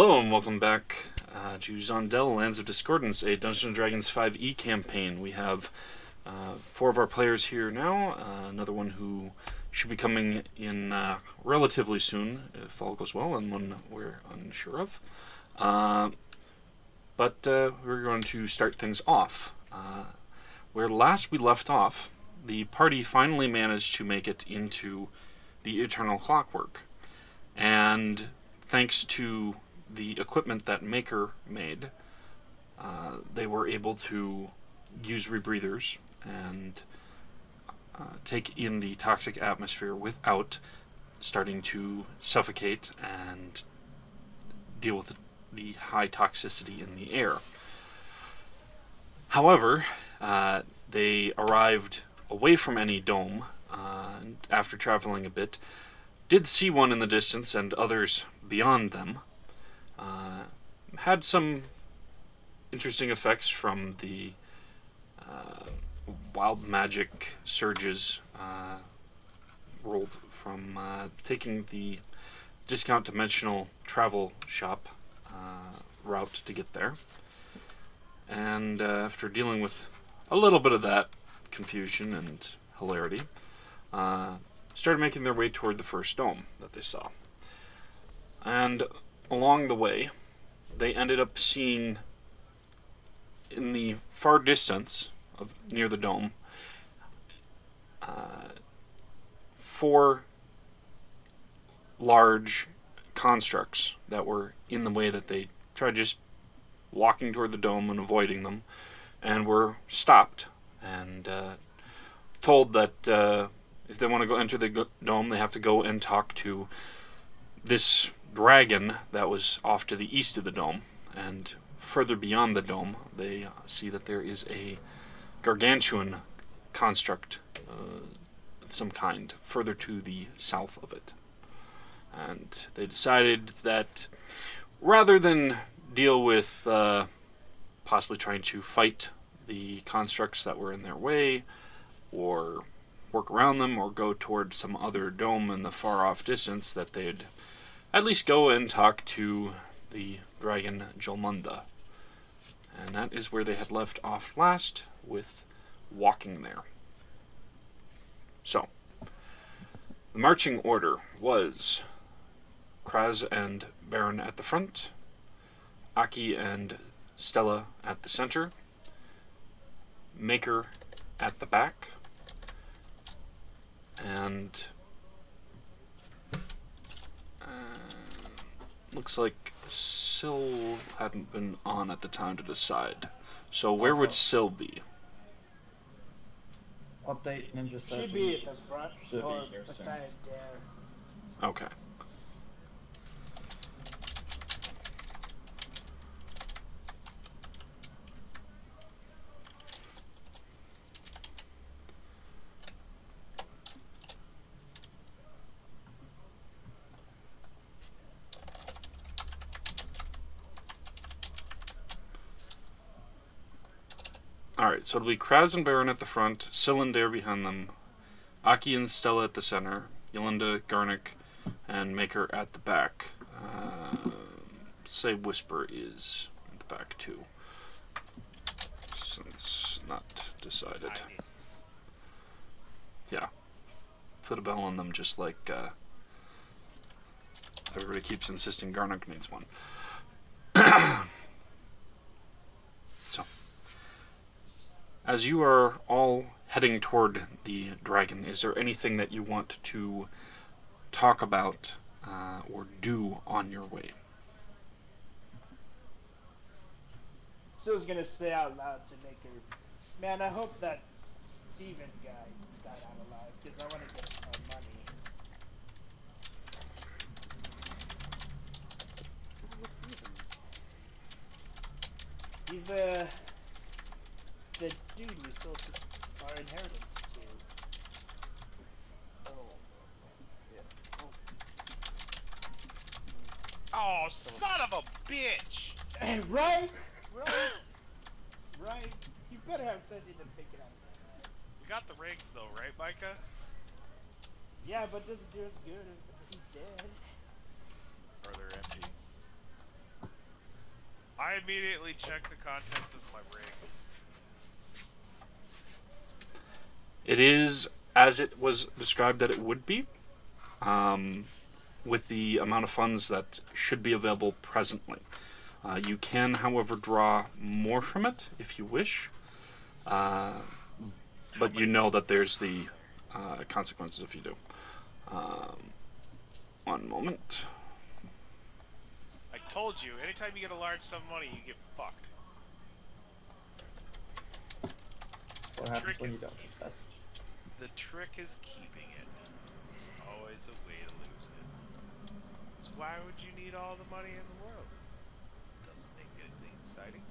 Hello and welcome back to Zondell, Lands of Discordance, a Dungeons & Dragons 5e campaign. We have 4 of our players here now, another one who should be coming in relatively soon, if all goes well, and one we're unsure of. But we're going to start things off. Where last we left off, the party finally managed to make it into the Eternal Clockwork. And thanks to the equipment that Maker made, they were able to use rebreathers and take in the toxic atmosphere without starting to suffocate and deal with the high toxicity in the air. However, they arrived away from any dome after traveling a bit, did see one in the distance and others beyond them. Had some interesting effects from the wild magic surges rolled from taking the discount dimensional travel shop route to get there. And after dealing with a little bit of that confusion and hilarity, started making their way toward the first dome that they saw. And along the way, they ended up seeing in the far distance near the dome 4 large constructs that were in the way that they tried just walking toward the dome and avoiding them, and were stopped and told that if they want to go enter the dome, they have to go and talk to this dragon that was off to the east of the dome. And further beyond the dome, they see that there is a gargantuan construct of some kind further to the south of it. And they decided that rather than deal with possibly trying to fight the constructs that were in their way, or work around them, or go toward some other dome in the far-off distance, that they'd at least go and talk to the dragon Jolmunda. And that is where they had left off last, with walking there. So, the marching order was Kraz and Baron at the front, Aki and Stella at the center, Maker at the back, and looks like Syl hadn't been on at the time to decide. So where would Syl be? Update Ninja Search. Should be at the front Should be or here soon. beside there. Okay. Alright, so it'll be Kraz and Baron at the front, Syl and Dare behind them, Aki and Stella at the center, Jolmunda, Garnick, and Maker at the back. Say Whisper is at the back too, since not decided. Yeah. Put a bell on them, just like everybody keeps insisting Garnick needs one. So, as you are all heading toward the dragon, is there anything that you want to talk about or do on your way? Syl's gonna say out loud to make her, man, I hope that Steven guy got out alive, because I want to get our money. He's the dude we sold our inheritance to. Oh, son of a bitch! Right? Right? You better have something to pick it up. We got the rings though, right, Micah? Yeah, but doesn't do as good as he's dead. Or they're empty. I immediately check the contents of my ring. It is as it was described that it would be, with the amount of funds that should be available presently. You can, however, draw more from it if you wish, but you know that there's the consequences if you do. One moment. I told you, anytime you get a large sum of money, you get fucked. What The happens trick when you is- don't confess? The trick is keeping it. There's always a way to lose it. So why would you need all the money in the world? Doesn't make anything exciting.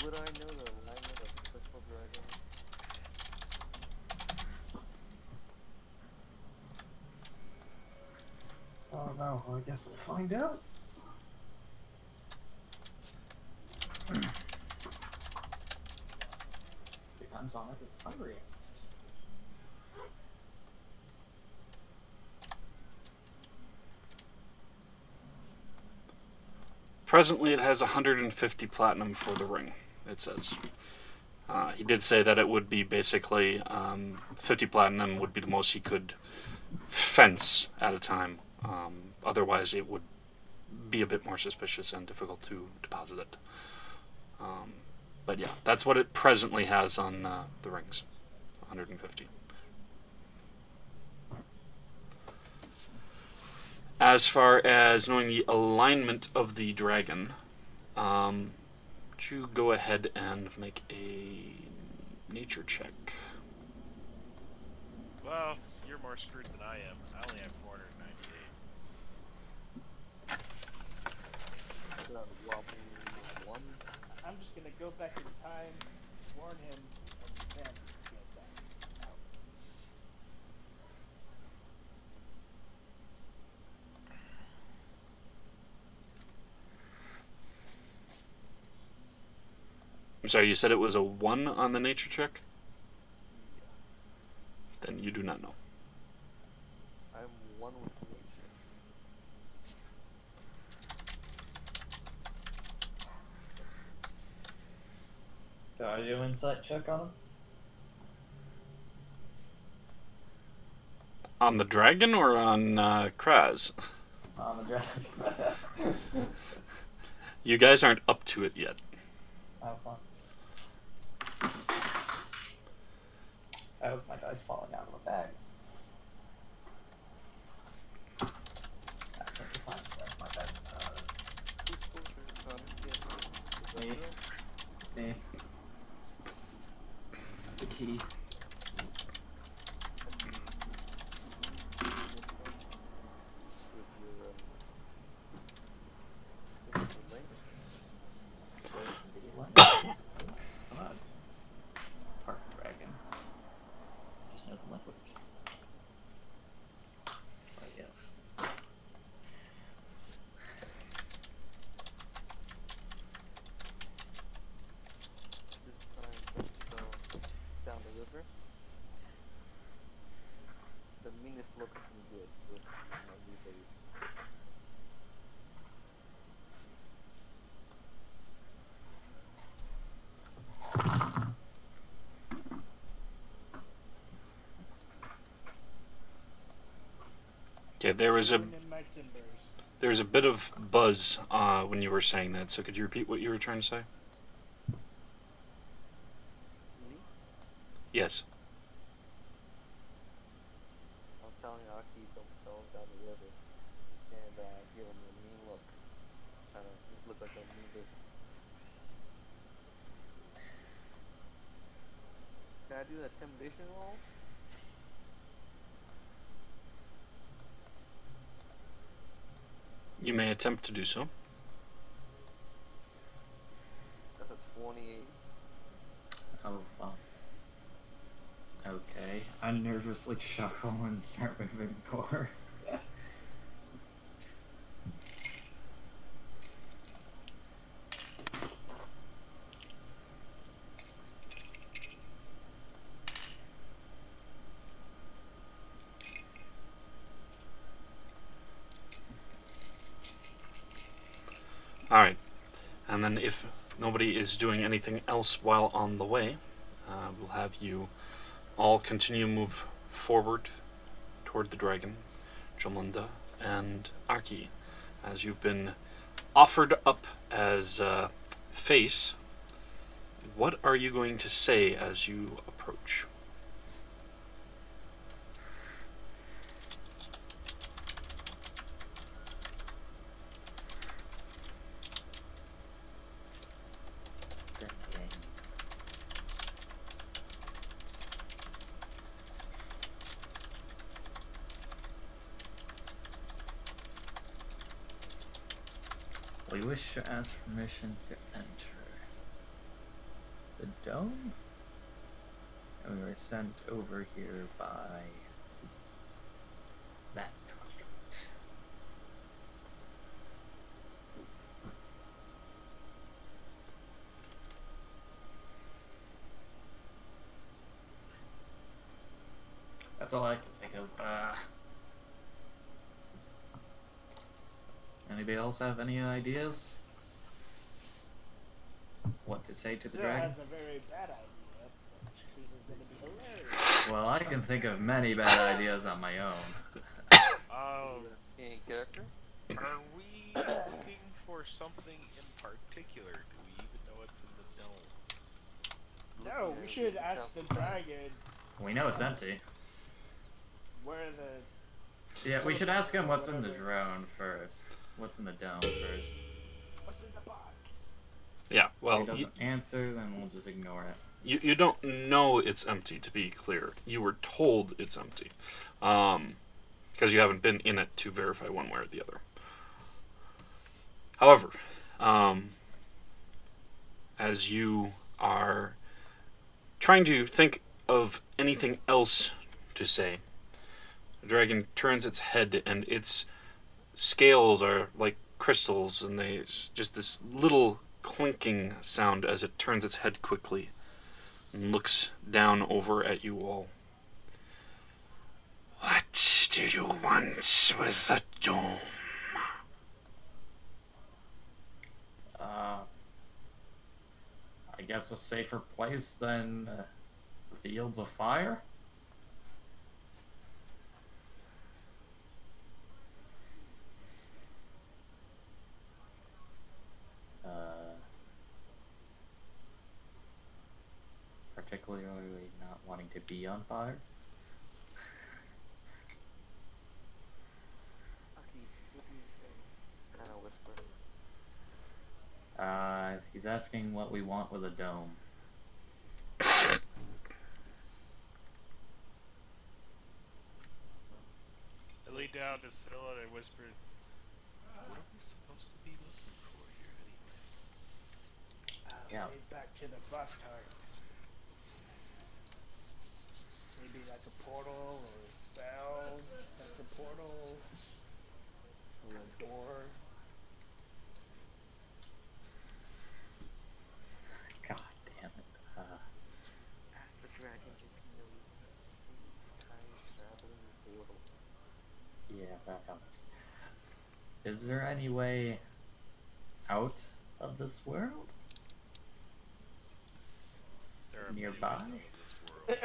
Would I know the alignment of Crystal Dragon? Oh no, well, I guess we'll find out. Depends on if it's hungry. Presently, it has 150 platinum for the ring, it says. He did say that it would be basically 50 platinum would be the most he could fence at a time. Otherwise, it would be a bit more suspicious and difficult to deposit it. But yeah, that's what it presently has on the rings, 150. As far as knowing the alignment of the dragon, would you go ahead and make a nature check? Well, you're more screwed than I am. I only have 498. Is that wobbly one? I'm just gonna go back in time, warn him, and then get that out. I'm sorry, you said it was a 1 on the nature check? Yes. Then you do not know. I'm one with nature. Do I do an insight check on him? On the dragon or on Kraz? On the dragon. You guys aren't up to it yet. Have fun. That was my dice falling out of the bag. Actually, fine. That's my dice. Who's supposed to come get Me. Me. The key. Come on. Park dragon. Just know the language. But yes. down the river. The meanest looking good with my new base. Okay, there was a Burn in my timbers. bit of buzz when you were saying that. So could you repeat what you were trying to say? Me? Yes. I'm telling Aki themselves down the river and give them a mean look. Trying to look like a mean business. Can I do that intimidation roll? You may attempt to do so. That's a 28. Oh, fuck. Okay. I nervously chuckle and start moving forward. Alright. And then if nobody is doing anything else while on the way, we'll have you all continue move forward toward the dragon, Jolmunda, and Aki. As you've been offered up as face, what are you going to say as you approach? We wish to ask permission to enter the dome, and we were sent over here by that construct. That's all I can think of. Anybody else have any ideas? What to say to the Still dragon? has a very bad idea. But this is going to be hilarious. Well, I can think of many bad ideas on my own. Um, In character? are we looking for something in particular? Do we even know what's in the dome? No, we should ask the dragon We know it's empty. where the... Yeah, we should ask him what's in the drone first. What's in the dome first. What's in the box? Yeah, If well, he doesn't answer, then we'll just ignore it. you don't know it's empty, to be clear. You were told it's empty. Because you haven't been in it to verify one way or the other. However, as you are trying to think of anything else to say, the dragon turns its head and its scales are like crystals, and they just this little clinking sound as it turns its head quickly and looks down over at you all. What do you want with the dome? I guess a safer place than fields of fire? Particularly not wanting to be on fire. Aki, what do you say? Kind of whisper. He's asking what we want with a dome. I laid down to Scylla and I whispered, what are we supposed to be looking for here anyway? Yeah. Maybe back to the bus heart. Maybe like a portal or a spell. That's a portal. Or a door. God damn it. Ask the dragon if he knows the time traveling portal. Yeah, that helps. Is there any way out of this world? There are Nearby? millions of this world.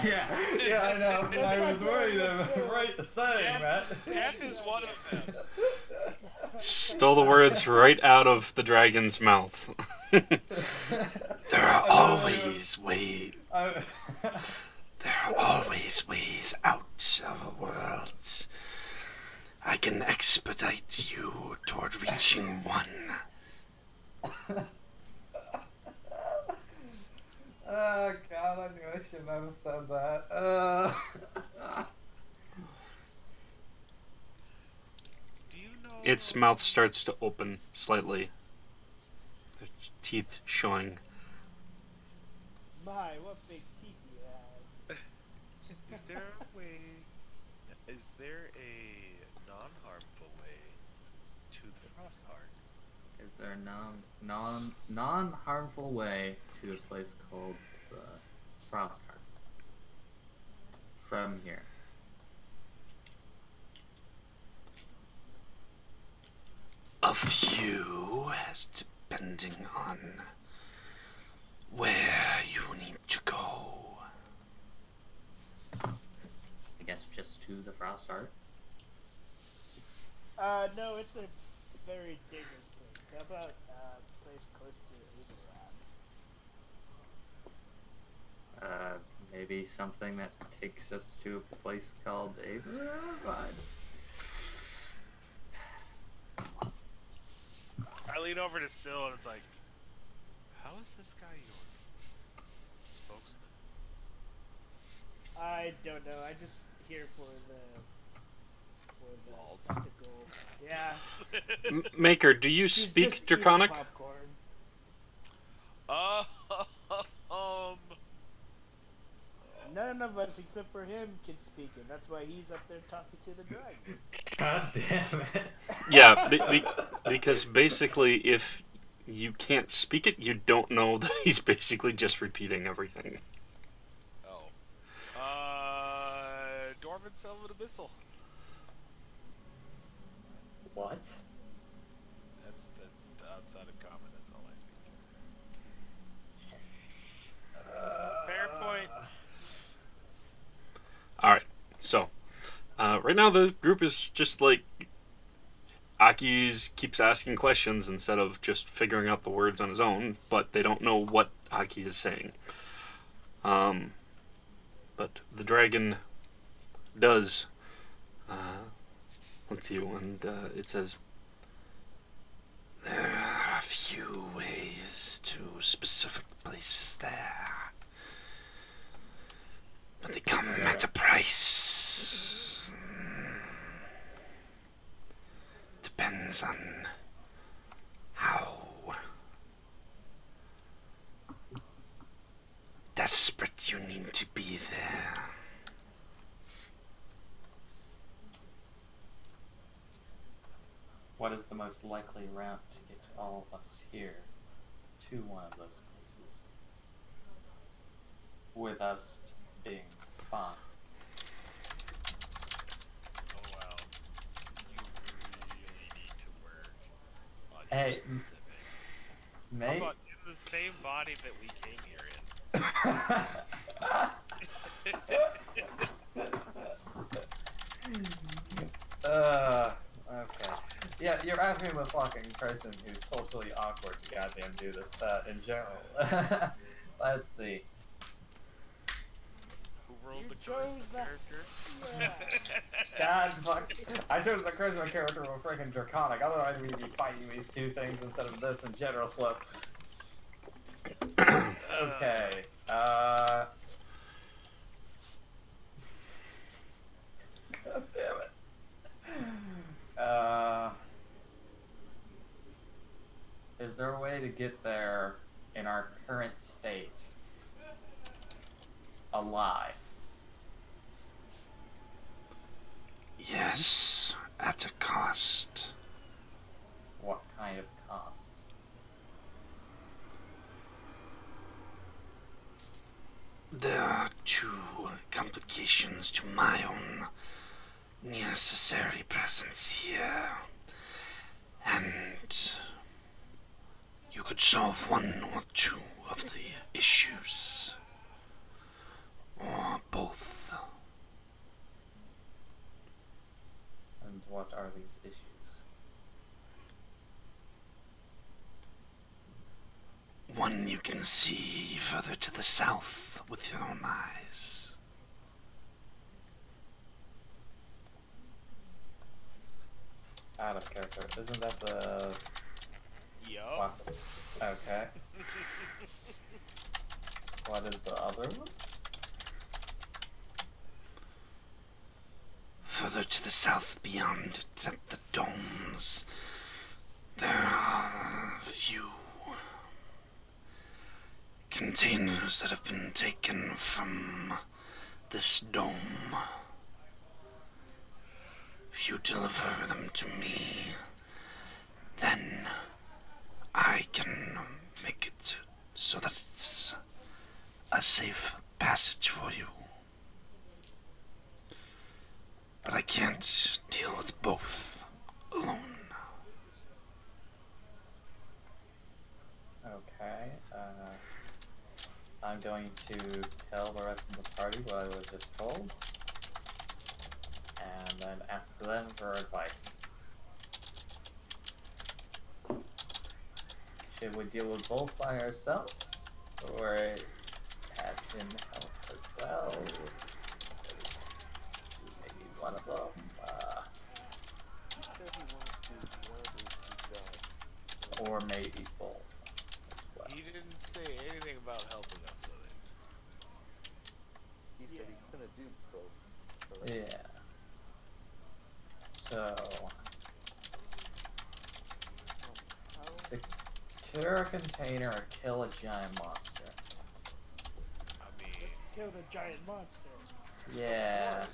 Yeah, I know. I was worried of right saying that. Death is one of them. Stole the words right out of the dragon's mouth. There are always ways. There are always ways out of worlds. I can expedite you toward reaching one. Oh god, I knew I should not have said that. Do you know its mouth starts to open slightly. The teeth showing. My, what big teeth you have. Is there a way? Is there a non-harmful way to the frost heart? Is there a non-harmful way to a place called the Frost Heart? From here. A few, depending on where you need to go. I guess just to the Frost Heart. No, it's a very dangerous place. How about a place close to Abraham? Maybe something that takes us to a place called Abraham. I lean over to Syl and it's like, how is this guy your spokesman? I don't know. I just here for the Lols. spectacle. Yeah. Maker, do you He's speak just eating Draconic? popcorn. None of us except for him can speak it. That's why he's up there talking to the dragon. God damn it. Yeah, because basically if you can't speak it, you don't know that he's basically just repeating everything. Oh. Dwarven Sylvan Abyssal. What? That's the outside of common, that's all I speak. Fair point. Alright, so, right now the group is just like, Aki's keeps asking questions instead of just figuring out the words on his own, but they don't know what Aki is saying. But the dragon does look to you, and it says, there are a few ways to specific places there, but they come at a price. Depends on how desperate you need to be there. What is the most likely route to get all of us here to one of those places? With us being fine. Oh wow. You really need to work on your Hey, specifics. How Mate? about in the same body that we came here Okay. Yeah, you're asking the fucking person who's socially awkward to goddamn do this, in general. Let's see. Who rolled You the chose charisma the- character? Yeah. God fuck. I chose the charisma character of a freaking draconic, otherwise we'd be fighting these two things instead of this in general, so. Okay, God damn it. Is there a way to get there in our current state alive? Yes, at a cost. What kind of cost? There are two complications to my own necessary presence here. And you could solve one or two of the issues. Or both. And what are these issues? One you can see further to the south with your own eyes. Out of character. Isn't that the Yup. last? Okay. What is the other one? further to the south beyond it at the domes, there are a few containers that have been taken from this dome. If you deliver them to me, then I can make it so that it's a safe passage for you. But I can't deal with both alone. Okay. I'm going to tell the rest of the party what I was just told, and then ask them for advice. Should we deal with both by ourselves, or have him help as well? So maybe one of them. He said he wanted to do one of those 2 jobs. Or maybe both as well. He didn't say anything about helping us with it. He said he couldn't do both. Yeah. So, secure a container or kill a giant monster. I mean, Kill the giant monster. Yeah. of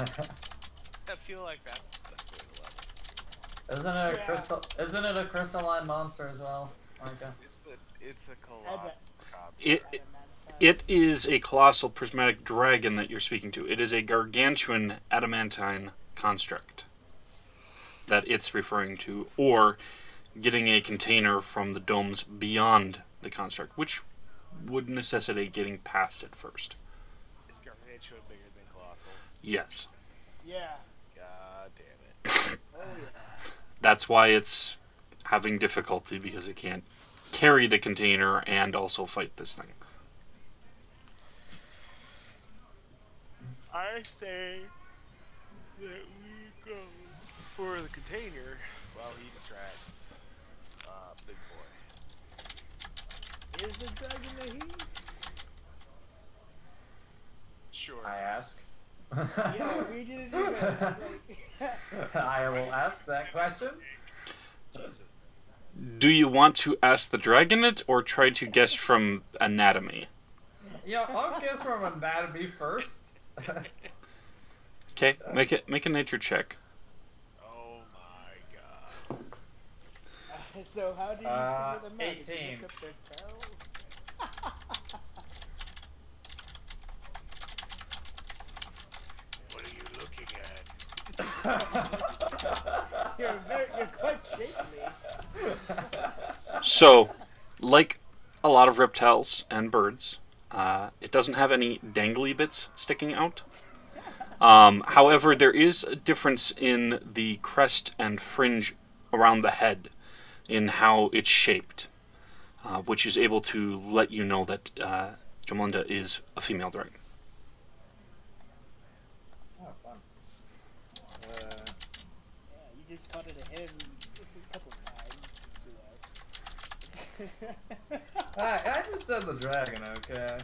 course. I feel like that's the best way to level. Isn't it a Yeah. crystal? Isn't it a crystalline monster as well, Micah? It's a colossal concept. It is a colossal prismatic dragon that you're speaking to. It is a gargantuan adamantine construct that it's referring to, or getting a container from the domes beyond the construct, which would necessitate getting past it first. Is Gargantua bigger than Colossal? Yes. Yeah. God damn it. Oh yeah. That's why it's having difficulty, because it can't carry the container and also fight this thing. I say that we go for the container while he distracts Big Boy. Is the dragon the heat? Sure. I ask. Yeah, we didn't even like. I will ask that question. Jesus. Do you want to ask the dragon it, or try to guess from anatomy? Yeah, I'll guess from anatomy first. Okay, make a nature check. Oh my god. So how do you figure them out? Did you 18. look up their tail? What are you looking at? You're quite shapely. So, like a lot of reptiles and birds, it doesn't have any dangly bits sticking out. However, there is a difference in the crest and fringe around the head in how it's shaped, which is able to let you know that Jolmunda is a female dragon. Oh, fun. Yeah, you just caught it a him just a couple times. I just said the dragon, okay?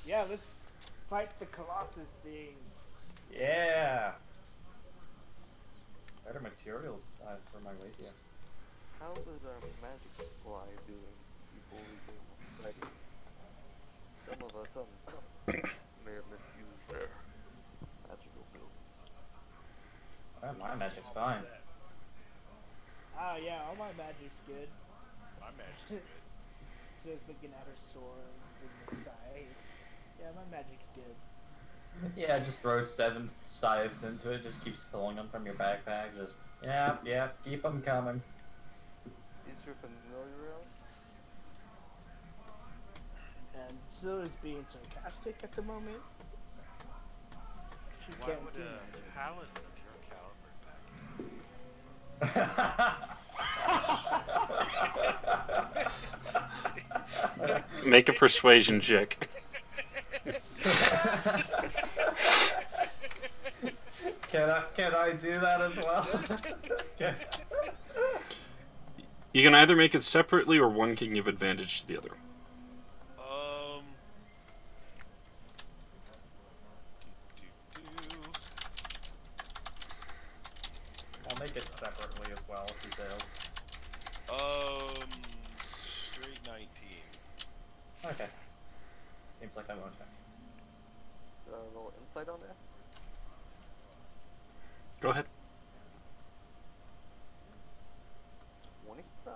Yeah, let's fight the Colossus thing. Yeah. Better materials for my rapier. How is our magic supply doing before we go ready? Some of us may have misused their magical abilities. Well, my magic's fine. Oh yeah, all my magic's good. My magic's good. Says looking at her sword in the sky. Yeah, my magic's good. Yeah, just throw 7 scythes into it, just keeps pulling them from your backpack, just, yeah, keep them coming. Is your familiar else? And Zill is being sarcastic at the moment. She Why can't would do a magic. paladin of your caliber pack? Make a persuasion check. Can I do that as well? You can either make it separately, or one can give advantage to the other. Okay. Seems like I won't have. Roll insight on that. Go ahead. 25.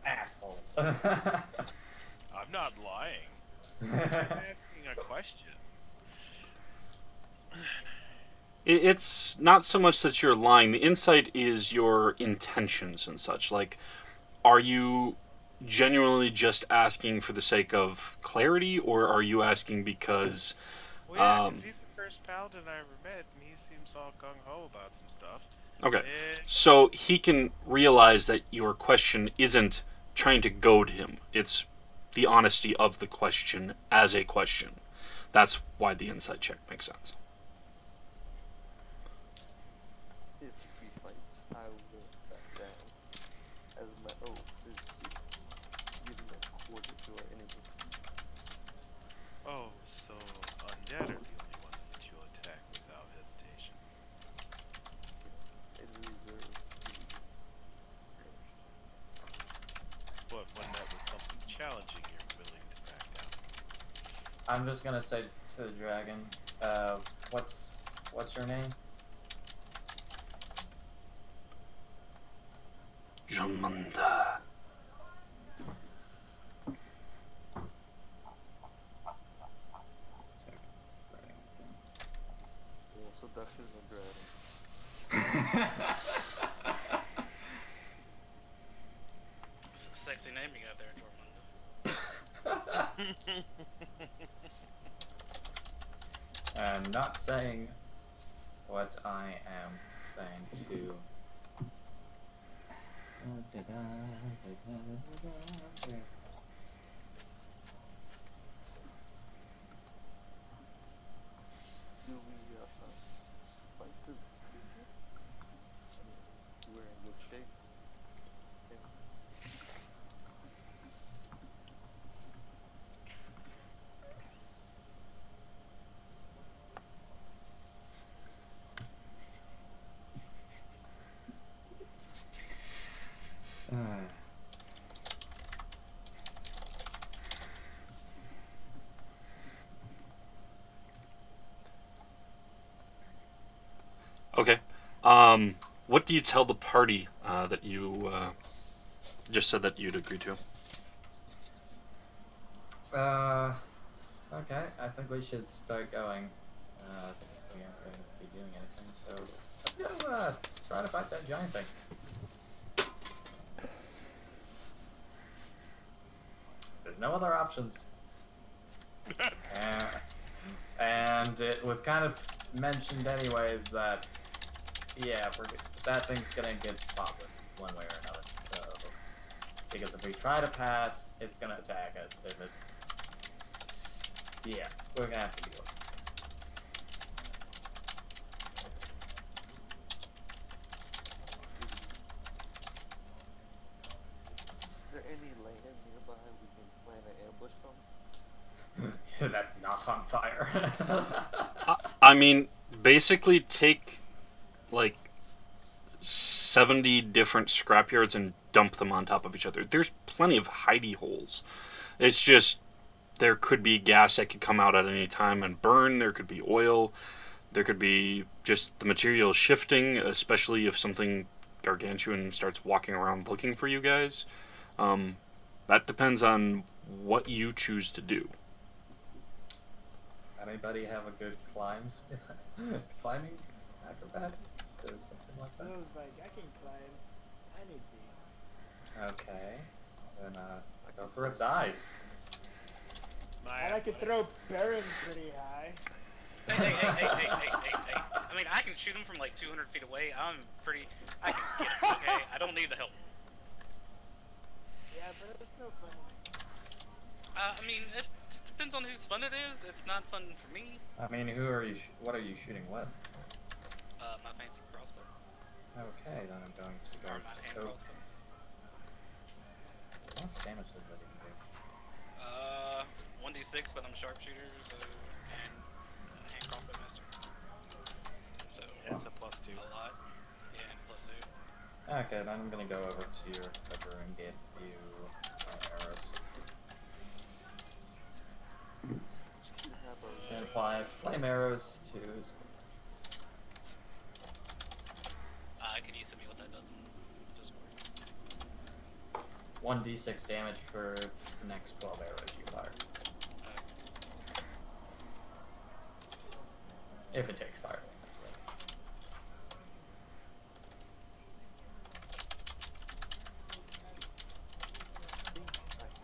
Asshole. I'm not lying. I'm asking a question. It's not so much that you're lying. The insight is your intentions and such. Like, are you genuinely just asking for the sake of clarity, or are you asking because... Well, yeah, because he's the first paladin I ever met, and he seems all gung-ho about some stuff. Okay, so he can realize that your question isn't trying to goad him. It's the honesty of the question as a question. That's why the insight check makes sense. If we fight, I won't back down. As my oath is to give no quarter to our enemies. Oh, so undead are the only ones that you'll attack without hesitation. Yes, and reserve the first. But when met with something challenging, you're willing to back down. I'm just gonna say to the dragon, what's your name? Jolmunda. Also, Dustin and Dragon. It's a sexy name you got there, Jolmunda. I'm not saying what I am saying to. Do we fight the creature? I mean, we're in good shape. And Okay. What do you tell the party that you just said that you'd agree to? Okay, I think we should start going. Because we aren't going to be doing anything, so let's go, try to fight that giant thing. There's no other options. And it was kind of mentioned anyways that, yeah, that thing's gonna get bothered one way or another, so... Because if we try to pass, it's gonna attack us. If it... Yeah, we're gonna have to deal with it. is there any land nearby we can plan an ambush from? That's not on fire. I mean, basically take, like, 70 different scrapyards and dump them on top of each other. There's plenty of hidey holes. It's just, there could be gas that could come out at any time and burn. There could be oil. There could be just the material shifting, especially if something gargantuan starts walking around looking for you guys. That depends on what you choose to do. Anybody have a good climbing acrobatics or something like So that? I was like, I can climb anything. Okay, then go for its eyes. And I can throw Baron pretty high. Hey. I mean, I can shoot him from like 200 feet away. I can get him, okay? I don't need the help. Yeah, but it's no fun. I mean, it depends on whose fun it is. It's not fun for me. I mean, what are you shooting with? My fancy crossbow. Okay, then I'm going to go Or my hand to... crossbow. How much damage does that even do? 1d6, but I'm a sharpshooter, so, and hand crossbow master. So, Yeah, it's a +2. a lot. Yeah, +2. Okay, then I'm gonna go over to your cover and get you arrows. flame arrows to Can you send me what that does in Discord? 1d6 damage for the next 12 arrows you fire. If it takes fire.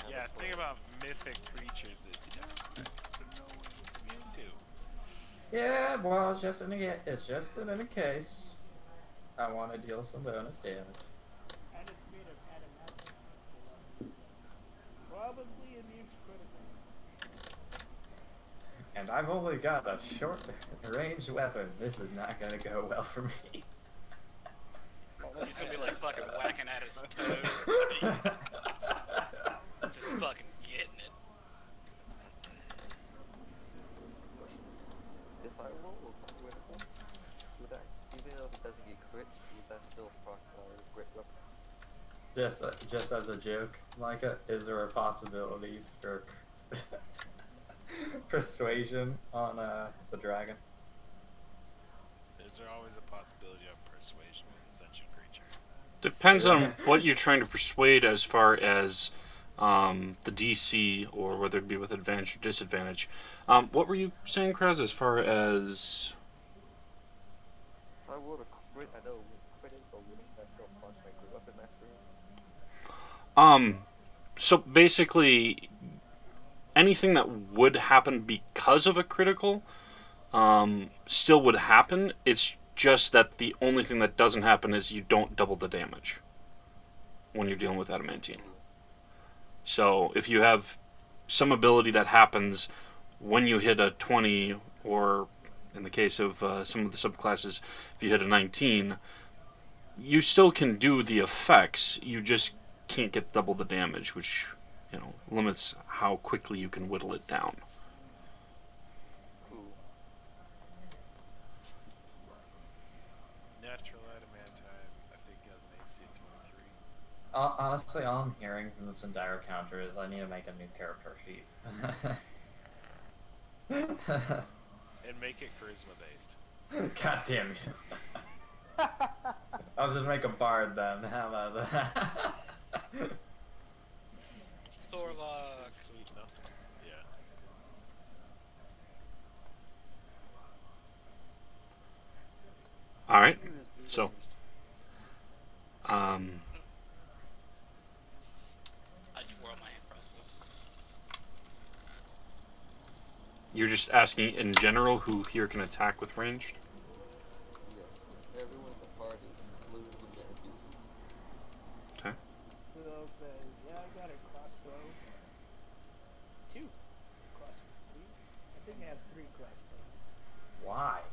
Yeah, the thing about mythic creatures is you don't know what he's immune to. Yeah, well, it's just in a case. I want to deal some bonus damage. And it's made of adamantine, so probably immune to critical. And I've only got a short range weapon. This is not gonna go well for me. He's gonna be like fucking whacking at his toes. Just fucking getting it. If I roll a critical, would that, even if it doesn't get crit, would that still proc my grit weapon? Just as a joke, Micah, is there a possibility for persuasion on the dragon? Is there always a possibility of persuasion with a sentient creature? Depends on what you're trying to persuade as far as the DC, or whether it be with advantage or disadvantage. What were you saying, Kraz, as far as... If I rolled a crit, I know crit, but would that still proc my grit weapon mastery? So basically, anything that would happen because of a critical still would happen. It's just that the only thing that doesn't happen is you don't double the damage when you're dealing with adamantine. So if you have some ability that happens when you hit a 20, or in the case of some of the subclasses, if you hit a 19, you still can do the effects. You just can't get double the damage, which, limits how quickly you can whittle it down. Cool. Natural adamantine, I think, has an AC of 23. Honestly, all I'm hearing from this entire counter is I need to make a new character sheet. And make it charisma based. God damn you. I'll just make a bard then. How about that? Sorlock. Sweet nothing. Yeah. All right. Who is the So, ranged? I just whirl my hand crossbow. you're just asking in general who here can attack with ranged? Yes, everyone in the party, including the NPCs. Okay. Zondell says, yeah, I got a crossbow. 2 crossbows. I think I have 3 crossbows. Why?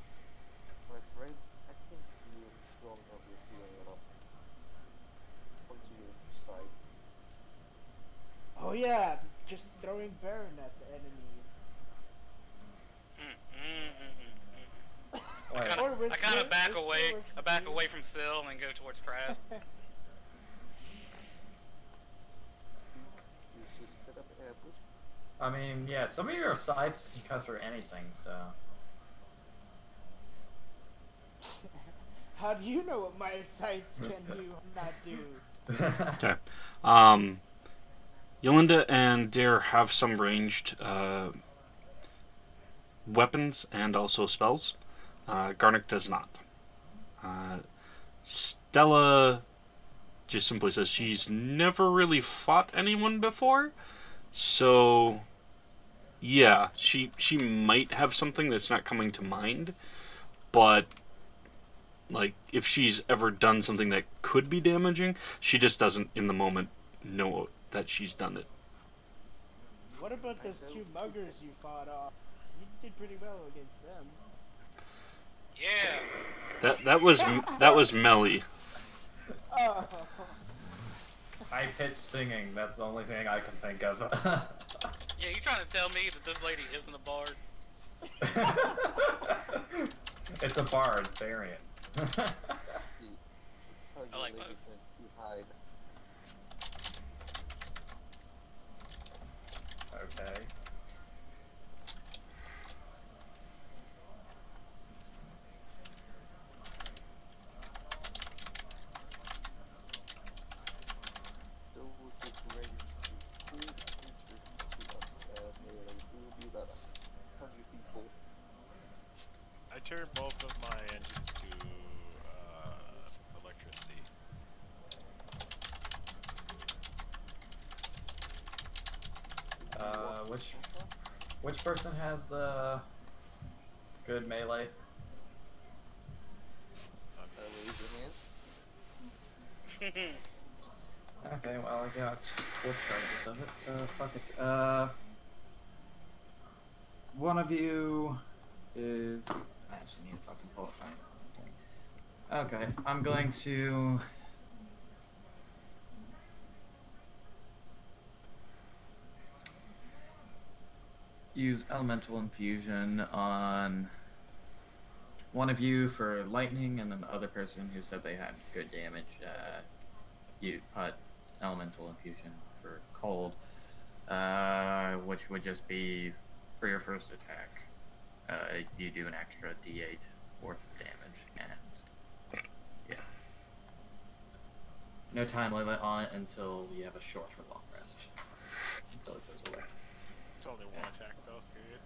My friend, I think you're strong enough with healing it up. Point to your sides. Oh yeah, just throwing Baron at the enemies. Wait, Or with I kind of with- back with away. Baron I back too. away from Syl and go towards Kraz. You should set up an ambush. I mean, yeah, some of your sides can cut through anything, so. How do you know what my sights can do or not do? Okay. Jolmunda and Dare have some ranged weapons and also spells. Garnick does not. Stella just simply says she's never really fought anyone before, so yeah, she might have something that's not coming to mind, but like if she's ever done something that could be damaging, she just doesn't in the moment know that she's done it. What about those 2 muggers you fought off? You did pretty well against them. Yeah. That was Melly. Oh. I pitch singing, that's the only thing I can think of. Yeah, you trying to tell me that this lady isn't a bard? It's a bard variant. See, tell I your like lady both. friend to hide. Okay. which person has the good melee? Raise your hand. Okay, well I got 4 charges of it, so fuck it. One of you is. I actually need to fucking pull it from the thing. Okay, I'm going to. Use Elemental Infusion on one of you for lightning, and then the other person who said they had good damage, you put Elemental Infusion for cold, which would just be for your first attack. You do an extra D8 worth of damage, and yeah. No time limit on it until you have a short or long rest. Until it goes away. It's only one attack though, period.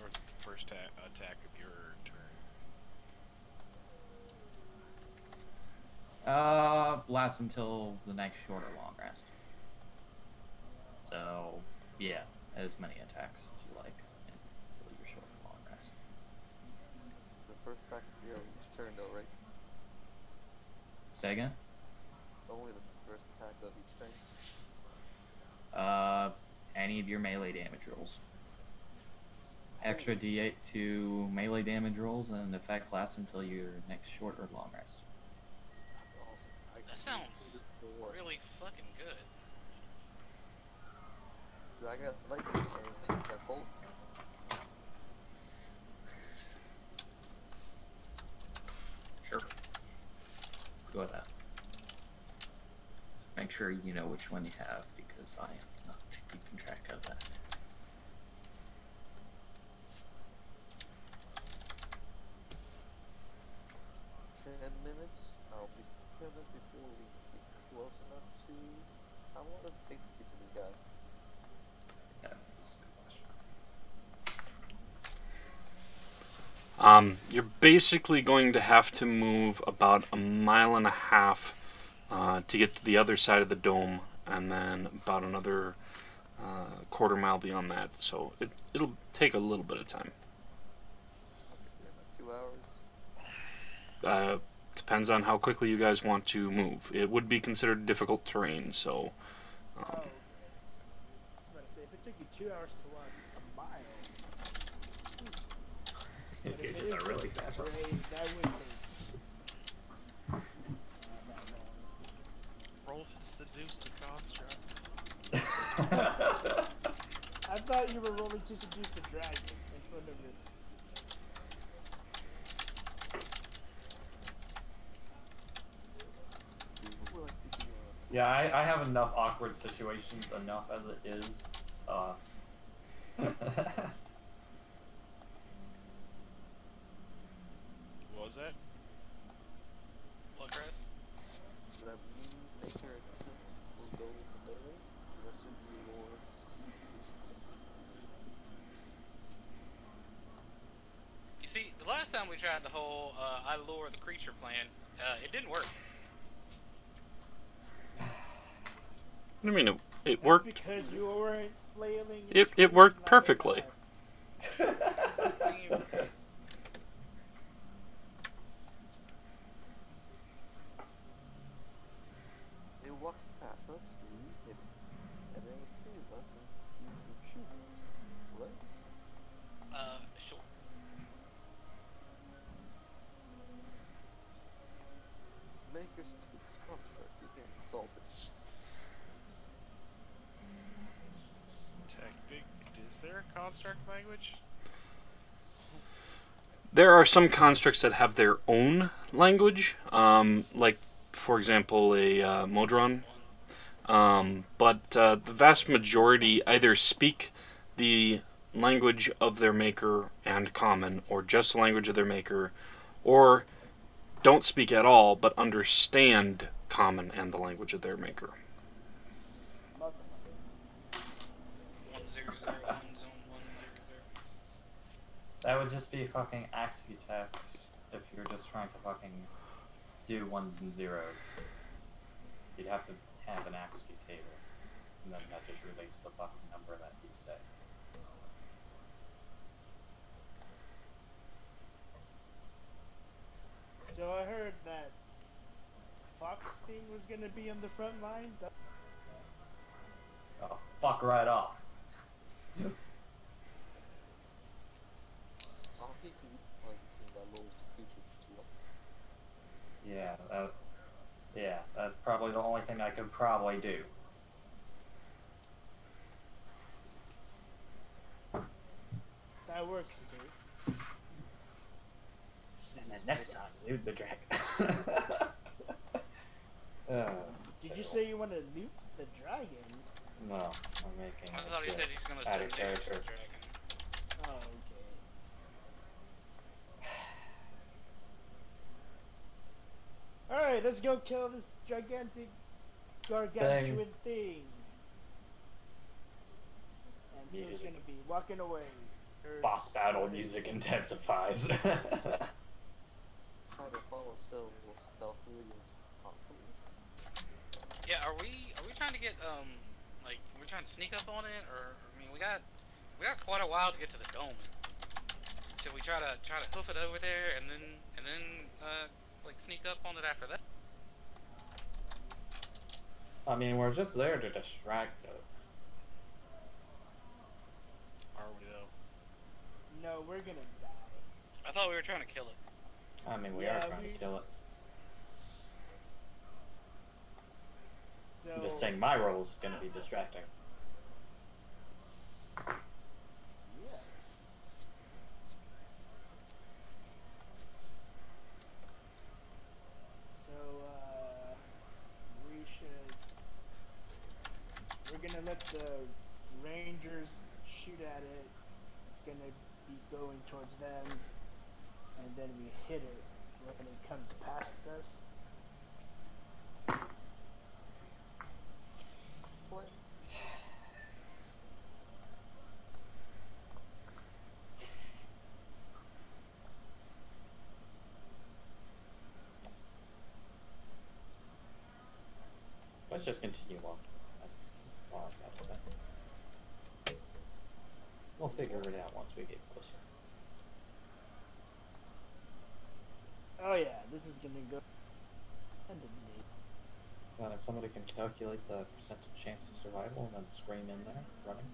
Or is it the first attack of your turn? Lasts until the next short or long rest. So, yeah, as many attacks as you like until your short or long rest. The first attack of each turn, though, right? Say again? Only the first attack of each turn. Any of your melee damage rolls. Extra D8 to melee damage rolls, and the effect lasts until your next short or long rest. That's awesome. That sounds really fucking good. Do I got lightning and got cold? Sure. Go with that. Make sure you know which one you have, because I am not keeping track of that. I'll be 10 minutes before we get close enough to. How long does it take to get to this guy? That's a good question. You're basically going to have to move about 1.5 miles to get to the other side of the dome, and then about another 1/4 mile beyond that. So it'll take a little bit of time. Okay, about 2 hours. Depends on how quickly you guys want to move. It would be considered difficult terrain, so. Oh, okay. I was about to say, if it took you 2 hours to walk a mile, but if it is really fast. terrain, that would take not that Roll to seduce the construct. long. I thought you were rolling to seduce the dragon in front of it. People like to be Yeah, I have enough awkward situations enough as it is. What was that? What, Chris? that maker itself will go with the melee. The rest of you will. You see, the last time we tried the whole I lure the creature plan, it didn't work. What do you mean it worked? Because you weren't flailing. It worked perfectly. I mean, It walks past us, we hit it, and then it sees us and you shoot it, right? sure. Makers to its construct, you can insult it. Tactic. Is there a construct language? There are some constructs that have their own language, like, for example, a Modron. But the vast majority either speak the language of their maker and common, or just the language of their maker, or don't speak at all but understand common and the language of their maker. 1001 zone 100. That would just be fucking axi attacks if you're just trying to fucking do ones and zeros. You'd have to have an ASCII table, and then that just relates the fucking number that you say. So I heard that Fox thing was gonna be on the front lines. Oh, fuck right off. I'll hate to find something that lowers creatures to us. Yeah, that's probably the only thing I could probably do. That works, dude. And then next time, loot the dragon. Did you say you want to loot the dragon? No, I'm making. I thought he said he's gonna add a send the character. dragon. Oh, okay. Alright, let's go kill this gigantic gargantuan thing. And so it's Music. gonna be walking away. Boss battle music intensifies. Try to follow so stealthily as possible. Yeah, are we trying to get like we're trying to sneak up on it, or I mean we got quite a while to get to the dome. Should we try to hoof it over there and then like sneak up on it after that? I mean, we're just there to distract it. Are we though? No, we're gonna die. I thought we were trying to kill it. I mean, we Yeah, are trying to kill it. So, I'm just saying my role is going to be distracting. yeah. So, we're gonna let the Rangers shoot at it. It's gonna be going towards them, and then we hit it when it comes past us. What? Let's just continue on. That's all I've got to say. We'll figure it out once we get closer. Oh yeah, this is gonna go end of me. And if somebody can calculate the percentage chance of survival and then scream in there, running.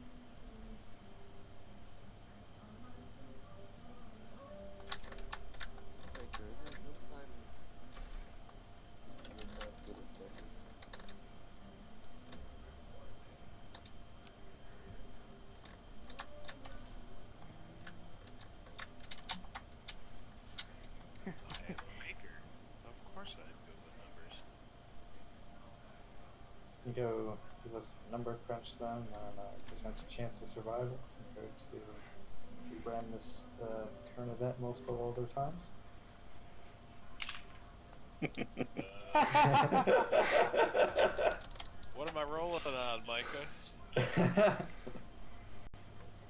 Like, there isn't no time to get that good at things. I am a maker. Of course I'm good with numbers. Can you go give us a number crunch then and percentage chance of survival compared to if we ran this current event multiple other times? What am I rolling on, Micah?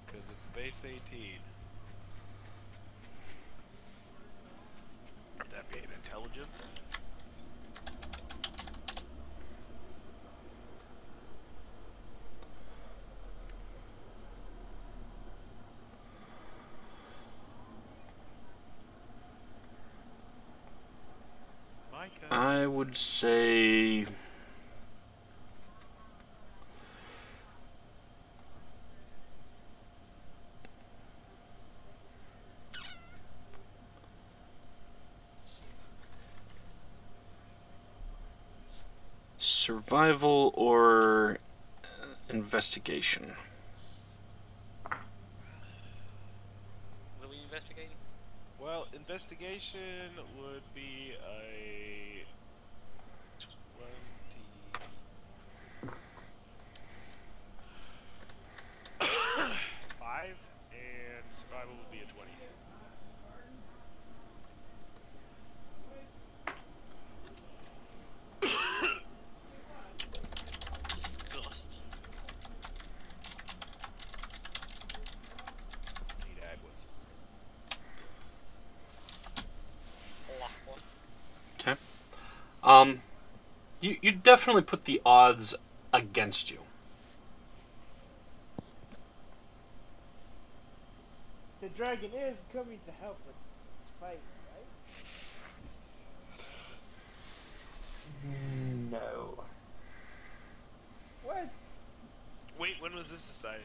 Because it's base 18. Would that be an intelligence? Micah. I would say survival or investigation. Will we investigate? Well, investigation would be a 25, and survival would be a 20. Need aguas. You definitely put the odds against you. The dragon is coming to help with this fight, right? No. What? Wait, when was this decided?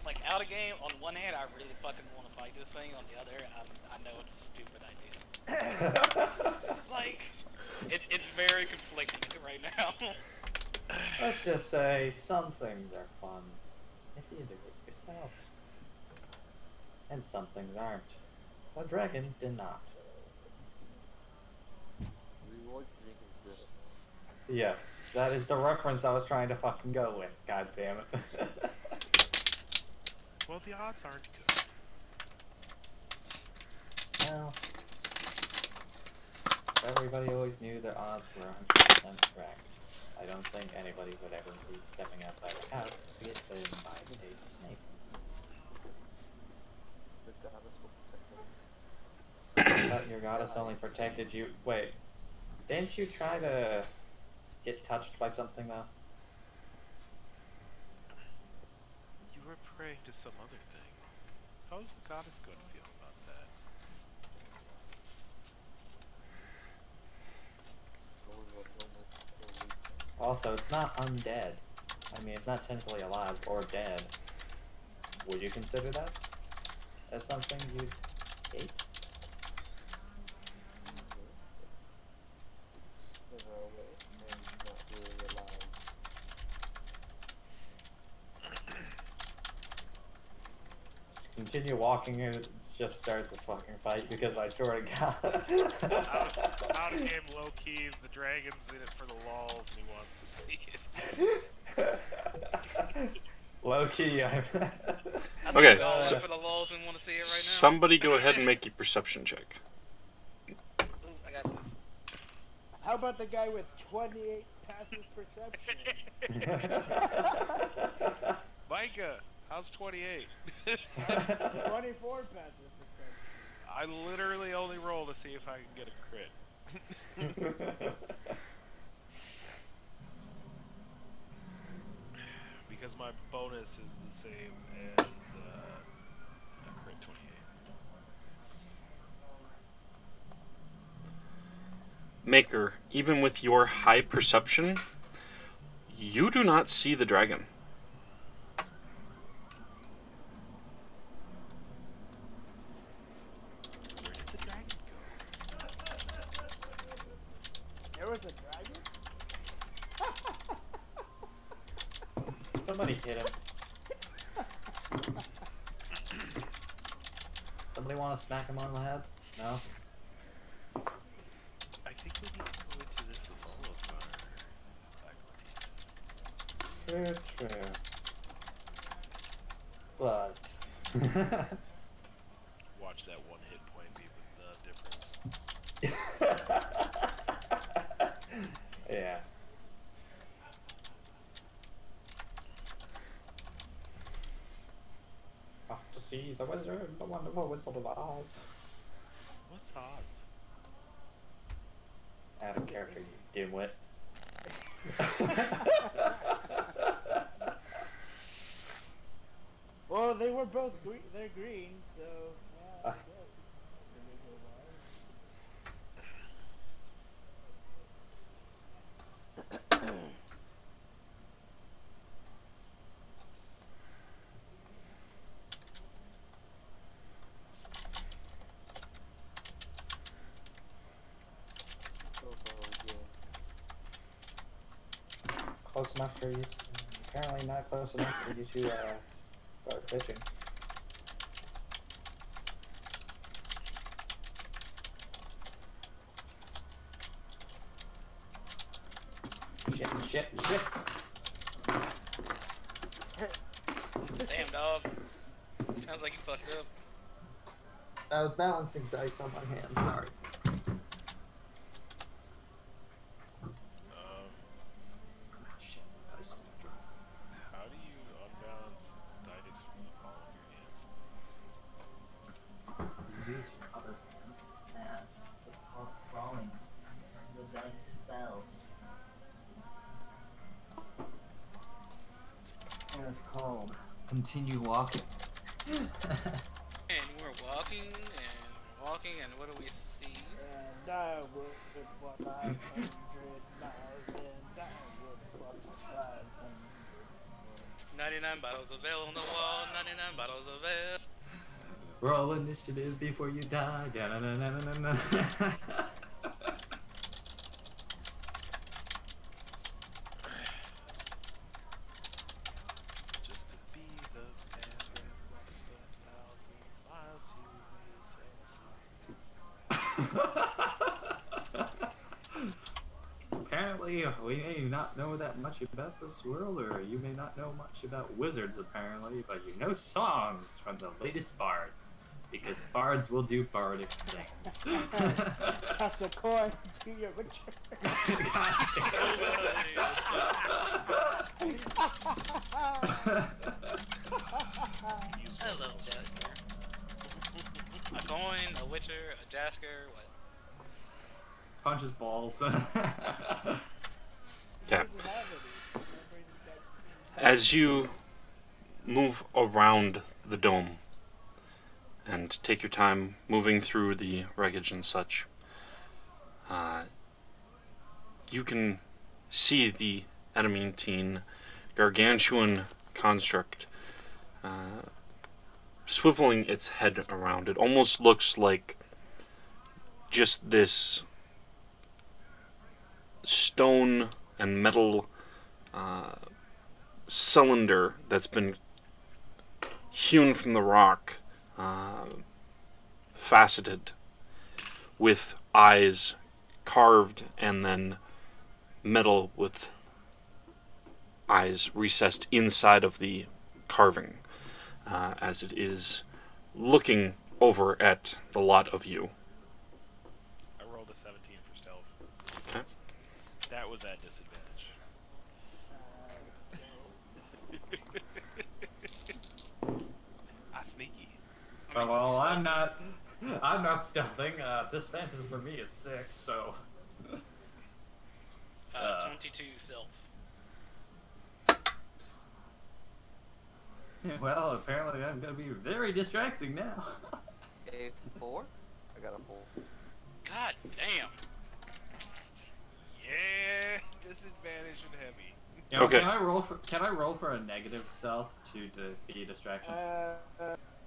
Like, out of game, on one hand, I really fucking want to fight this thing. On the other, I know it's a stupid idea. Like, it's very conflicting right now. Let's just say some things are fun if you do it yourself. And some things aren't. The dragon did not. Reward Jenkins this. Yes, that is the reference I was trying to fucking go with. God damn it. Well, the odds aren't good. Well, everybody always knew their odds were 100% correct. I don't think anybody would ever be stepping outside the house to get bitten by a snake. The goddess will protect us. I thought your goddess only protected you. Wait, didn't you try to get touched by something though? You were praying to some other thing. How's the goddess going to feel about that? Those are no weakness. Also, it's not undead. I mean, it's not technically alive or dead. Would you consider that as something you'd hate? It's never away and not really alive. Just continue walking and just start this fucking fight because I swear to God. Out of game, low key, the dragon's in it for the lulz and he wants to see it. Low key, I'm. I think Okay, we all so- went for the lulz and want to see it right now. Somebody go ahead and make a perception check. Ooh, I got this. How about the guy with 28 passive perception? Micah, how's 28? 24 passive perception. I literally only roll to see if I can get a crit. Because my bonus is the same as a crit 28. Maker, even with your high perception, you do not see the dragon. Where did the dragon go? There was a dragon? Somebody hit him. Somebody want to smack him on the head? No? I think we need to go into this with all of our faculties. True, true. But... Watch that one hit point be the difference. yeah. Off to see the wizard, the wonderful Wizard of Oz. What's odds? Out of character, you dimwit. Well, they were both green. They're green, so yeah. I guess. Those are we getting. Close enough for you. Apparently not close enough for you to start pitching. Shit. Damn, dog. Sounds like you fucked up. I was balancing dice on my hand, sorry. Shit, dice on my drawer. How do you unbalance dice from the palm of your hand? continue walking. And we're walking and walking, and what do we see? And I would walk 500 miles, and I would walk 500 more. 99 bottles of ale on the wall, 99 bottles of ale. Roll initiative before you die. Da-na-na-na-na-na. Just to be the man and walk the 1,000 miles, you may say so. Apparently, we may not know that much about this world, or you may not know much about wizards, apparently, but you know songs from the latest bards, because bards will do bardic things. Toss a coin to your witcher. Hello, Jasker. A coin, a witcher, a Jasker, what? Punches balls. Okay. As you move around the dome and take your time moving through the wreckage and such, you can see the adamantine gargantuan construct swiveling its head around. It almost looks like just this stone and metal cylinder that's been hewn from the rock, faceted, with eyes carved, and then metal with eyes recessed inside of the carving, as it is looking over at the lot of you. I rolled a 17 for stealth. Okay. That was at disadvantage. Sneaky. Well, I'm not stealthing. Disadvantage for me is 6, so. 22 self. Well, apparently I'm gonna be very distracting now. A 4? I got a 4. God damn. Yeah, disadvantage and heavy. You know, Okay. Can I roll for a negative stealth to be a distraction?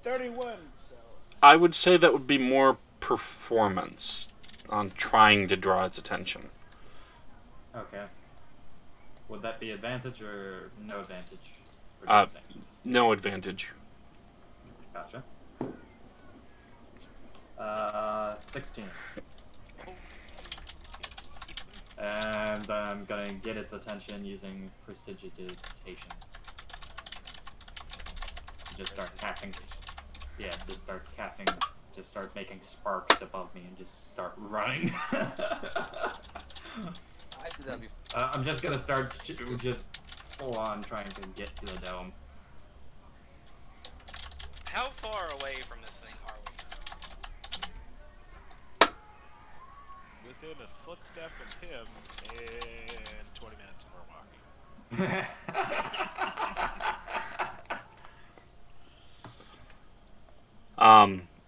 31. So. I would say that would be more performance on trying to draw its attention. Okay. Would that be advantage or no advantage? Or Uh, just negative? No advantage. Gotcha. 16. And I'm gonna get its attention using prestidigitation. Just start casting. Just start making sparks above me and just start running. I did that before. I'm just gonna start just full on trying to get to the dome. How far away from this thing are we? Within a footstep of him, and 20 minutes more walking.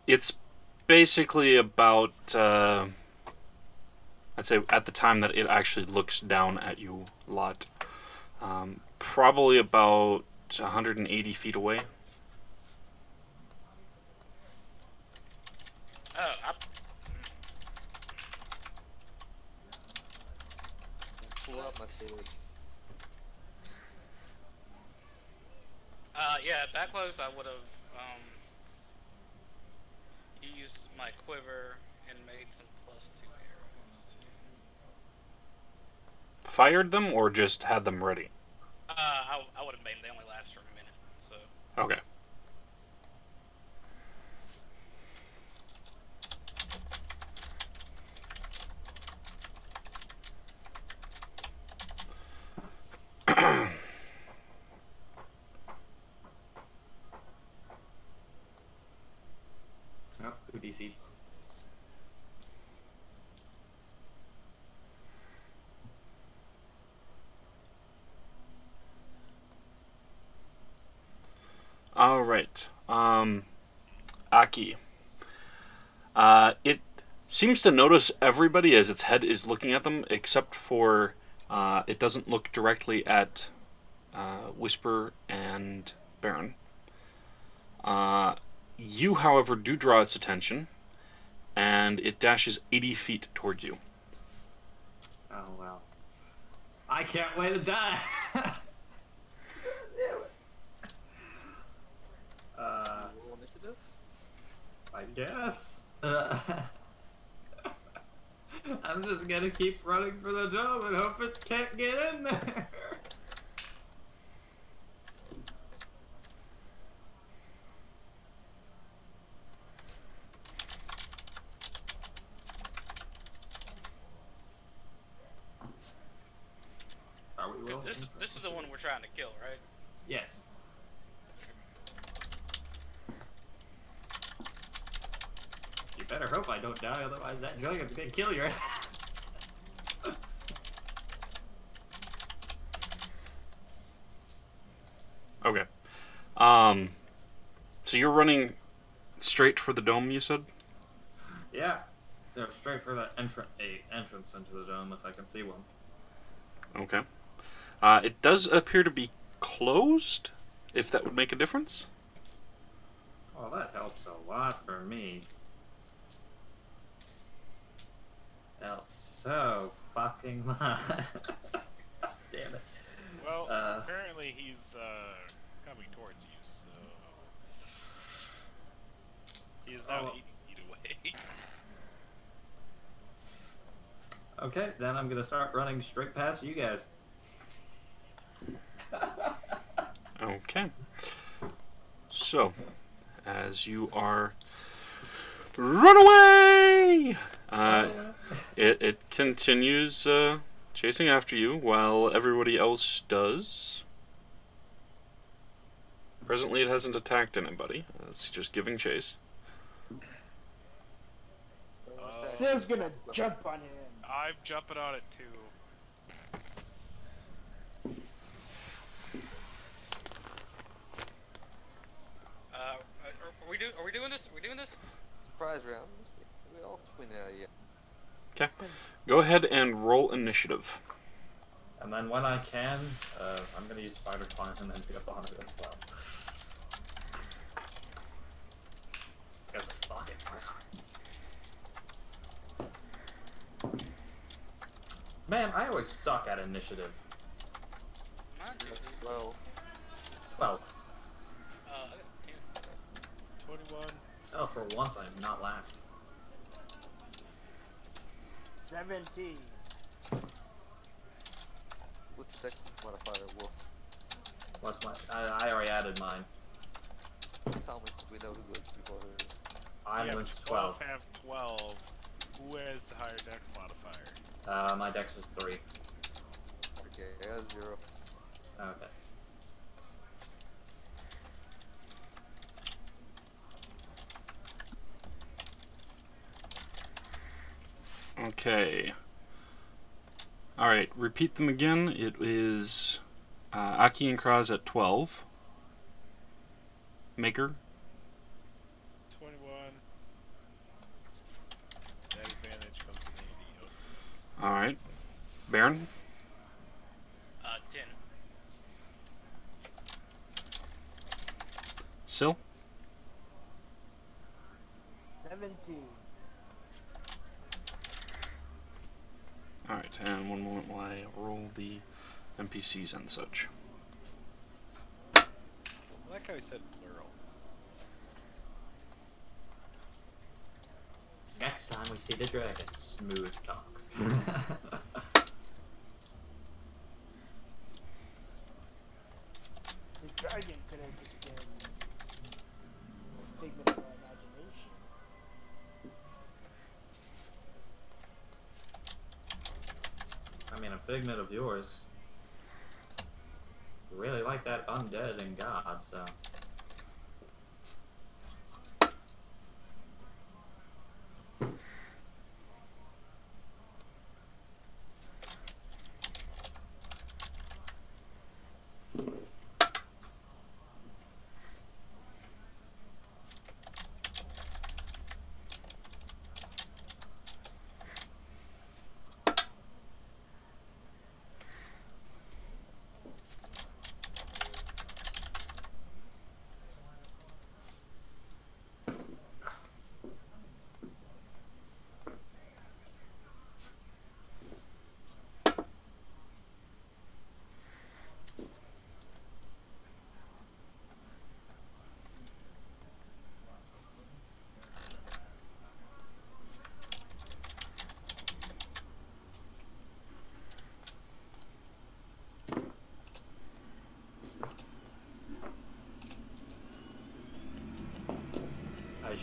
It's basically about, I'd say at the time that it actually looks down at you a lot, probably about 180 feet away. Oh, Pull out my sword. yeah, that close I would have used my quiver and made some +2 arrows. Fired them or just had them ready? I would have made them. They only last for a minute, so. Okay. Oh, who DC'd? All right. Aki. It seems to notice everybody as its head is looking at them, except for it doesn't look directly at Whisper and Baron. You, however, do draw its attention, and it dashes 80 feet towards you. Oh well. I can't wait to die. Roll initiative? I guess. I'm just gonna keep running for the dome and hope it can't get in there. Are we rolling? This is the one we're trying to kill, right? Yes. You better hope I don't die, otherwise that dragon's gonna kill your ass. Okay. So you're running straight for the dome, you said? Yeah. Go straight for the entrance into the dome if I can see one. Okay. It does appear to be closed, if that would make a difference. Oh, that helps a lot for me. Helps so fucking much. Damn it. Well, apparently he's coming towards you, so he is now 80 feet away. Okay, then I'm gonna start running straight past you guys. Okay. So, as you are... Run away! It continues chasing after you while everybody else does. Presently it hasn't attacked anybody. It's just giving chase. Phil's gonna jump on him. I'm jumping on it too. Are we doing this? Are we doing this? Surprise round. We all swing at you. Okay. Go ahead and roll initiative. And then when I can, I'm gonna use spider climb and then pick up on it as well. Because fuck it. Man, I always suck at initiative. Mine too. Well, Well, I got 10. 21. oh, for once I'm not last. 17. which dex modifier will What's my? I already added mine. tell me so we know who goes before her? I Yeah, was 12 12. have 12. Who has the higher dex modifier? My dex is 3. Okay, I got 0. Okay. Okay. Alright, repeat them again. It is Aki and Kraz at 12. Maker. 21. That advantage comes in handy. Alright. Baron. 10. Sil. 17. Alright, and one moment while I roll the NPCs and such. I like how he said plural. Next time we see the dragon, smooth talk. The dragon could have just been a figment of our imagination. I mean, a figment of yours. You really like that undead and god, so.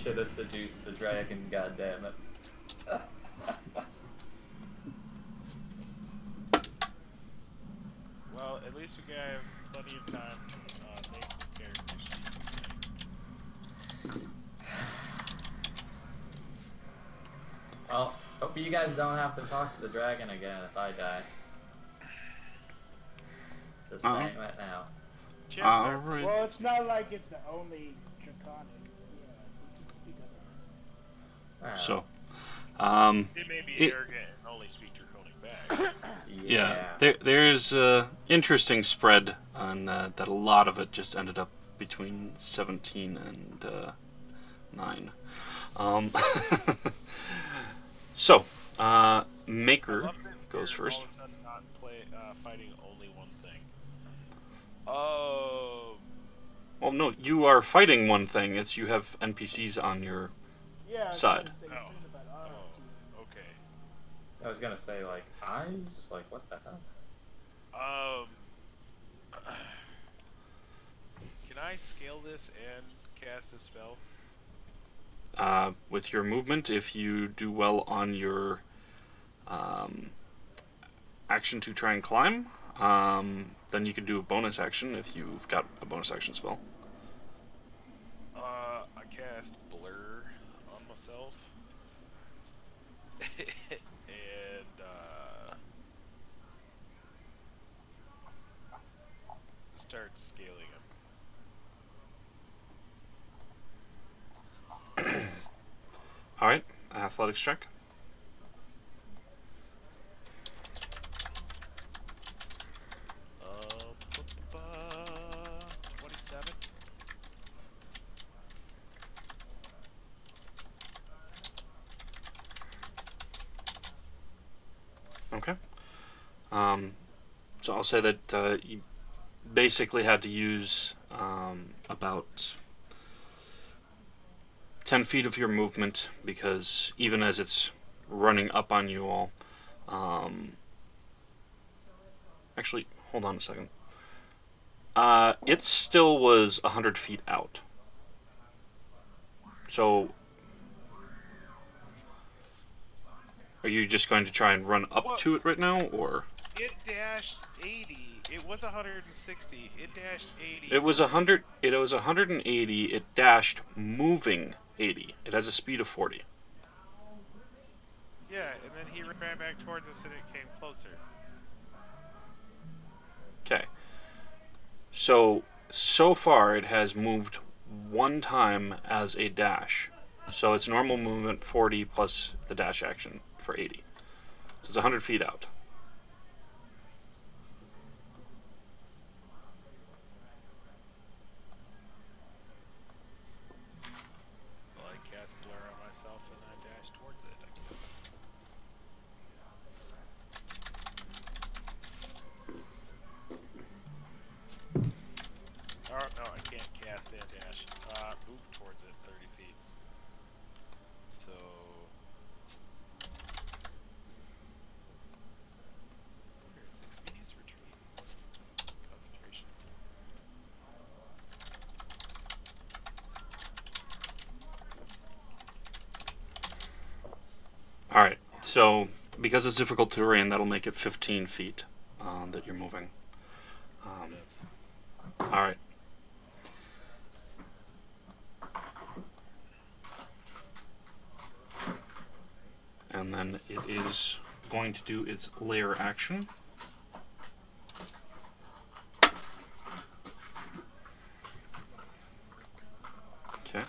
should have seduced the dragon, goddammit. Well, at least we have plenty of time to make the character sheets. Well, hope you guys don't have to talk to the dragon again if I die. Just saying right now. Cheers, All sir. right. Well, it's not like it's the only draconic. Yeah, we can speak of it. Wow. So, It may be It- arrogant and only speak draconic back. yeah, there's a interesting spread on that. A lot of it just ended up between 17 and 9. So, Maker I love that goes we're first. All of a sudden not fighting only one thing. Well, no, you are fighting one thing. It's you have NPCs on your Yeah, I was Side. gonna say Oh. something about our team. Okay. I was gonna say, like, eyes? Like, what the hell? Can I scale this and cast a spell? with your movement. If you do well on your action to try and climb, then you can do a bonus action if you've got a bonus action spell. I cast Blur on myself. And, start scaling him. All right, athletics check. Uh, 27. Okay. So I'll say that you basically had to use about 10 feet of your movement, because even as it's running up on you all, actually, hold on a second. It still was 100 feet out. So, are you just going to try and run up What? to it right now, or? It dashed 80. It was 160. It dashed 80. It was 100. It was 180. It dashed, moving 80. It has a speed of 40. Yeah, and then he ran back towards us and it came closer. Okay. So far it has moved one time as a dash. So its normal movement 40 plus the dash action for 80. So it's 100 feet out. Well, I cast Blur on myself and I dashed towards it, I guess. Oh, no, I can't cast and dash. Move towards it 30 feet. So... 6 feet retreat. Concentration. Alright, so because it's difficult terrain, that'll make it 15 feet that you're moving. Alright. And then it is going to do its layer action. Okay.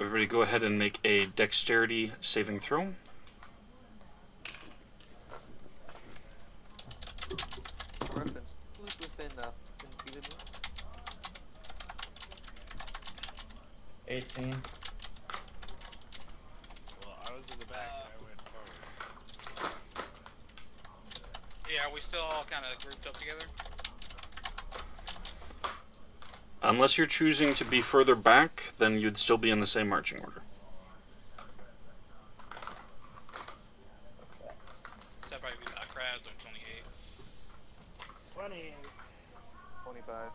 Everybody go ahead and make a dexterity saving throw. Reference, who's within 10 feet of me? 18. Well, I was in the back and I went forward. Yeah, we still all kind of grouped up together. Unless you're choosing to be further back, then you'd still be in the same marching order. That'd probably be about Kraz or 28. 28. 25.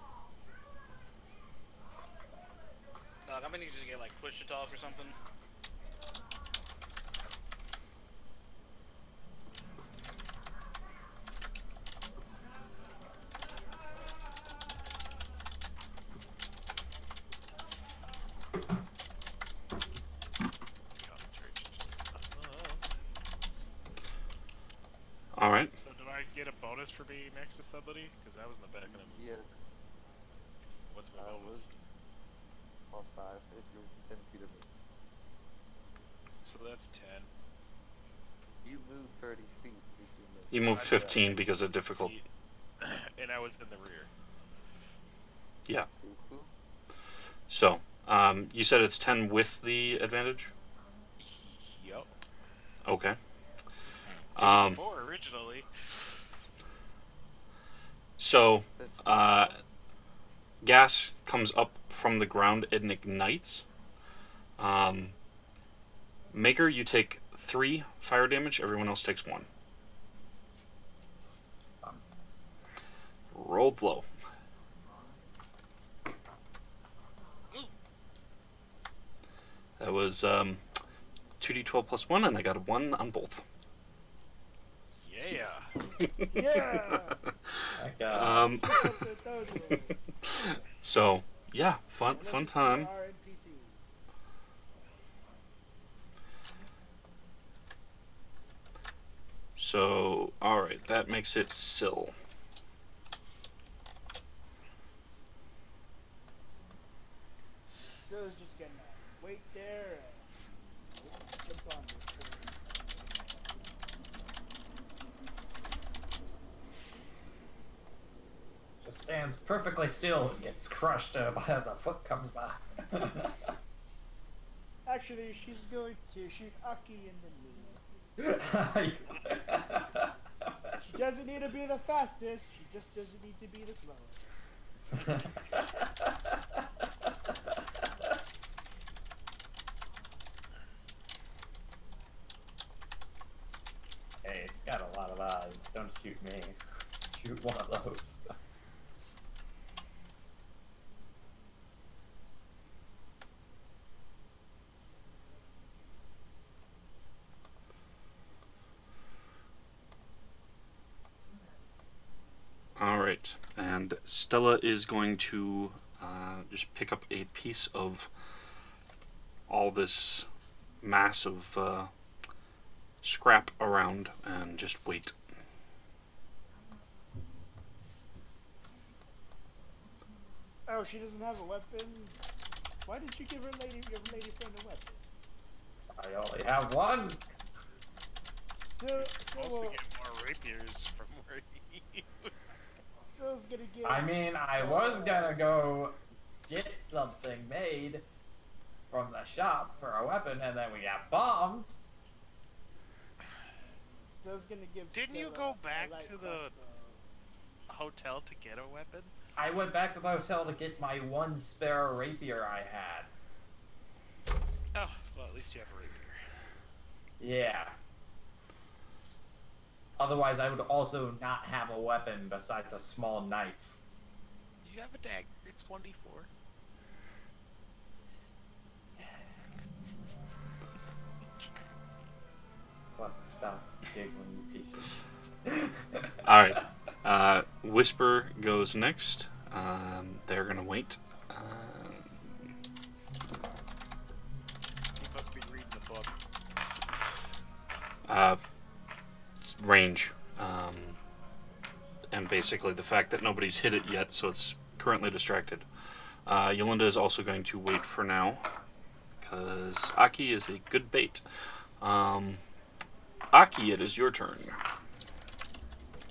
I'm Somebody needs to get like push to talk or something. It's concentration. All right. So do I get a bonus for being next to somebody? Because I was in the back of the movie. Yes. What's my bonus? +5 if you're 10 feet of me. So that's 10. You move 30 feet between those. You moved I did 15 because of difficult. feet. And I was in the rear. Yeah. Cuckoo. So, you said it's 10 with the advantage? Yup. Okay. It was 4 originally. So, gas comes up from the ground and ignites. Maker, you take 3 fire damage. Everyone else takes 1. Rolled low. That was 2d12 plus 1, and I got a 1 on both. Yeah. Yeah. Um, Totally. so, yeah, fun Unless time. there are NPCs. So, alright, that makes it Syl. Still just gonna wait there and jump on this thing. Just stands perfectly still and gets crushed as a foot comes by. Actually, she's going to shoot Aki in the knee. She doesn't need to be the fastest, she just doesn't need to be the slowest. Hey, it's got a lot of eyes. Don't shoot me. Shoot one of those. Alright, and Stella is going to just pick up a piece of all this mass of scrap around and just wait. Oh, she doesn't have a weapon? Why did you give your lady friend a weapon? I only have one. So, Supposed well, to get more rapiers from where he Sil's gonna get... I mean, I was gonna go get something made from the shop for a weapon, and then we got bombed. Sil's gonna give Didn't you Stella go back a light to the- crossbow. hotel to get a weapon? I went back to the hotel to get my one spare rapier I had. Oh, well, at least you have a rapier. Yeah. Otherwise, I would also not have a weapon besides a small knife. You have a dagger. It's 1d4. What? Stop giggling, you piece of shit. Alright, Whisper goes next. They're gonna wait. He must be reading a book. Range. And basically the fact that nobody's hit it yet, so it's currently distracted. Jolmunda is also going to wait for now, because Aki is a good bait. Aki, it is your turn.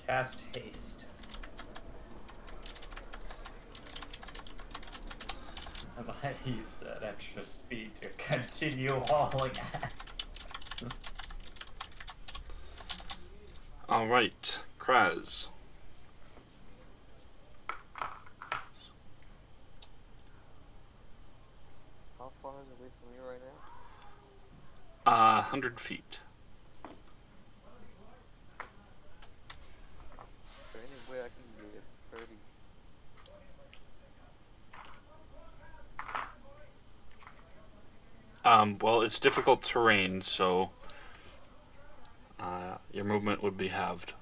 Cast haste. I might use that extra speed to continue hauling ass. Alright, Kraz. How far is it away from me right now? 100 feet. Is there any way I can get 30? Well, it's difficult terrain, so your movement would be halved.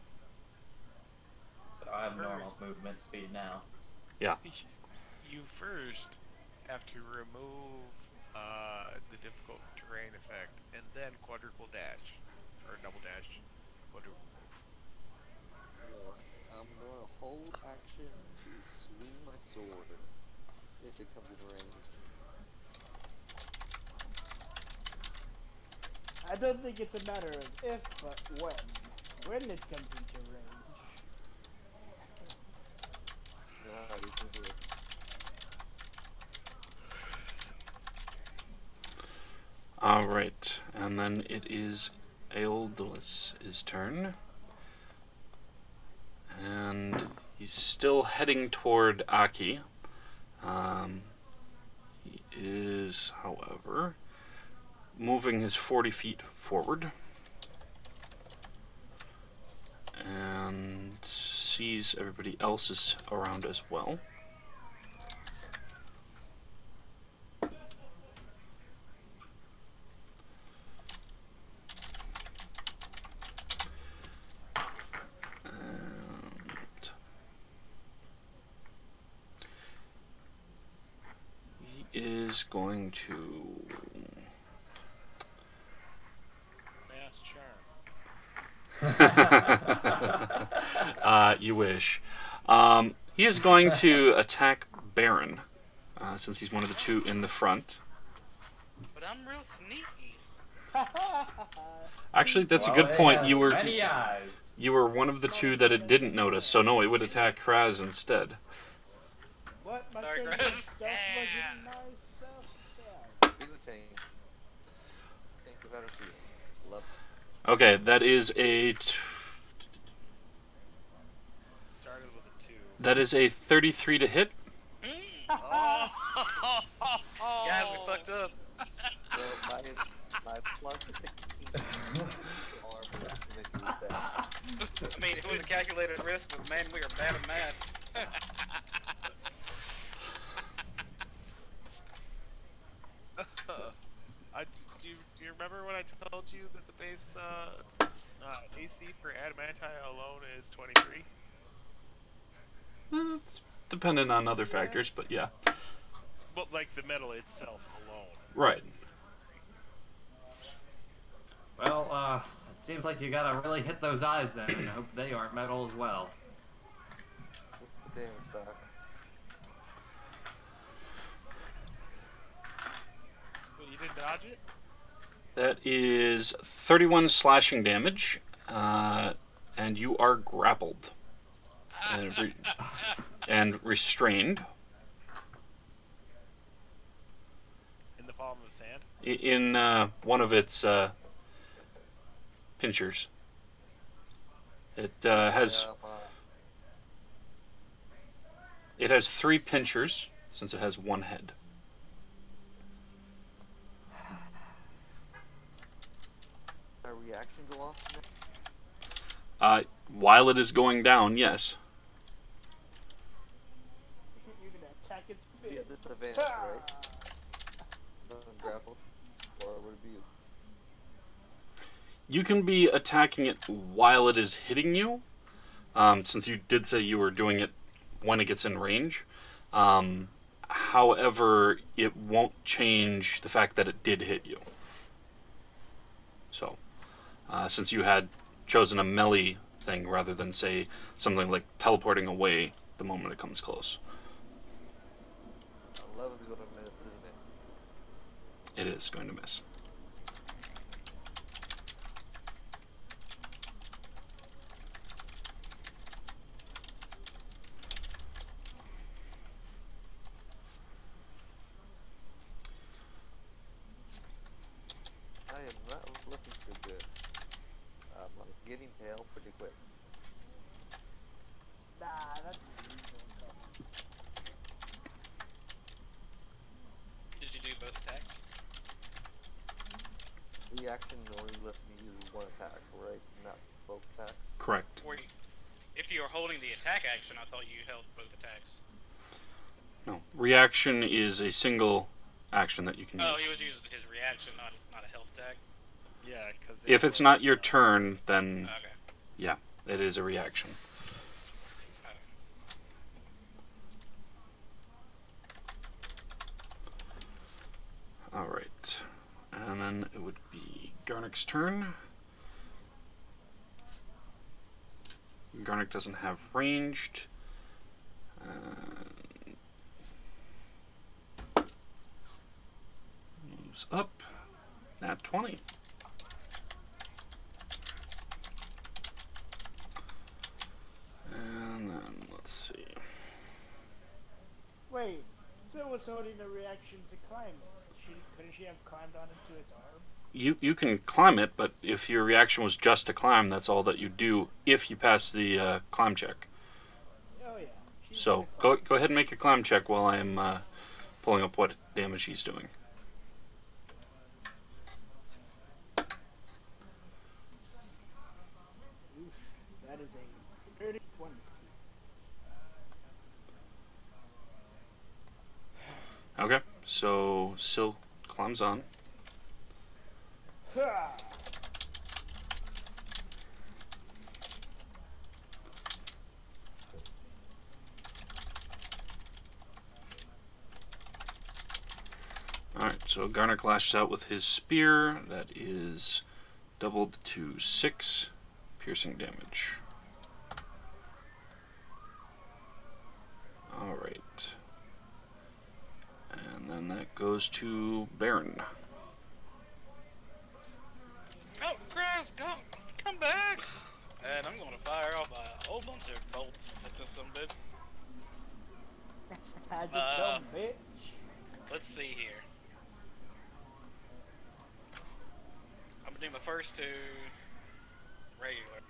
So I have normal movement speed now. Yeah. You first have to remove the difficult terrain effect, and then quadruple dash, or double dash, quadruple move. I'm gonna hold action to swing my sword if it comes in range. I don't think it's a matter of if, but when. When it comes into range. Yeah, you can do it. All right, and then it is Aeolus' turn, and he's still heading toward Aki. He is, however, moving his 40 feet forward and sees everybody else is around as well. And he is going to Mass charm. you wish. He is going to attack Baron, since he's one of the two in the front. But I'm real sneaky. Actually, that's Well, a good it point. has You were many eyes. one of the two that it didn't notice, so no, it would attack Kraz instead. What? My Sorry, thing Chris. is stuff Yeah. wasn't nice stuff. Be the tank. Tank the battlefield. Love. Okay, that is a Started with a 2. that is a 33 to hit. Oh! Guys, we fucked up. Well, my plus is 16 armor to make it with that. I mean, it was a calculated risk, but man, we are bad at math. Do you remember when I told you that the base AC for adamantine alone is 23? It's dependent on other factors, but yeah. But like the metal itself alone. Right. Well, it seems like you gotta really hit those eyes then, and hope they aren't metal as well. What's the damage stack? Well, you didn't dodge it? That is 31 slashing damage, and you are grappled and restrained In the palm of the sand? in one of its pinchers. It has it has 3 pinchers since it has 1 head. A reaction go off? While it is going down, yes. You're gonna attack its Yeah, face. this is advanced, right? Nothing grappled. Or would it be? You can be attacking it while it is hitting you, since you did say you were doing it when it gets in range. However, it won't change the fact that it did hit you. So, since you had chosen a melee thing rather than, say, something like teleporting away the moment it comes close. 11's gonna miss, isn't it? It is going to miss. I am not looking too good. I'm getting pale pretty quick. Nah, that's illegal. Did you do both attacks? Reaction only lets me use one attack, right? Not both attacks. Correct. Or if you were holding the attack action, I thought you held both attacks. No. Reaction is a single action that you can use. Oh, he was using his reaction, not a health attack. Yeah, because If it's not your turn, then Okay. yeah, it is a reaction. Alright. And then it would be Garnick's turn. Garnick doesn't have ranged. Moves up. Nat 20. And then, let's see. Wait, so was holding a reaction to climb it. Couldn't she have climbed onto its arm? You can climb it, but if your reaction was just to climb, that's all that you do if you pass the climb check. Oh yeah. So go ahead and make your climb check while I'm pulling up what damage he's doing. Oof, that is a 31. Okay, so Sil climbs on. Ha! Alright, so Garnick lashes out with his spear. That is doubled to 6 piercing damage. Alright. And then that goes to Baron. Oh, Chris, come back! And I'm gonna fire off a whole bunch of bolts at this bitch. I just dumb bitch. Let's see here. I'm gonna do my first two regular.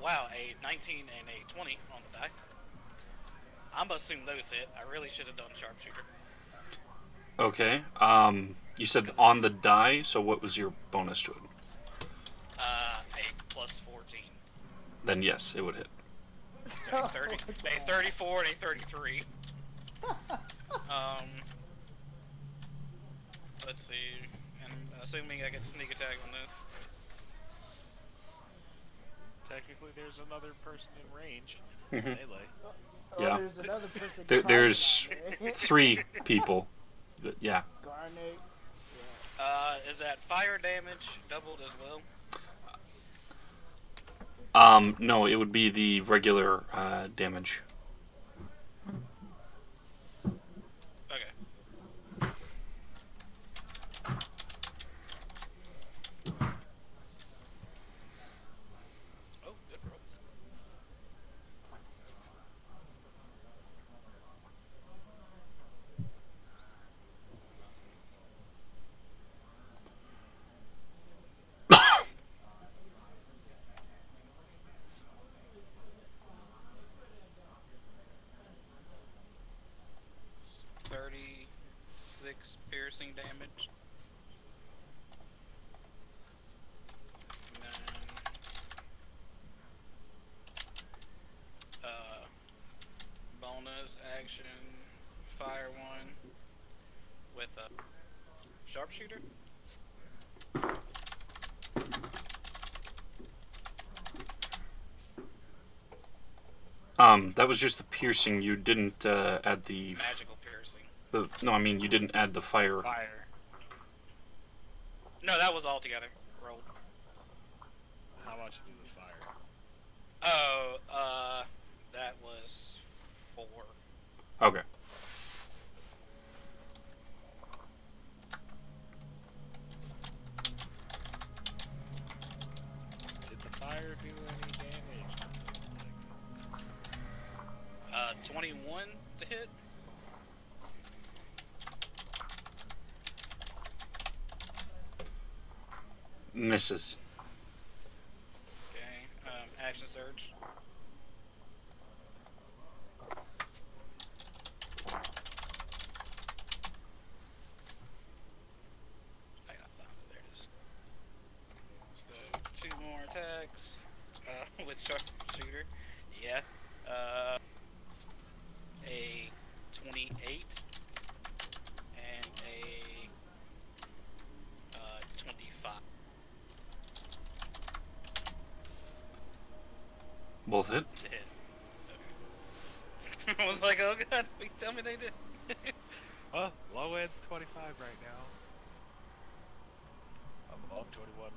Wow, a 19 and a 20 on the die. I'm gonna assume those hit. I really should have done sharpshooter. Okay, you said on the die, so what was your bonus to it? A plus 14. Then yes, it would hit. So a 30, a 34 and a 33. Let's see. And assuming I get sneak attack on this. technically there's another person in range. Mhm. Melee. Oh, Yeah. there's another person. There's climbing on it. 3 people. But yeah. Garnet. Is that fire damage doubled as well? No, it would be the regular damage. Okay. Oh, good roll. Six piercing damage. And then, bonus action, fire one with a sharpshooter. That was just the piercing. You didn't add the Magical piercing. no. I mean, you didn't add the fire. Fire. No, that was all together. Rolled. How much is the fire? Oh, that was 4. Okay. Did the fire do any damage? 21 to hit. Misses. Okay. Action surge. I got found it. There it is. So 2 more attacks with sharpshooter. Yeah. A 28 and a 25. Both hit. To hit. Okay. I was like, oh god, please tell me they did. Well, low end's 25 right now. Above 21.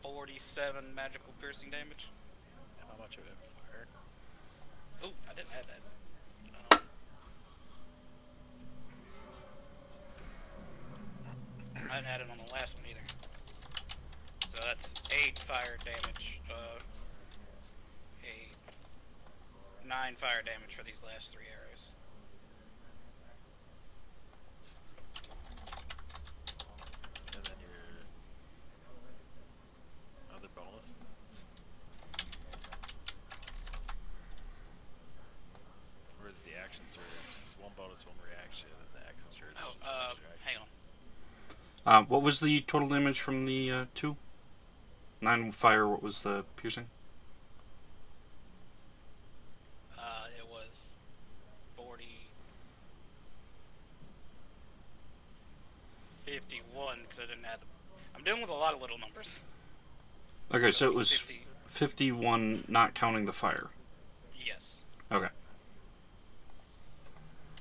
$47 magical piercing damage. How much of it fire? Oh, I didn't add that. I didn't add it on the last one either. So that's 8 fire damage. 9 fire damage for these last 3 arrows. And then your other bonus. Or is the action surge? It's one bonus, one reaction, and the action surge. Oh, is just one extra hang on. action. What was the total damage from the 2? 9 fire, what was the piercing? It was 40... 51, because I didn't add the... I'm dealing with a lot of little numbers. Okay, so it was 50. 51, not counting the fire. Yes. Okay.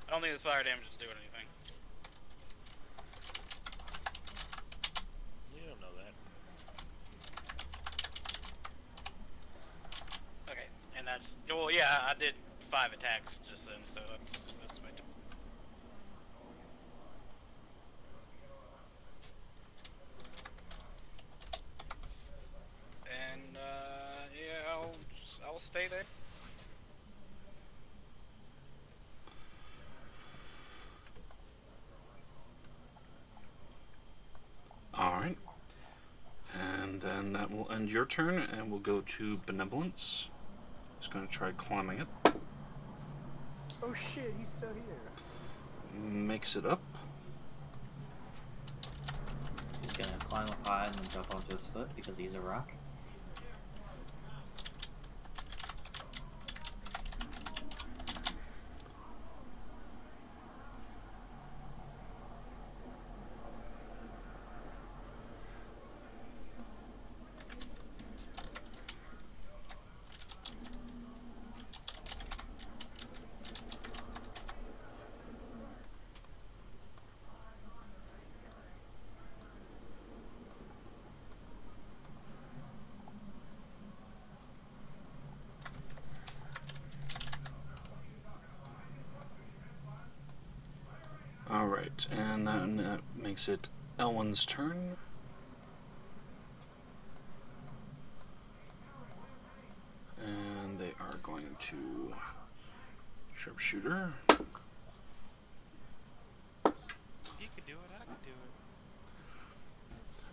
I don't think this fire damage is doing anything. You don't know that. Okay, and that's... Well, yeah, I did 5 attacks just then, so that's my... And, yeah, I'll stay there. Alright. And then that will end your turn, and we'll go to Benevolence. Just going to try climbing it. Oh shit, he's still here. Makes it up. He's gonna climb up high and then jump onto his foot because he's a rock. Alright, and then that makes it Elwyn's turn. And they are going to sharpshooter. You can do it, I can do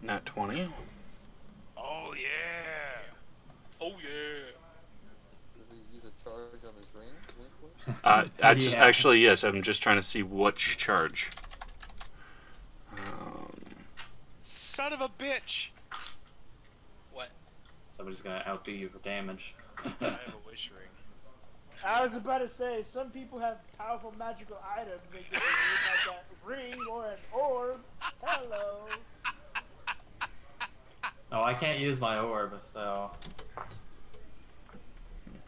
it. Nat 20. Oh yeah! Oh, yeah! Does he use a charge on his ring? Yeah. Actually, yes, I'm just trying to see which charge. Son of a bitch! What? Somebody's gonna outdo you for damage. I have a wish ring. I was about to say, some people have powerful magical items. They get like a ring or an orb. Hello. Oh, I can't use my orb, so...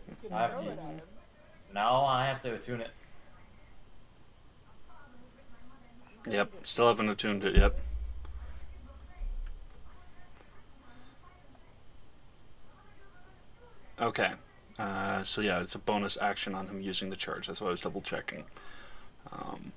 You can I have throw to it use at mine. him. No, I have to attune it. Yep, still haven't attuned it yet. Okay, so yeah, it's a bonus action on him using the charge. That's why I was double checking. And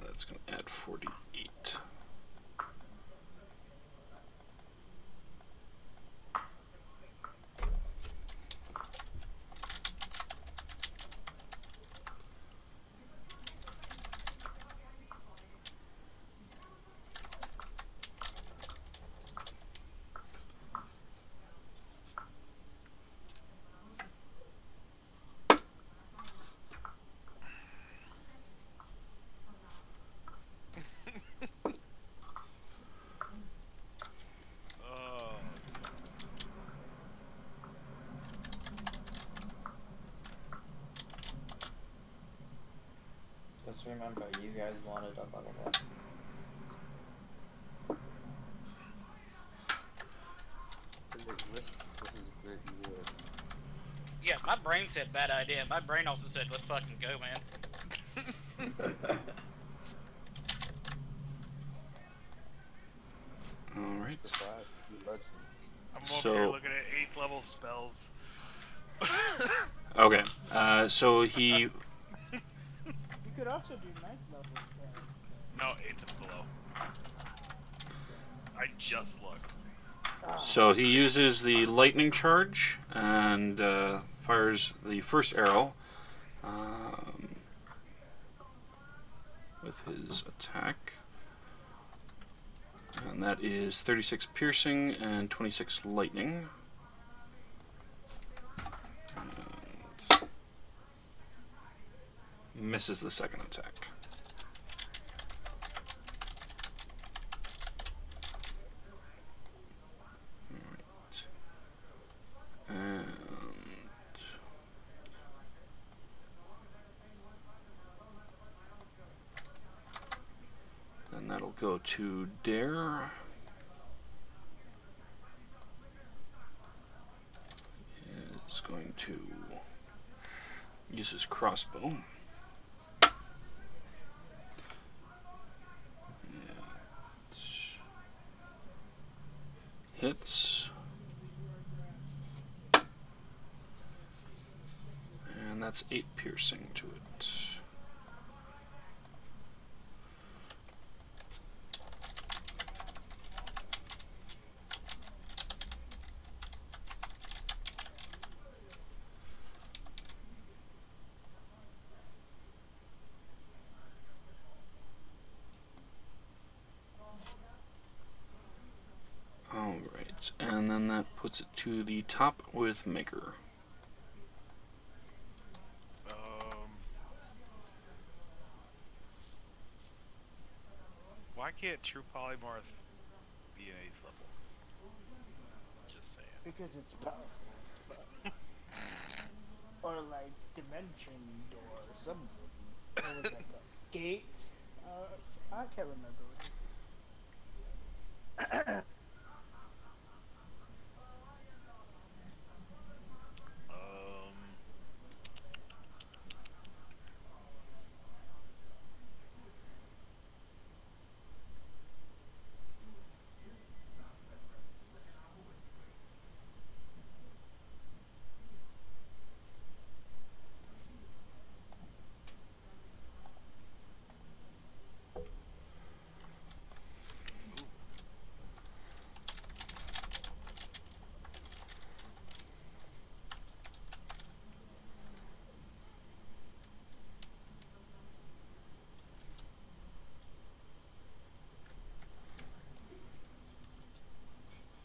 that's going to add 48. remember, you guys wanted a level up. Great reward. Yeah, my brain said bad idea. My brain also said, let's fucking go, man. All right. Survive the legends. I'm over So- here looking at 8th level spells. Okay. So he. You could also do 9th level spells. No, 8th and below. I just looked. So he uses the lightning charge and fires the first arrow with his attack. And that is 36 piercing and 26 lightning. And misses the second attack. Alright. And then that'll go to Dare. Is going to use his crossbow. Hits. And that's 8 piercing to it. Alright, and then that puts it to the top with Maker. Why can't True Polymorph be an 8th level? Just saying. Because it's powerful. Or like Dimension Door, some what was that called? Gate? I can't remember.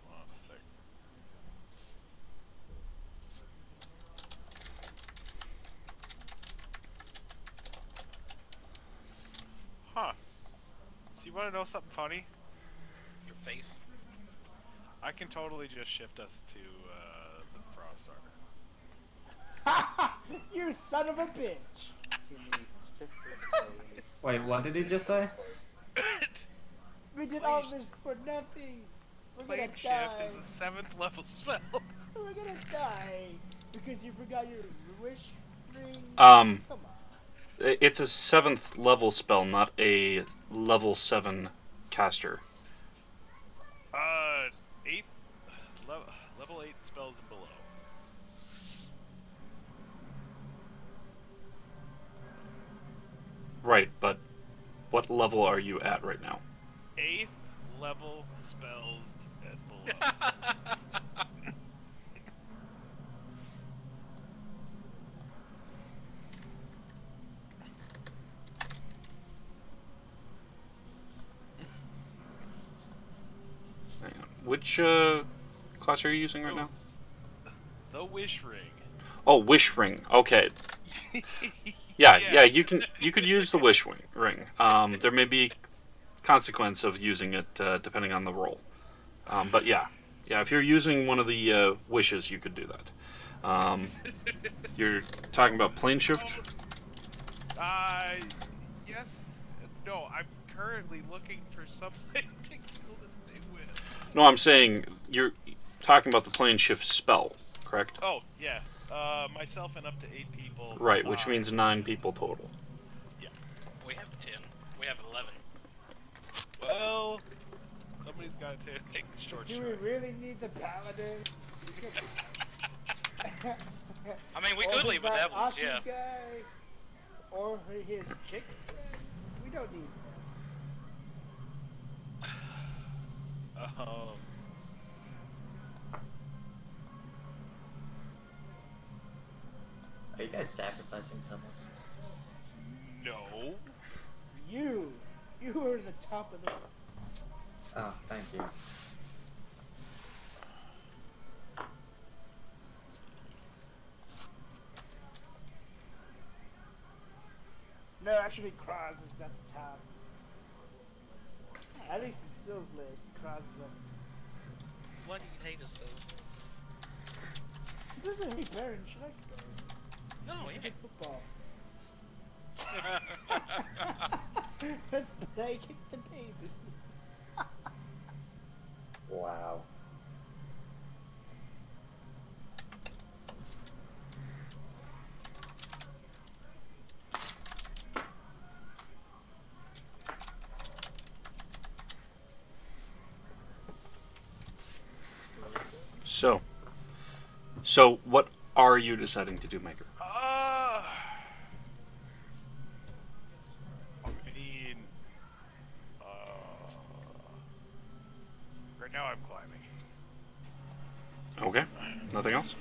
Hold on a sec. Huh. So you want to know something funny? Your face. I can totally just shift us to the Frost Armor. You son of a bitch! Wait, what did he just say? We did all this for nothing! We're gonna Flame Shift die! is a 7th level spell. We're gonna die! Because you forgot your wish ring? Um, Come on. It's a 7th level spell, not a level 7 caster. 8th level 8 spells and below. Right, but what level are you at right now? 8th level spells and below. Hang on. Which class are you using right now? The Wish Ring. Oh, Wish Ring. Okay. Yeah. You could use the Wish Ring. There may be consequence of using it depending on the roll. But yeah. If you're using one of the wishes, you could do that. You're talking about plane shift. Yes currently looking for something to kill this thing with. No, I'm saying you're talking about the plane shift spell, correct? Oh, yeah. Myself and up to 8 people. Right, which means 9 people total. We have 10. We have 11. Well, somebody's got to take the short Do shot. we really need the paladin? I mean, we Or could his leave with that Devils, Aki yeah. guy? Or his chick friend? We don't need Are you guys sacrificing someone? No. you. You are the top of the. Oh, thank you. No, actually, Kraz is at the top. At least in Sill's list, Kraz is up. Why do you hate us so? She doesn't hate Baron. She likes Baron. No, She yeah. likes football. That's like the baby. Wow. So what are you deciding to do, Maker? I mean, right now I'm climbing. Okay. Nothing else?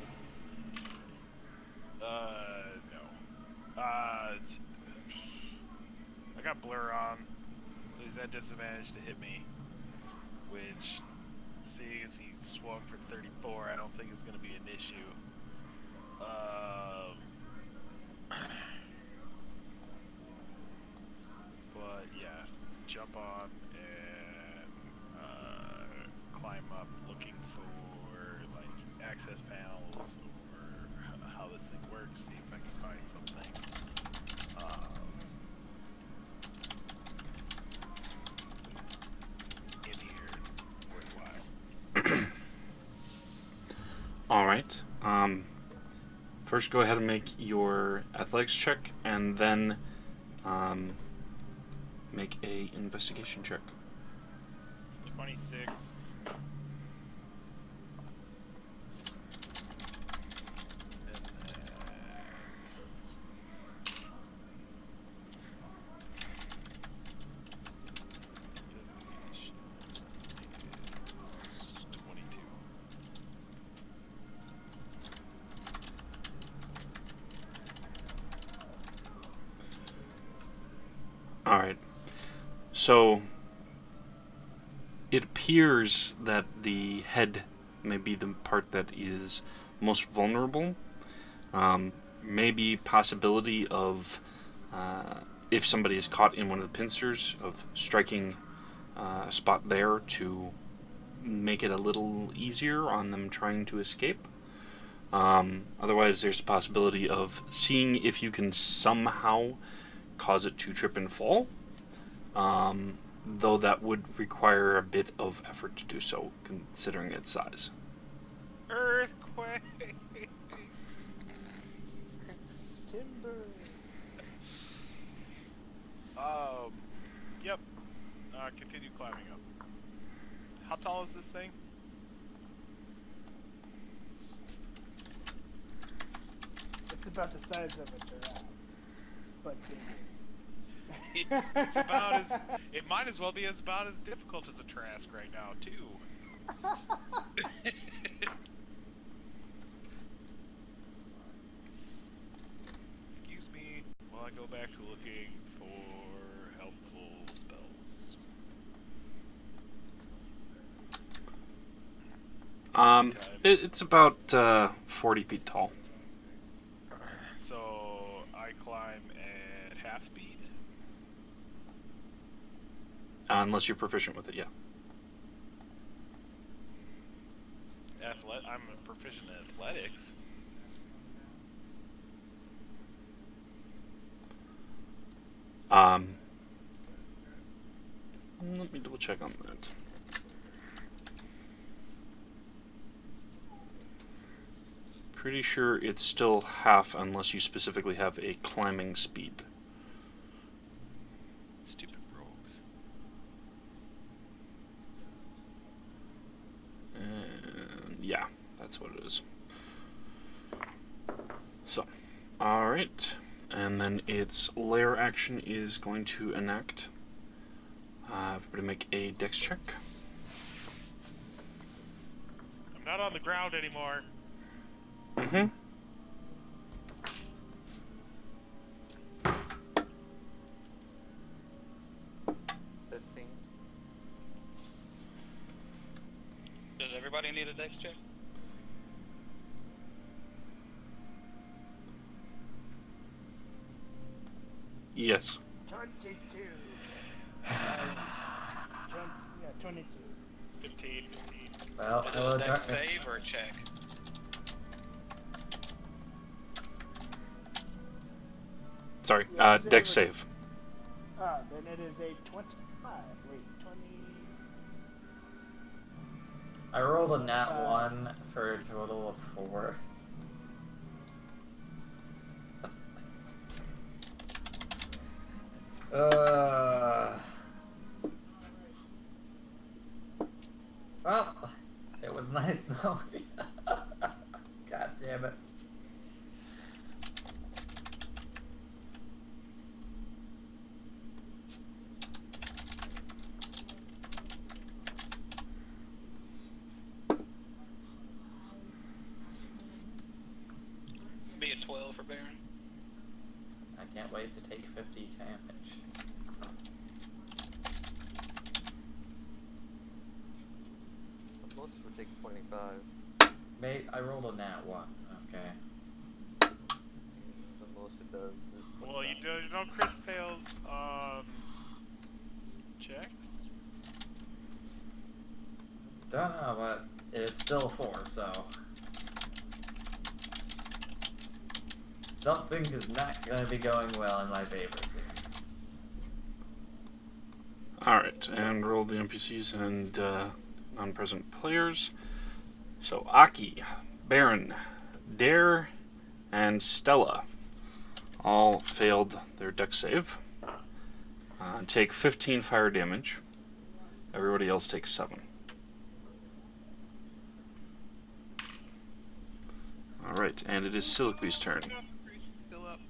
No. I got blur on, so he's at disadvantage to hit me, which, seeing as he swung for 34, I don't think is going to be an issue. But yeah, jump on and climb up looking for like access panels or how this thing works, see if I can find something. In here, worthwhile. All right. First, go ahead and make your athletics check, and then make a investigation check. 26. All right. So it appears that the head may be the part that is most vulnerable. Maybe possibility of if somebody is caught in one of the pincers of striking a spot there to make it a little easier on them trying to escape. Otherwise, there's a possibility of seeing if you can somehow cause it to trip and fall, though that would require a bit of effort to do so, considering its size. Earthquake! Timber. Yep. Continue climbing up. How tall is this thing? It's about the size of a giraffe, but bigger. It's about as. It might as well be about as difficult as a Trask right now, too. Excuse me while I go back to looking for helpful spells. It's about 40 feet tall. So I climb at half speed. Unless you're proficient with it, yeah. I'm proficient in athletics. let me double check on that. Pretty sure it's still half unless you specifically have a climbing speed. Stupid rogues. And yeah, that's what it is. So, alright. And then its lair action is going to enact. Everybody make a dex check. I'm not on the ground anymore. Mm-hmm. Does everybody need a dex check? Yes. 22. 22. 15. Well, Is it hello, a dex darkness. save or a check? Sorry, Yeah, dex save. save. Then it is a 25. Wait, 20. I rolled a nat 1 for a total of 4. Well, it was nice knowing. God damn it. Be a 12 for Baron. I can't wait to take 50 damage. Most would take 25. Mate, I rolled a nat 1. Okay. The most it does is 25. Well, you don't crit fails on checks. Don't know, but it's still 4, so. Something is not going to be going well in my favor soon. Alright, and roll the NPCs and non-present players. So, Aki, Baron, Dare, and Stella all failed their dex save. Take 15 fire damage. Everybody else takes 7. Alright, and it is Siliqui's turn. Still up.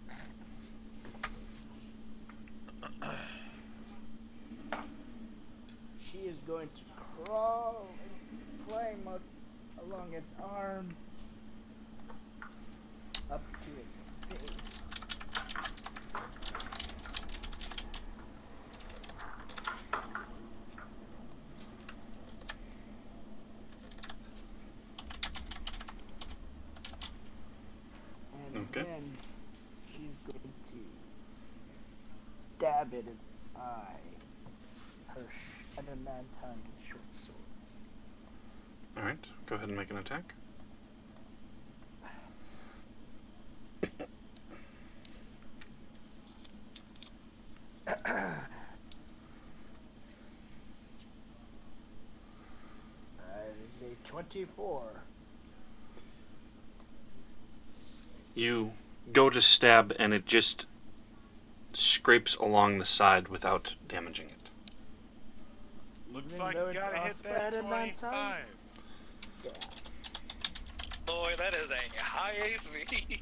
She is going to crawl and climb up along its arm up to its face. And Okay. then she's going to stab it in the eye. Her adamantine short sword. Alright, go ahead and make an attack. That is a 24. You go to stab and it just scrapes along the side without damaging it. Looks Even like though you it's gotta off hit that adamantine? 25. Yeah. Boy, that is a high AC.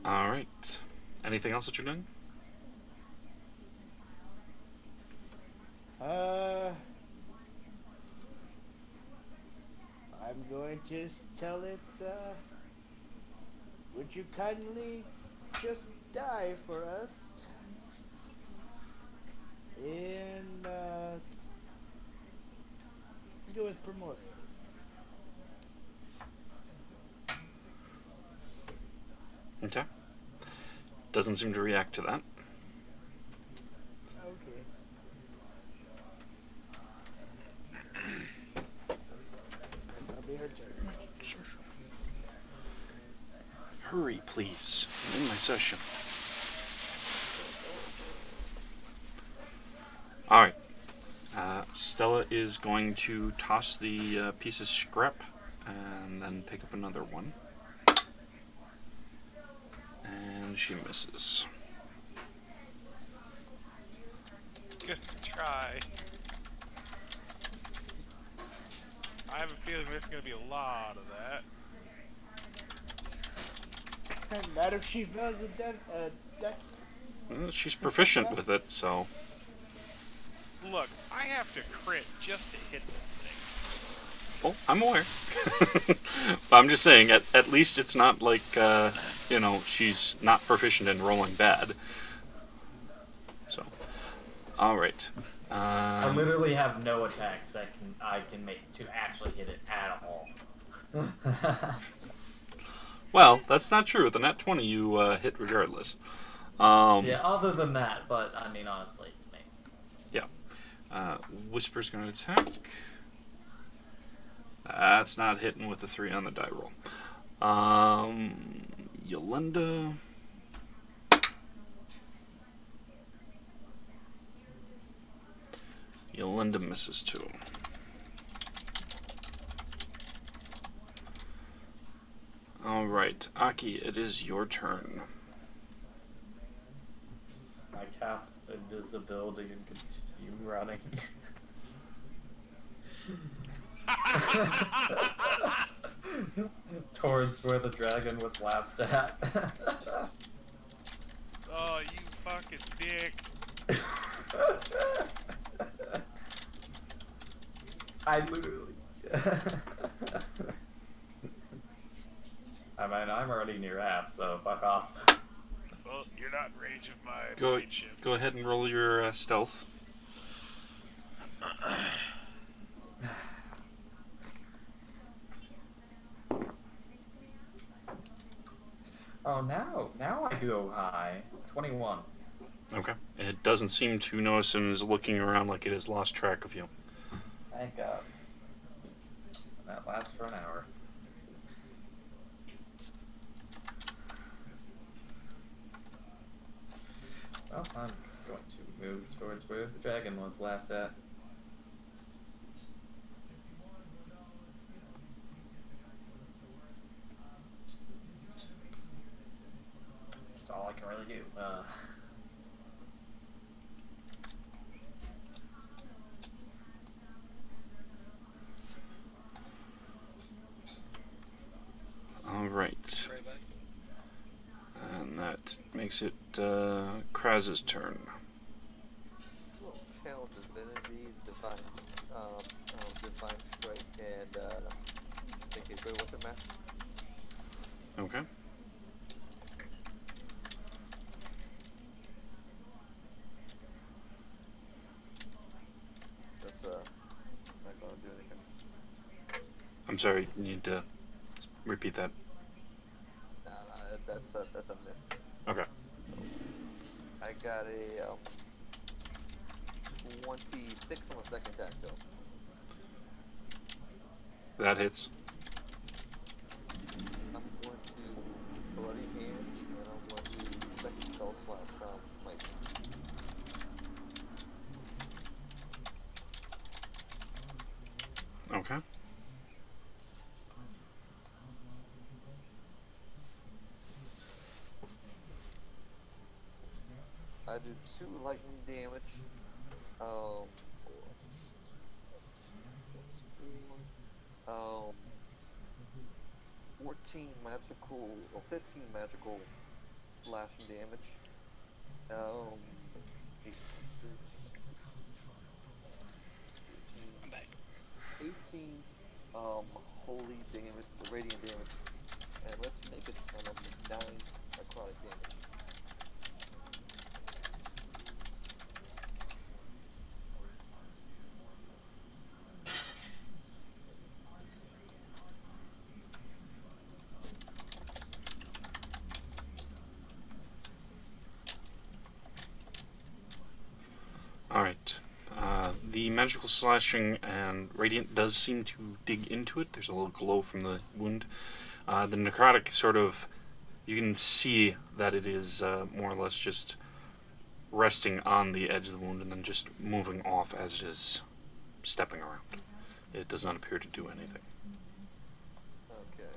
Alright. Anything else that you're doing? I'm going to tell it, would you kindly just die for us? And, let's go with Primordial. Okay. Doesn't seem to react to that. Okay. That'll be her turn. Hurry, please. in my session. Alright. Stella is going to toss the piece of scrap and then pick up another one. And she misses. Good try. I have a feeling there's going to be a lot of that. Not if she fails a dex. Well, she's proficient with it, so... Look, I have to crit just to hit this thing. Well, I'm aware. But I'm just saying, at least it's not like, she's not proficient in rolling bad. So, alright. I literally have no attacks that I can make to actually hit it at all. Well, that's not true. With the nat 20, you hit regardless. Yeah, other than that, but I mean, honestly, it's me. Yeah. Whisper's going to attack. That's not hitting with the 3 on the die roll. Jolmunda. Jolmunda misses too. Alright, Aki, it is your turn. I cast invisibility and continue running. Towards where the dragon was last at. Oh, you fucking dick. I literally... I mean, I'm already near half, so fuck off. Well, you're not in range of my Go blade shift. Go ahead and roll your stealth. Oh, now I go high. 21. Okay. It doesn't seem to notice and is looking around like it has lost track of you. Thank God. That lasts for an hour. Well, I'm going to move towards where the dragon was last at. That's all I can really do. Alright. Right back. And that makes it Kraz's turn. Channel Divinity, Divine Strike, and make a great weapon master. Okay. That's not gonna do anything. I'm sorry, you need to repeat that. Nah, that's a miss. Okay. I got a 26 on the second attack though. That hits. I'm going to Bloody Hand, and I'm going to second spell slot Smite. Okay. I do 2 lightning damage. 14 magical, or 15 magical slashing damage. 18, I'm back. 18 holy damage, radiant damage, and let's make it 9 necrotic damage. Alright. The magical slashing and radiant does seem to dig into it. There's a little glow from the wound. The necrotic sort of, You can see that it is more or less just resting on the edge of the wound and then just moving off as it is stepping around. It does not appear to do anything. Okay,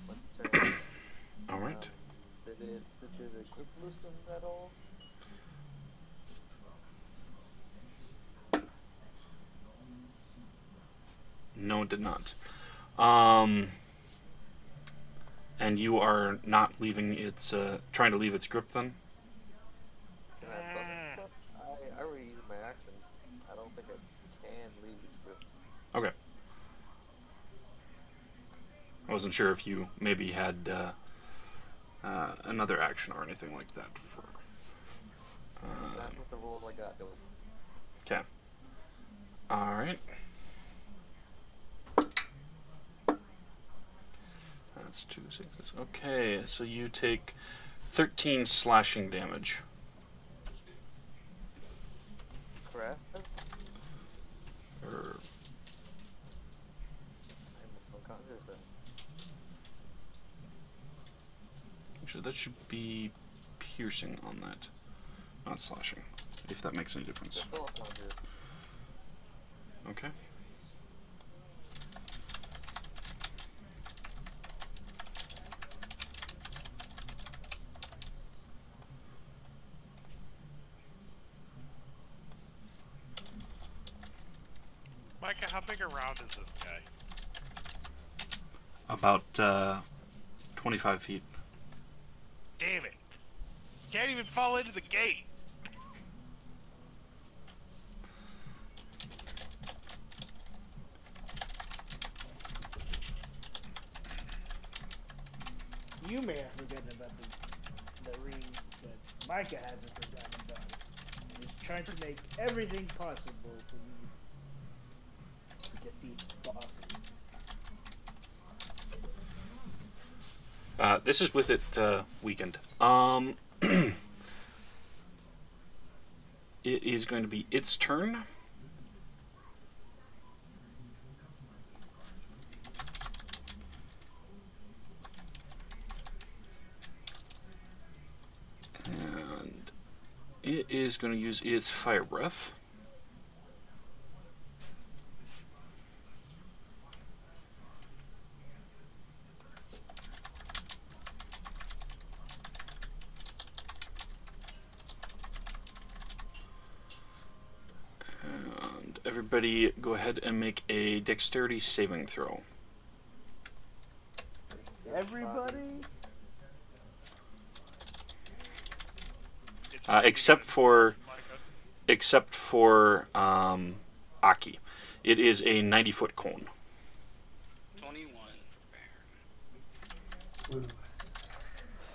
okay. What's All right. did the grip loosen at all? No, it did not. And you are not leaving its, trying to leave its grip then? Can I bonus step? I already used my action. I don't think I can leave its grip. Okay. I wasn't sure if you maybe had another action or anything like that. Not with the rolls I got, though. Okay. All right. That's 2 6s. Okay, so you take 13 slashing damage. Correct? Or I'm unconscious then. actually, that should be piercing on that, not slashing. If that makes any difference. Still unconscious. Okay. Micah, how big around is this guy? About 25 feet. Damn it! Can't even fall into the gate! You may have forgotten about the ring, but Micah hasn't forgotten about it. He's trying to make everything possible for you to defeat bosses. This is with it weakened. It is going to be its turn. And it is going to use its fire breath. And everybody go ahead and make a dexterity saving throw. Everybody? It's Except for Micah. Aki. It is a 90-foot cone. 21 for Baron.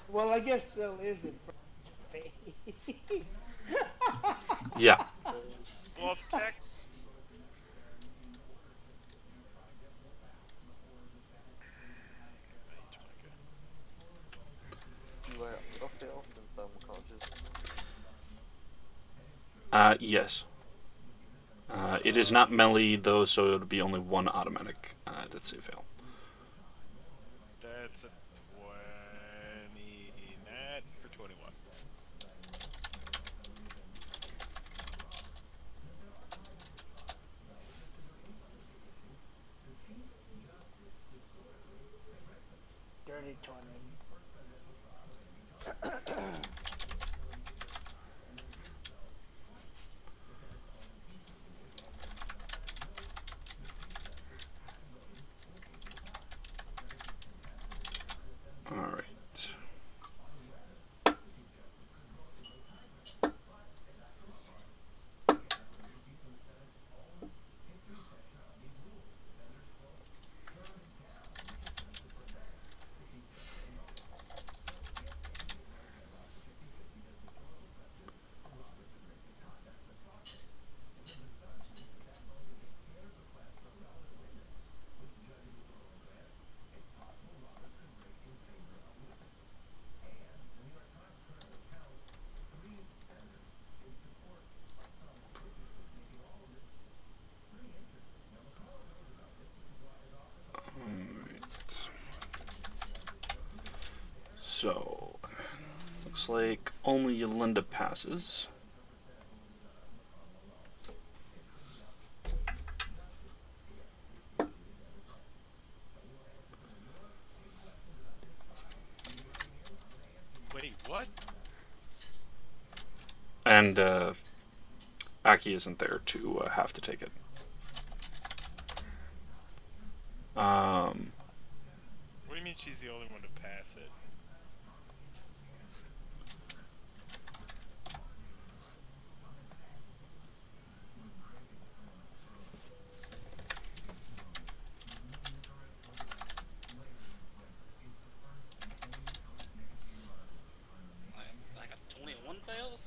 Well, I guess so is it. Yeah. Well, tech. Do I fail since I'm unconscious? Yes. It is not melee though, so it would be only one automatic death save fail. That's a 20 net for 21. Dirty 20. So, looks like only Yolanda passes. Wait, what? And Aki isn't there to have to take it. What do you mean she's the only one to pass it? Like a 21 fails?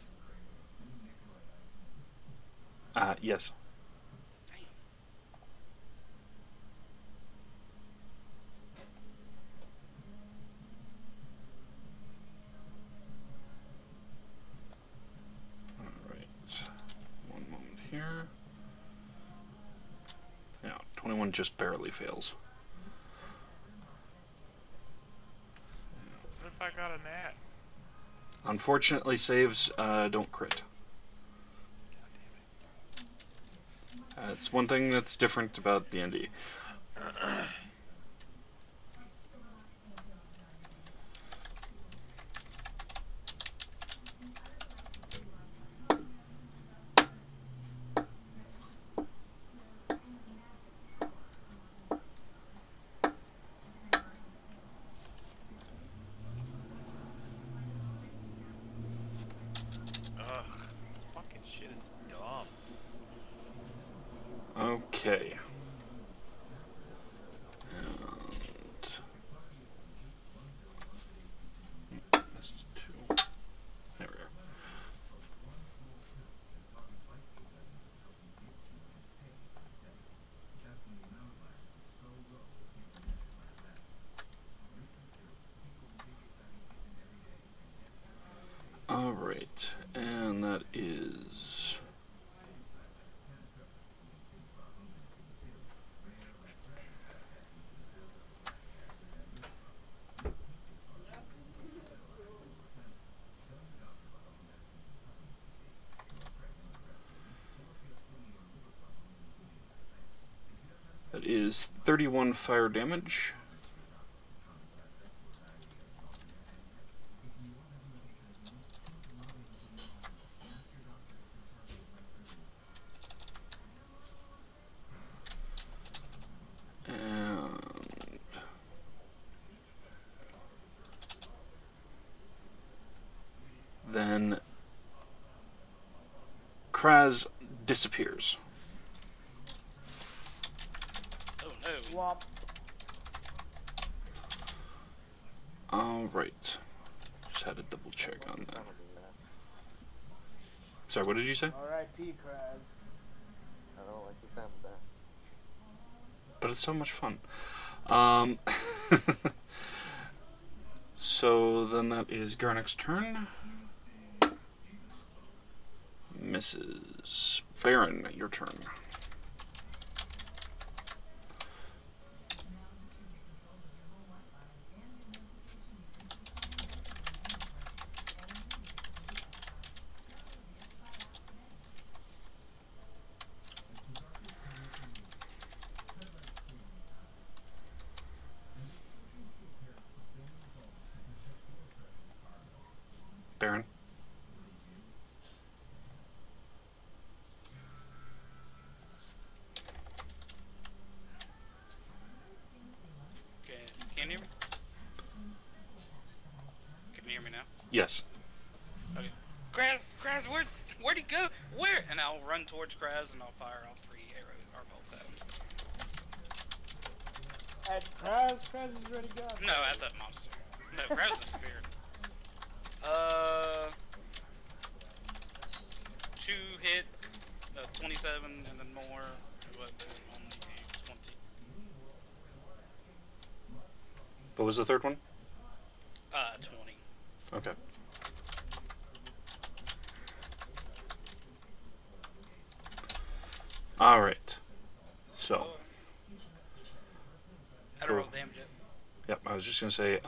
Yes. Damn. Alright. One moment here. Yeah, 21 just barely fails. What if I got a nat? Unfortunately, saves don't crit. It's one thing that's different about D&D. Ugh, this fucking shit is dumb. Okay. And that's 2. There we are. Alright, and that is... That is 31 fire damage. And then Kraz disappears. Oh no. Womp. Alright. Just had to double check I on don't that. sound like that. Sorry, what did you say? R.I.P. Kraz. I don't like the sound of that. But it's so much fun. So then that is Garnick's turn. Mrs. Baron, your turn. Baron. Okay, can you hear me? Can you hear me now? Yes. Okay. Kraz, where'd he go? Where? And I'll run towards Kraz and I'll fire all 3 arrows or bolts at him. At Kraz? Kraz is ready to go. No, at that monster. No, Kraz disappeared. 2 hit, 27, and then more. What? Only 20. What was the third one? 20. Okay. Alright. So. I don't roll damage yet. Yep, I was just going to say,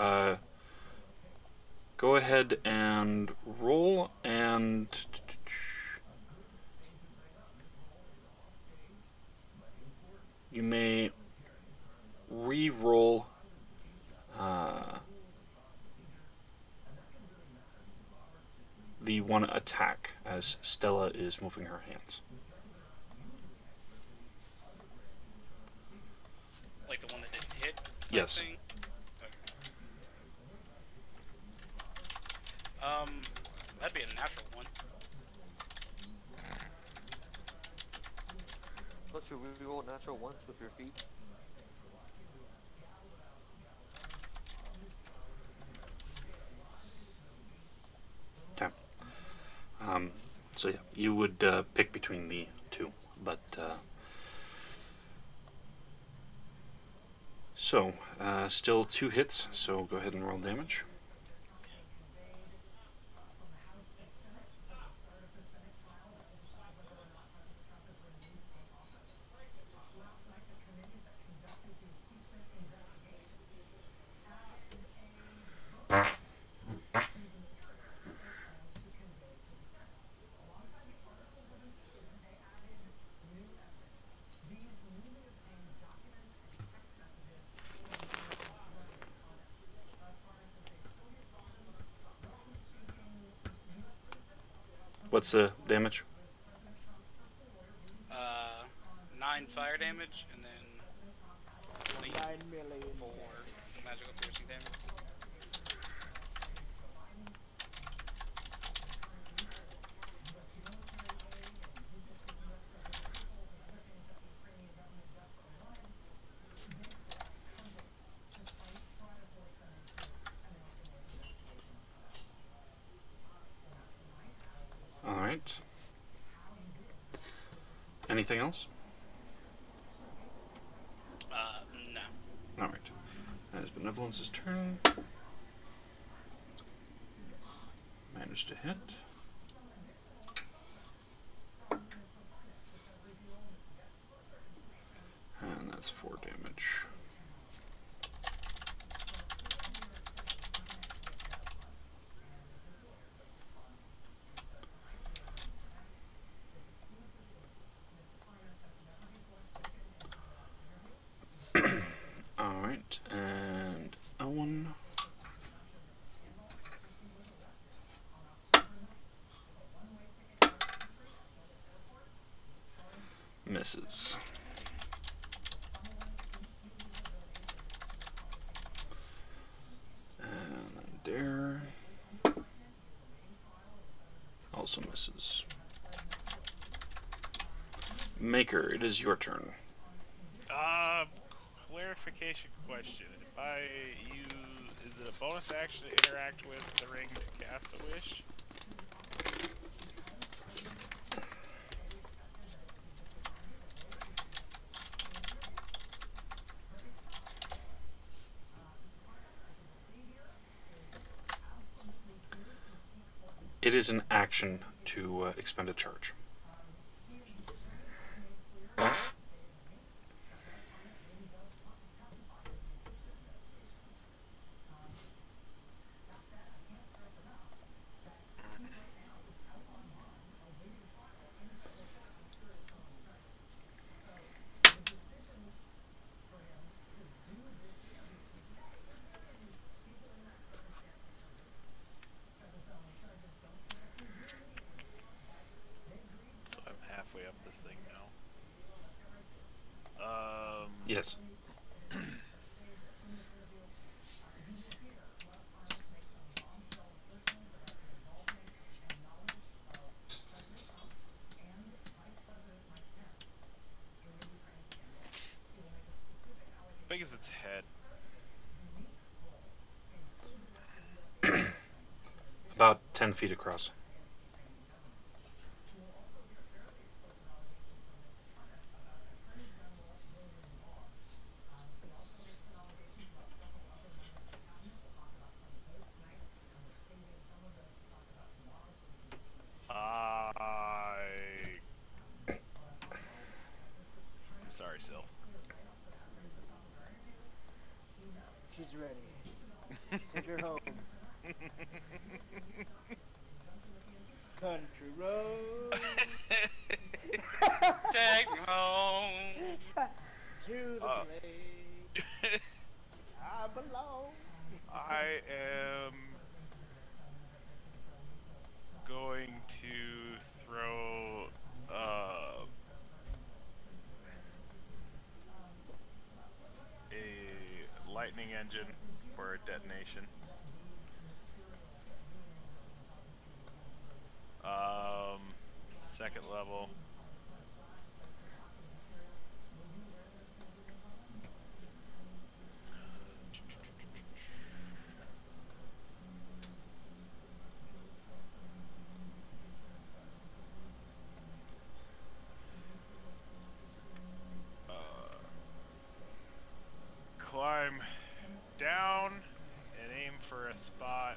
go ahead and roll, and you may re-roll the one attack as Stella is moving her hands. Like the one that didn't hit? Yes. Thing? That'd be a natural one. But should we roll natural ones with your feet? Okay. So yeah, you would pick between the two, but so still 2 hits. So go ahead and roll damage. What's the damage? 9 fire damage, and then 20 9 melee and for magical piercing damage. All right. Anything else? No. All right. That is Benevolence's turn. Managed to hit. And that's 4 damage. Alright, and Owen. Misses. And Dare also misses. Maker, it is your turn. Clarification question. If I use, is it a bonus action to interact with the ring to cast a wish? It is an action to expend a charge. So I'm halfway up this thing now. Yes. Big as its head. About 10 feet across. I'm sorry, Sil. she's ready. Take her home. Country road. Take me home. To the place I belong. I am going to throw a lightning engine for a detonation. Second level. Climb down and aim for a spot.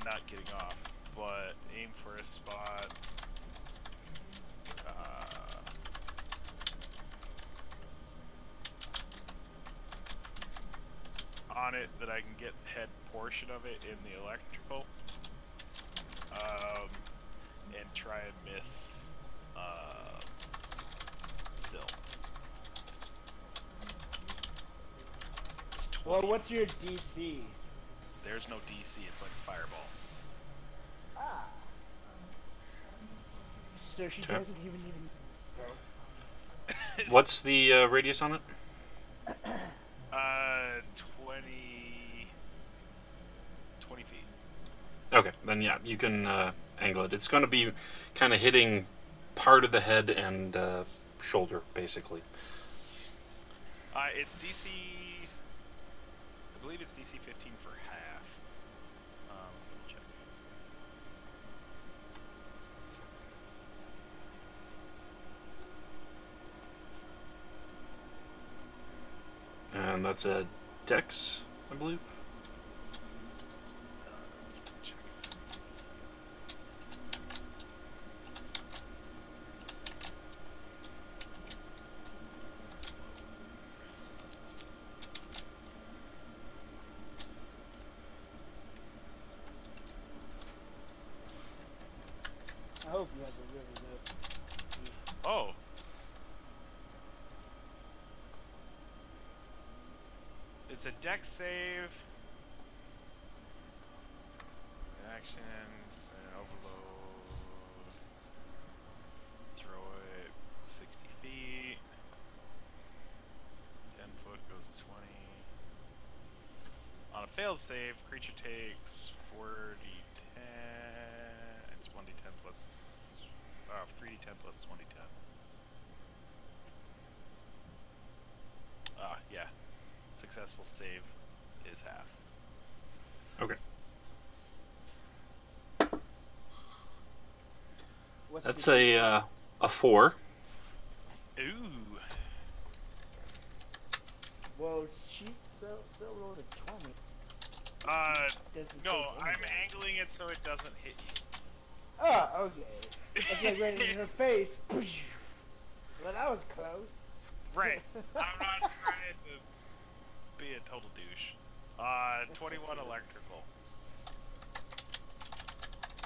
Not getting off, but aim for a spot. On it that I can get the head portion of it in the electrical. And try and miss Sill. It's 20. Well, what's your DC? There's no DC, it's like a fireball. Ah. So she Okay. doesn't even need. What's the radius on it? 20 feet. Okay, then yeah, you can angle it. It's going to be kind of hitting part of the head and shoulder, basically. It's DC. I believe it's DC 15 for half. Let me check. And that's a dex, I believe. Let's check. I hope you have a really good. Oh. It's a dex save. Actions, overload. Throw it 60 feet. 10 foot goes 20. On a failed save, creature takes 4d10. It's 1d10 plus. 3d10 plus 1d10. Yeah. Successful save is half. Okay. What's That's the a 4. Ooh. Well, she so rolled a 20. Doesn't No, take I'm any damage. angling it so it doesn't hit you. Oh, okay. It's like right in her face. Well, that was close. Right. I'm not trying to be a total douche. 21 electrical.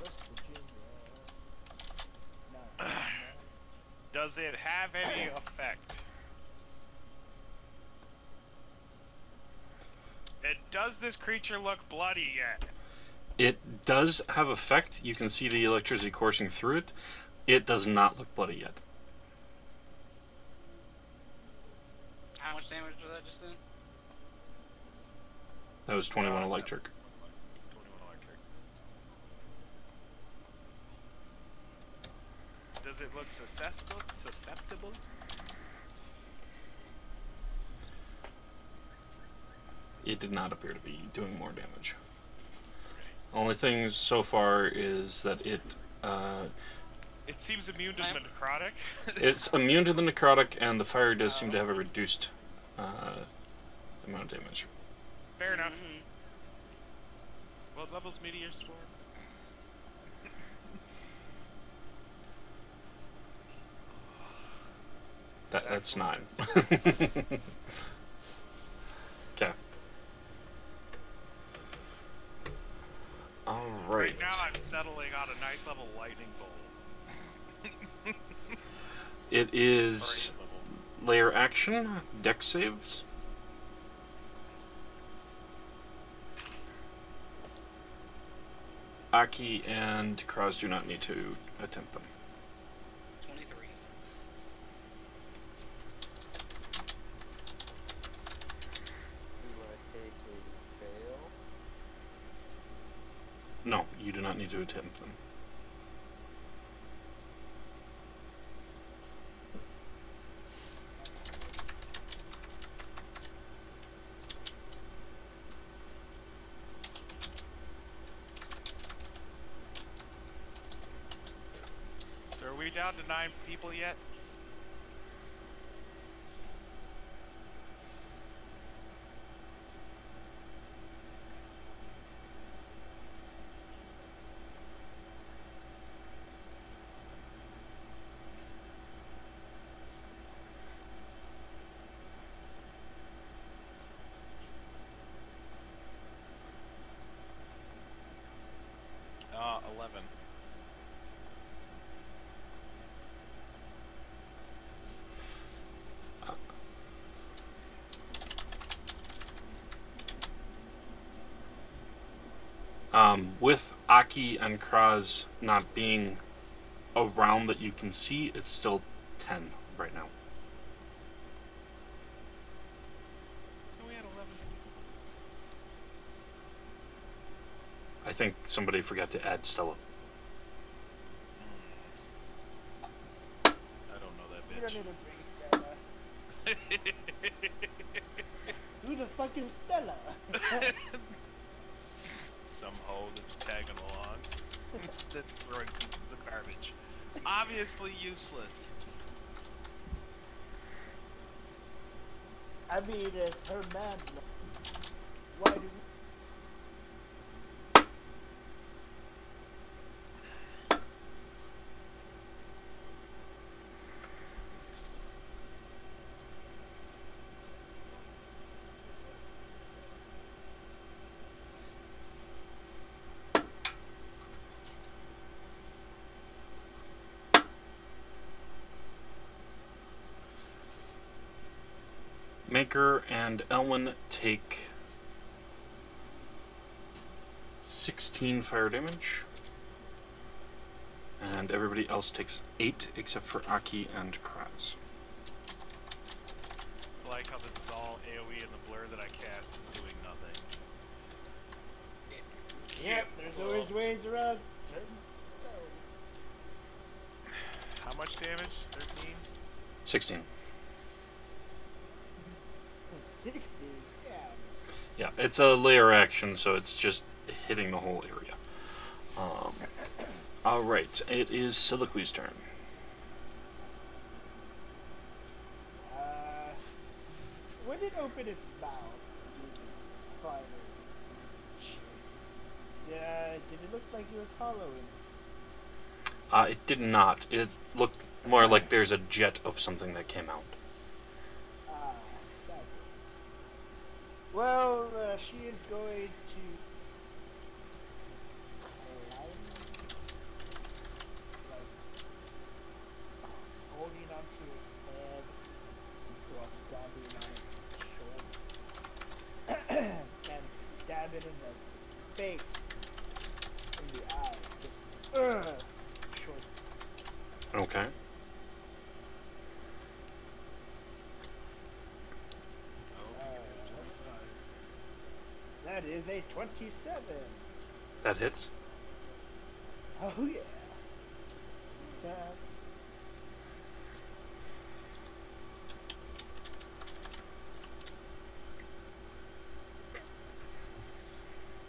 West Virginia. No. Does it have any effect? And does this creature look bloody yet? It does have effect. You can see the electricity coursing through it. It does not look bloody yet. How much damage was that just then? That was 21 electric. 21 electric. Does it look susceptible? It did not appear to be doing more damage. Only things so far is that it It seems immune to the necrotic. it's immune to the necrotic, and the fire does seem to have a reduced amount of damage. Fair enough. What level's Meteor Swarm? That's 9. Okay. right. now I'm settling on a nice level lightning bolt. It Or is 8 level. layer action, dex saves. Aki and Kraz do not need to attempt them. 23. Do I take a fail? No, you do not need to attempt them. So are we down to 9 people yet? Ah, 11. With Aki and Kraz not being around that you can see, it's still 10 right now. We had 11 I think somebody forgot to add Stella. I don't know that You don't need bitch. to bring Stella. Who the fuck is Stella? Some hoe that's tagging along. That's throwing pieces of garbage. Obviously useless. I mean, if her man, why do we? Maker and Elwyn take 16 fire damage. And everybody else takes 8 except for Aki and Kraz. I like how this is all AoE and the blur that I cast is doing nothing. Yep, there's always ways around certain. How much damage? 13? 16. 60. Yeah. Yeah, it's a layer action, so it's just hitting the whole area. Alright, it is Soliloquy's turn. When it opened its mouth, to do the fire shit, did it look like it was hollowing? It did not. It looked more like there's a jet of something that came out. Sadly. Well, she is going to align, like, holding onto its head while stabbing on its shoulder, and stab it in the face, in the eye, just, short. Okay. That is a 27. That hits. Oh yeah. Tab.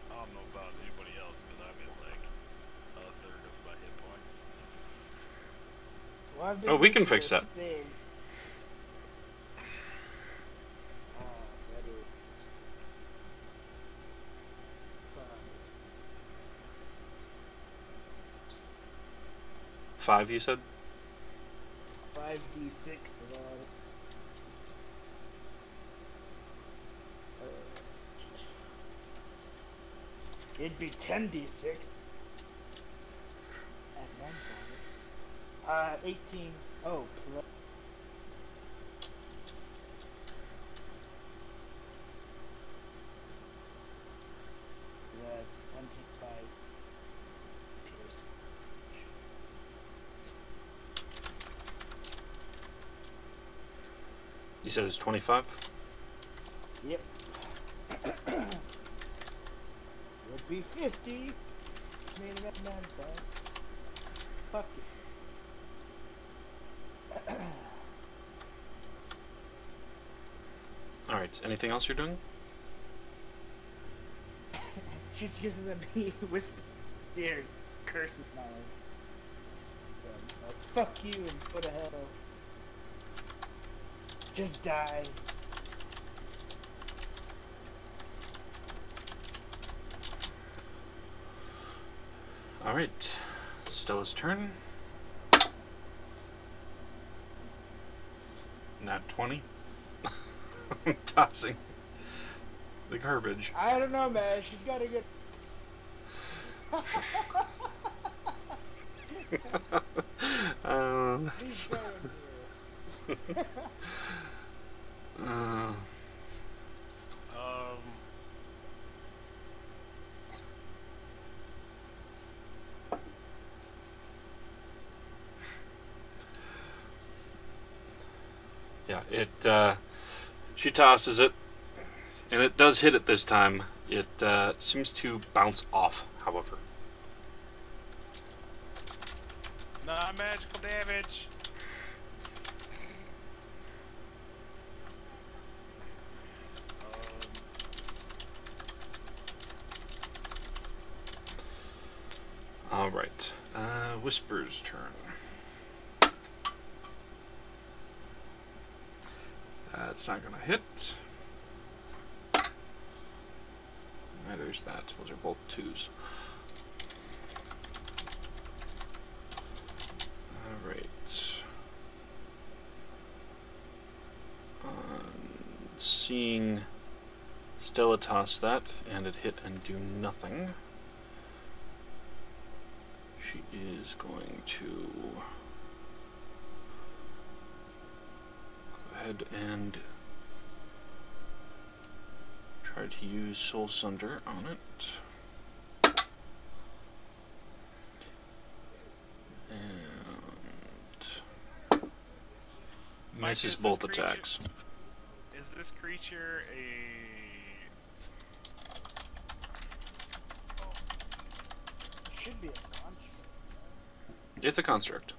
I don't know about anybody else, but I'm at like a third of my hit points. Well, I've been Oh, we can using fix this that. thing. That is 5, you said? 5d6 of all. It'd be 10d6. 18. Oh, plus. That's 25. You said it's 25? Yep. Would be 50. Made it up 95. Fuck it. Alright, anything else you're doing? She's using the me whisper dear curses now. Fuck you and go to hell. Just die. Alright, Stella's turn. Nat 20. I'm tossing the garbage. I don't know, man. She's got a good. That's... Yeah, she tosses it, and it does hit it this time. It seems to bounce off, however. Non-magical damage. Alright, Whisper's turn. That's not gonna hit. There's that. Those are both 2s. Alright. Seeing Stella toss that, and it hit and do nothing. She is going to go ahead and try to use Soul Sunder on it. And misses both attacks. Is this creature a... It should be a construct. It's a construct.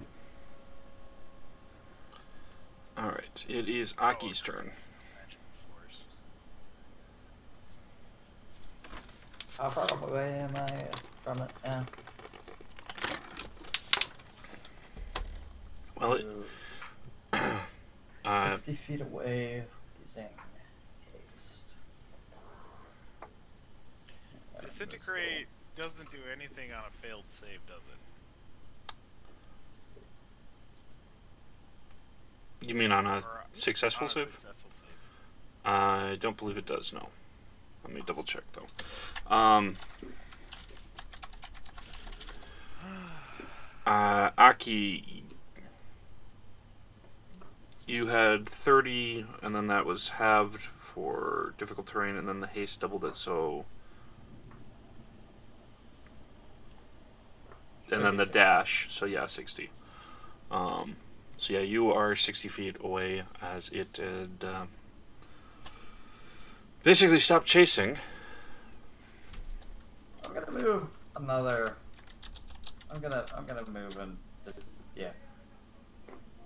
Alright, it is Aki's turn. How far away am I from it? Yeah. Well, it... 60 feet away, using haste. Disintegrate doesn't do anything on a failed save, does it? You mean on a Or successful on a save? Successful save. I don't believe it does, no. Let me double check, though. Aki, you had 30, and then that was halved for difficult terrain, and then the haste doubled it, so... And then the dash, so yeah, 60. So yeah, you are 60 feet away as it had basically stopped chasing. I'm gonna move another. I'm gonna move and just, yeah,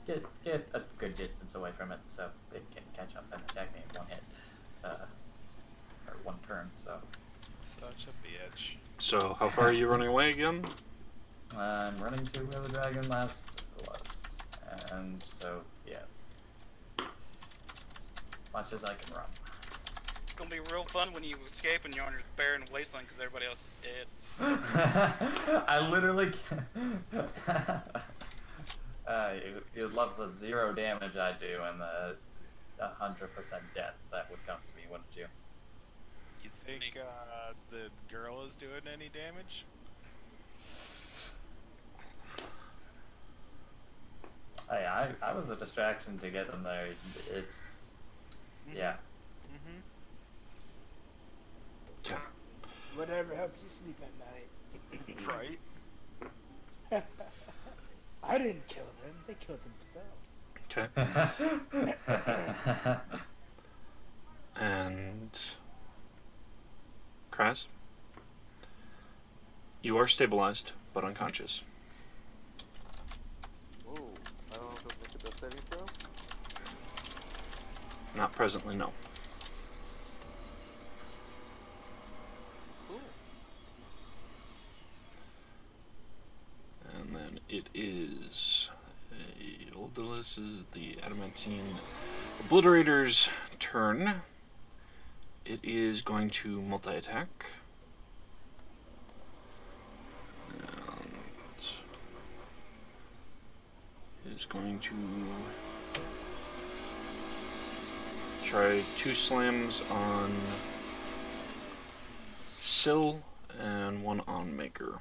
get a good distance away from it so it can catch up and attack me in one hit, or one turn. So. Such a bitch. So how far are you running away again? I'm running to where the dragon last was, and so yeah, as much as I can run. It's gonna be real fun when you escape and you're on your barren wasteland because everybody else is dead. I literally you'd love the 0 damage I do and the 100% death that would come to me, wouldn't you? You think the girl is doing any damage? I was a distraction to get them there. Yeah. Okay. Whatever helps you sleep at Right? night. I didn't kill them. They killed themselves. Okay. And Kraz, you are stabilized but unconscious. Oh, I don't have to make a saving throw? Not presently, no. Cool. And then it is Olderless is the Adamantine Obliterator's turn. It is going to multi-attack. And is going to try 2 slams on Sill and 1 on Maker.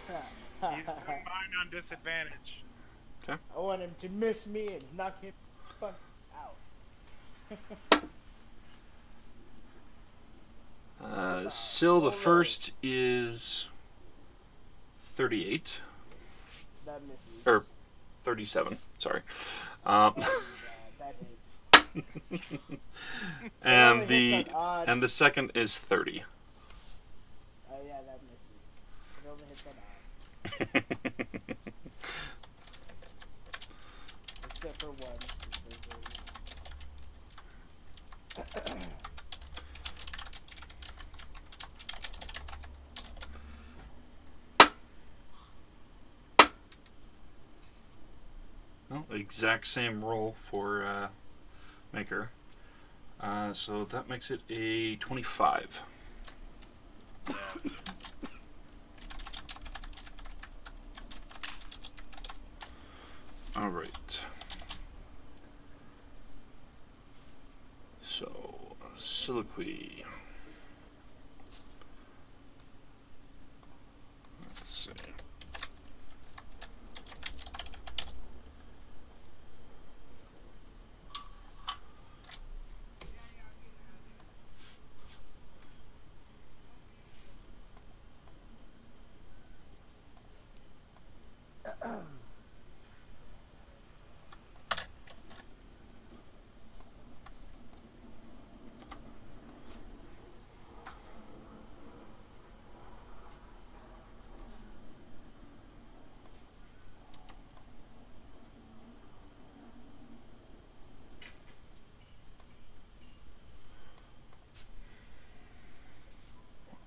He's doing mine on disadvantage. I want him to miss me and knock him fuck out. Sill the first is 38. That misses. Or 37, sorry. That hits. And It only hits on odd. the second is 30. Oh yeah, that misses. It only hits on odd. Except for one. Well, exact same roll for Maker. So that makes it a 25. Yeah. All right. So, Soliloquy. Let's see.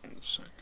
One second.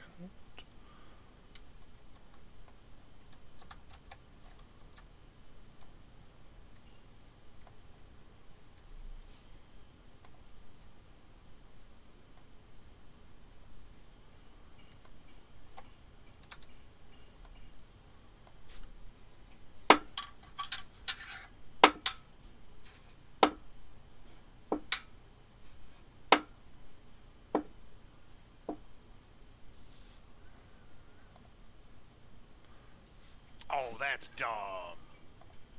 Oh, that's dumb.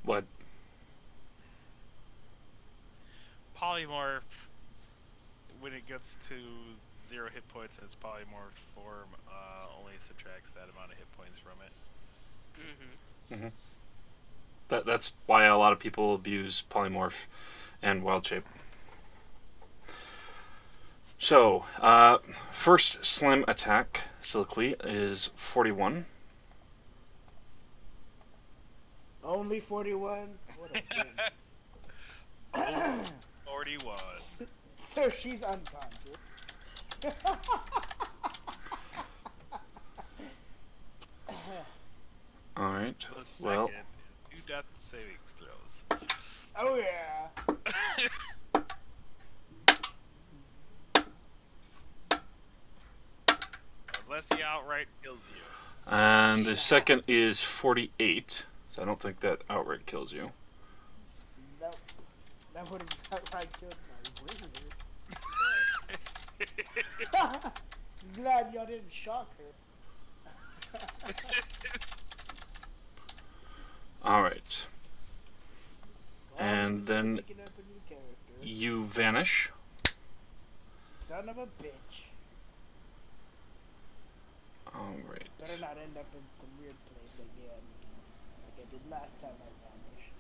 What? Polymorph, when it gets to 0 hit points in its polymorph form, only subtracts that amount of hit points from it. That's why a lot of people abuse Polymorph and Wild Shape. So, first slam attack, Soliloquy, is 41. Only 41? What a bitch. 41. So she's unconscious. Alright, The second, well, 2 death savings throws. Oh yeah. Unless he outright kills you. and the second is 48, so I don't think that outright kills you. Nope. That would have outright killed my wizard. Glad y'all didn't shock her. Alright, vanish. Son of a bitch. Alright. Better not end up in some weird place again, like I did last time I vanished.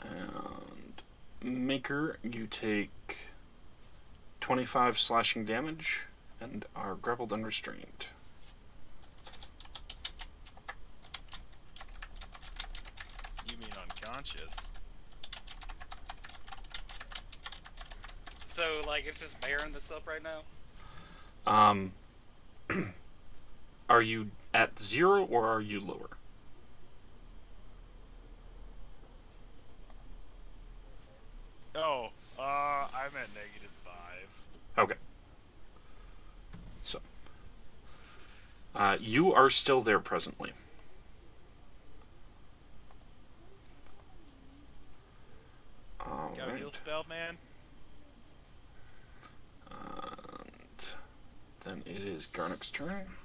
And Maker, you take 25 slashing damage and are grappled and restrained. You mean unconscious? So, like, it's just Baron that's up right now? Are you at 0 or are you lower? Oh, I'm at -5. Okay. So, you are still there presently. Got a heal Alright. spell, man? And then it is Garnock's turn.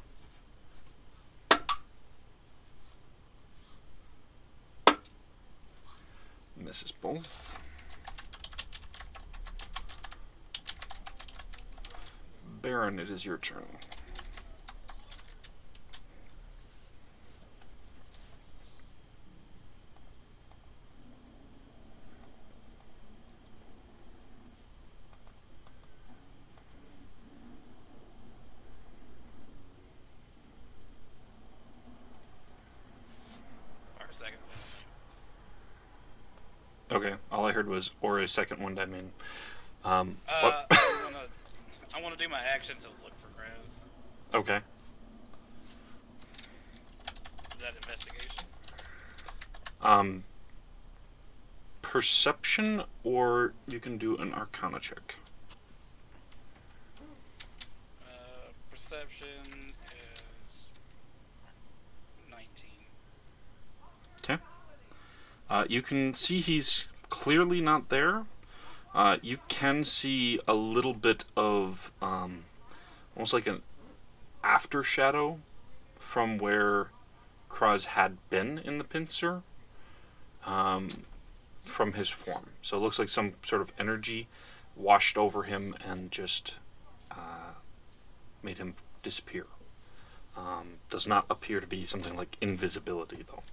Misses both. Baron, it is your turn. Or a second Okay, all I heard was, or a second one, I mean. one. What? I want to do my action to look for grass. Okay. Is that investigation? Perception, or you can do an Arcana check. Perception is 19. Okay. You can see he's clearly not there. You can see a little bit of almost like an after shadow from where Kraz had been in the pincer from his form. So it looks like some sort of energy washed over him and just made him disappear. Does not appear to be something like invisibility, though.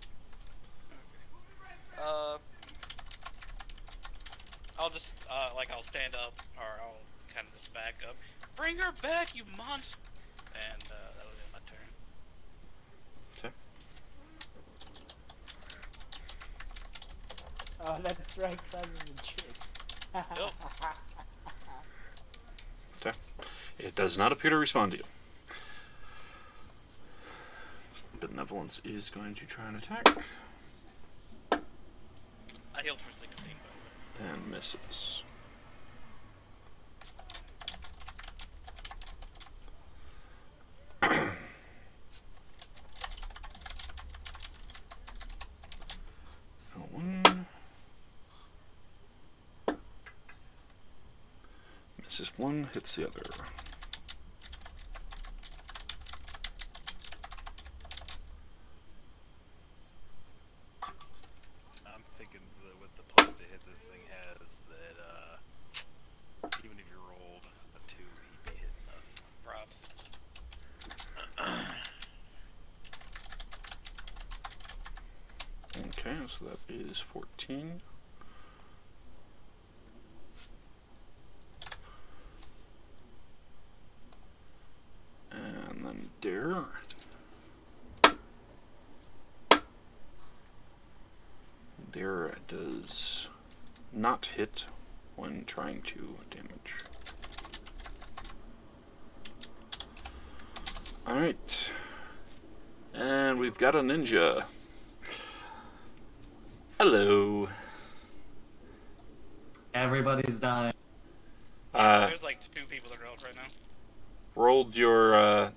I'll just, I'll stand up, or I'll kind of just back up. Bring her back, you monster! And, that'll be my turn. Okay. Oh, that's right, Cloud is a chick. Okay. It does not appear to respond to you. Benevolence is going to try and attack. I healed for 16, by the way. And misses. One. Misses one, hits the other. I'm thinking that with the plus to hit this thing has that even if you rolled a 2, he'd be hitting us. Props. Okay, so that is 14. And then Dare. Dare does not hit when trying to damage. Alright. And we've got a ninja. Hello. Everybody's dying. There's like 2 people that are out right now. Rolled your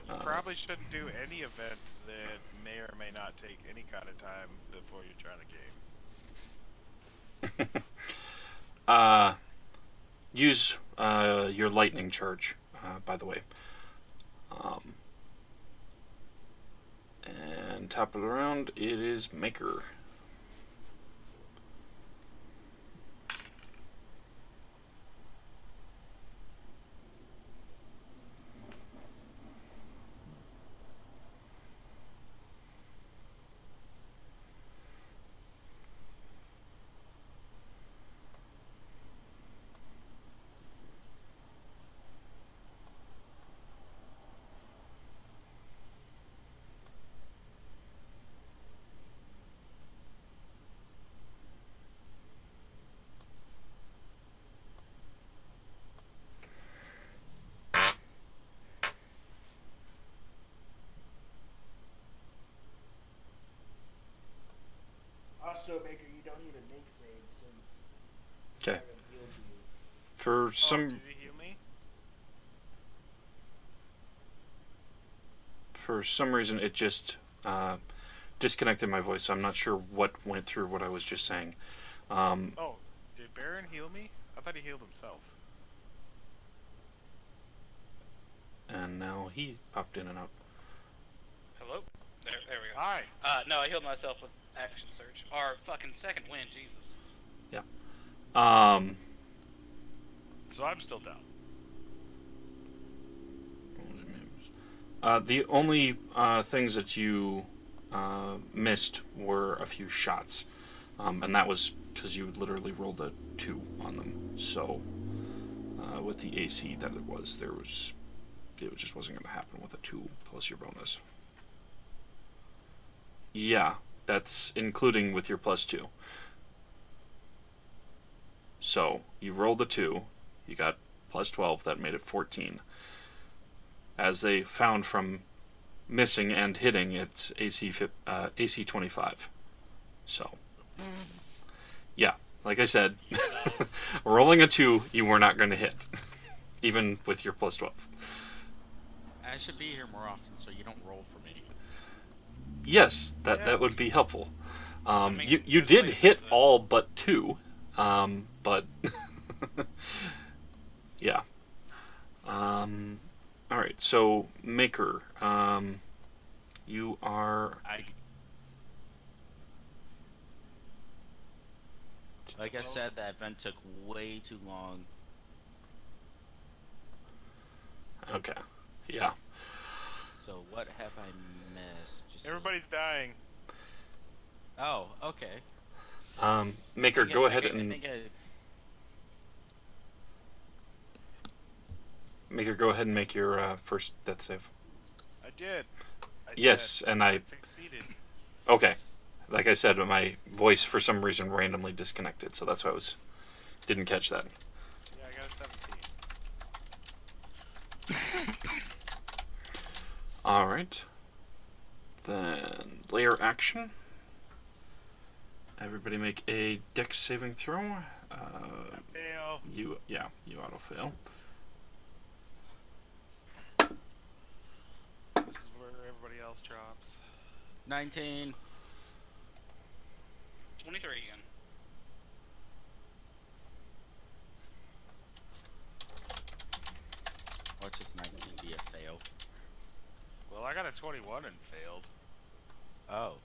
You probably shouldn't do any event that may or may not take any kind of time before you're trying to game. use your lightning charge, by the way. And top of the round, it is Maker. Also, Baker, you don't need a Nick save since Okay. Dragon healed you. For Oh, some did he heal me? reason, it just disconnected my voice. So I'm not sure what went through what I was just saying. Oh, did Baron heal me? I thought he healed himself. And now he popped in and out. Hello? There we go. Hi. No, I healed myself with action surge. Our fucking second win, Jesus. So I'm still down. The only things that you missed were a few shots, and that was because you literally rolled a 2 on them. So with the AC that it just wasn't going to happen with a 2 plus your bonus. Yeah, that's including with your plus 2. So you rolled a 2, you got plus 12, that made it 14. As they found from missing and hitting, it's AC 25. So, yeah, like I said, rolling a 2, you were not going to hit, even with your plus 12. I should be here more often so you don't roll for me. Yes, that would be helpful. mean, You there's did ways hit to- all but 2, but yeah. All right, so Maker, you are. Like I said, that event took way too long. Okay. Yeah. So what have I missed? Just Everybody's dying. Oh, okay. Maker, go ahead I and think Maker, go ahead and make your first death save. I did. Yes, and I. succeeded. Okay. Like I said, my voice for some reason randomly disconnected, so that's why I didn't catch that. Yeah, I got a 17. All right. Then layer action. Everybody make a dex saving throw. Fail. You auto fail. This is where everybody else drops. 19. 23 again. Watch this 19 be a fail. Well, I got a 21 and failed. Oh.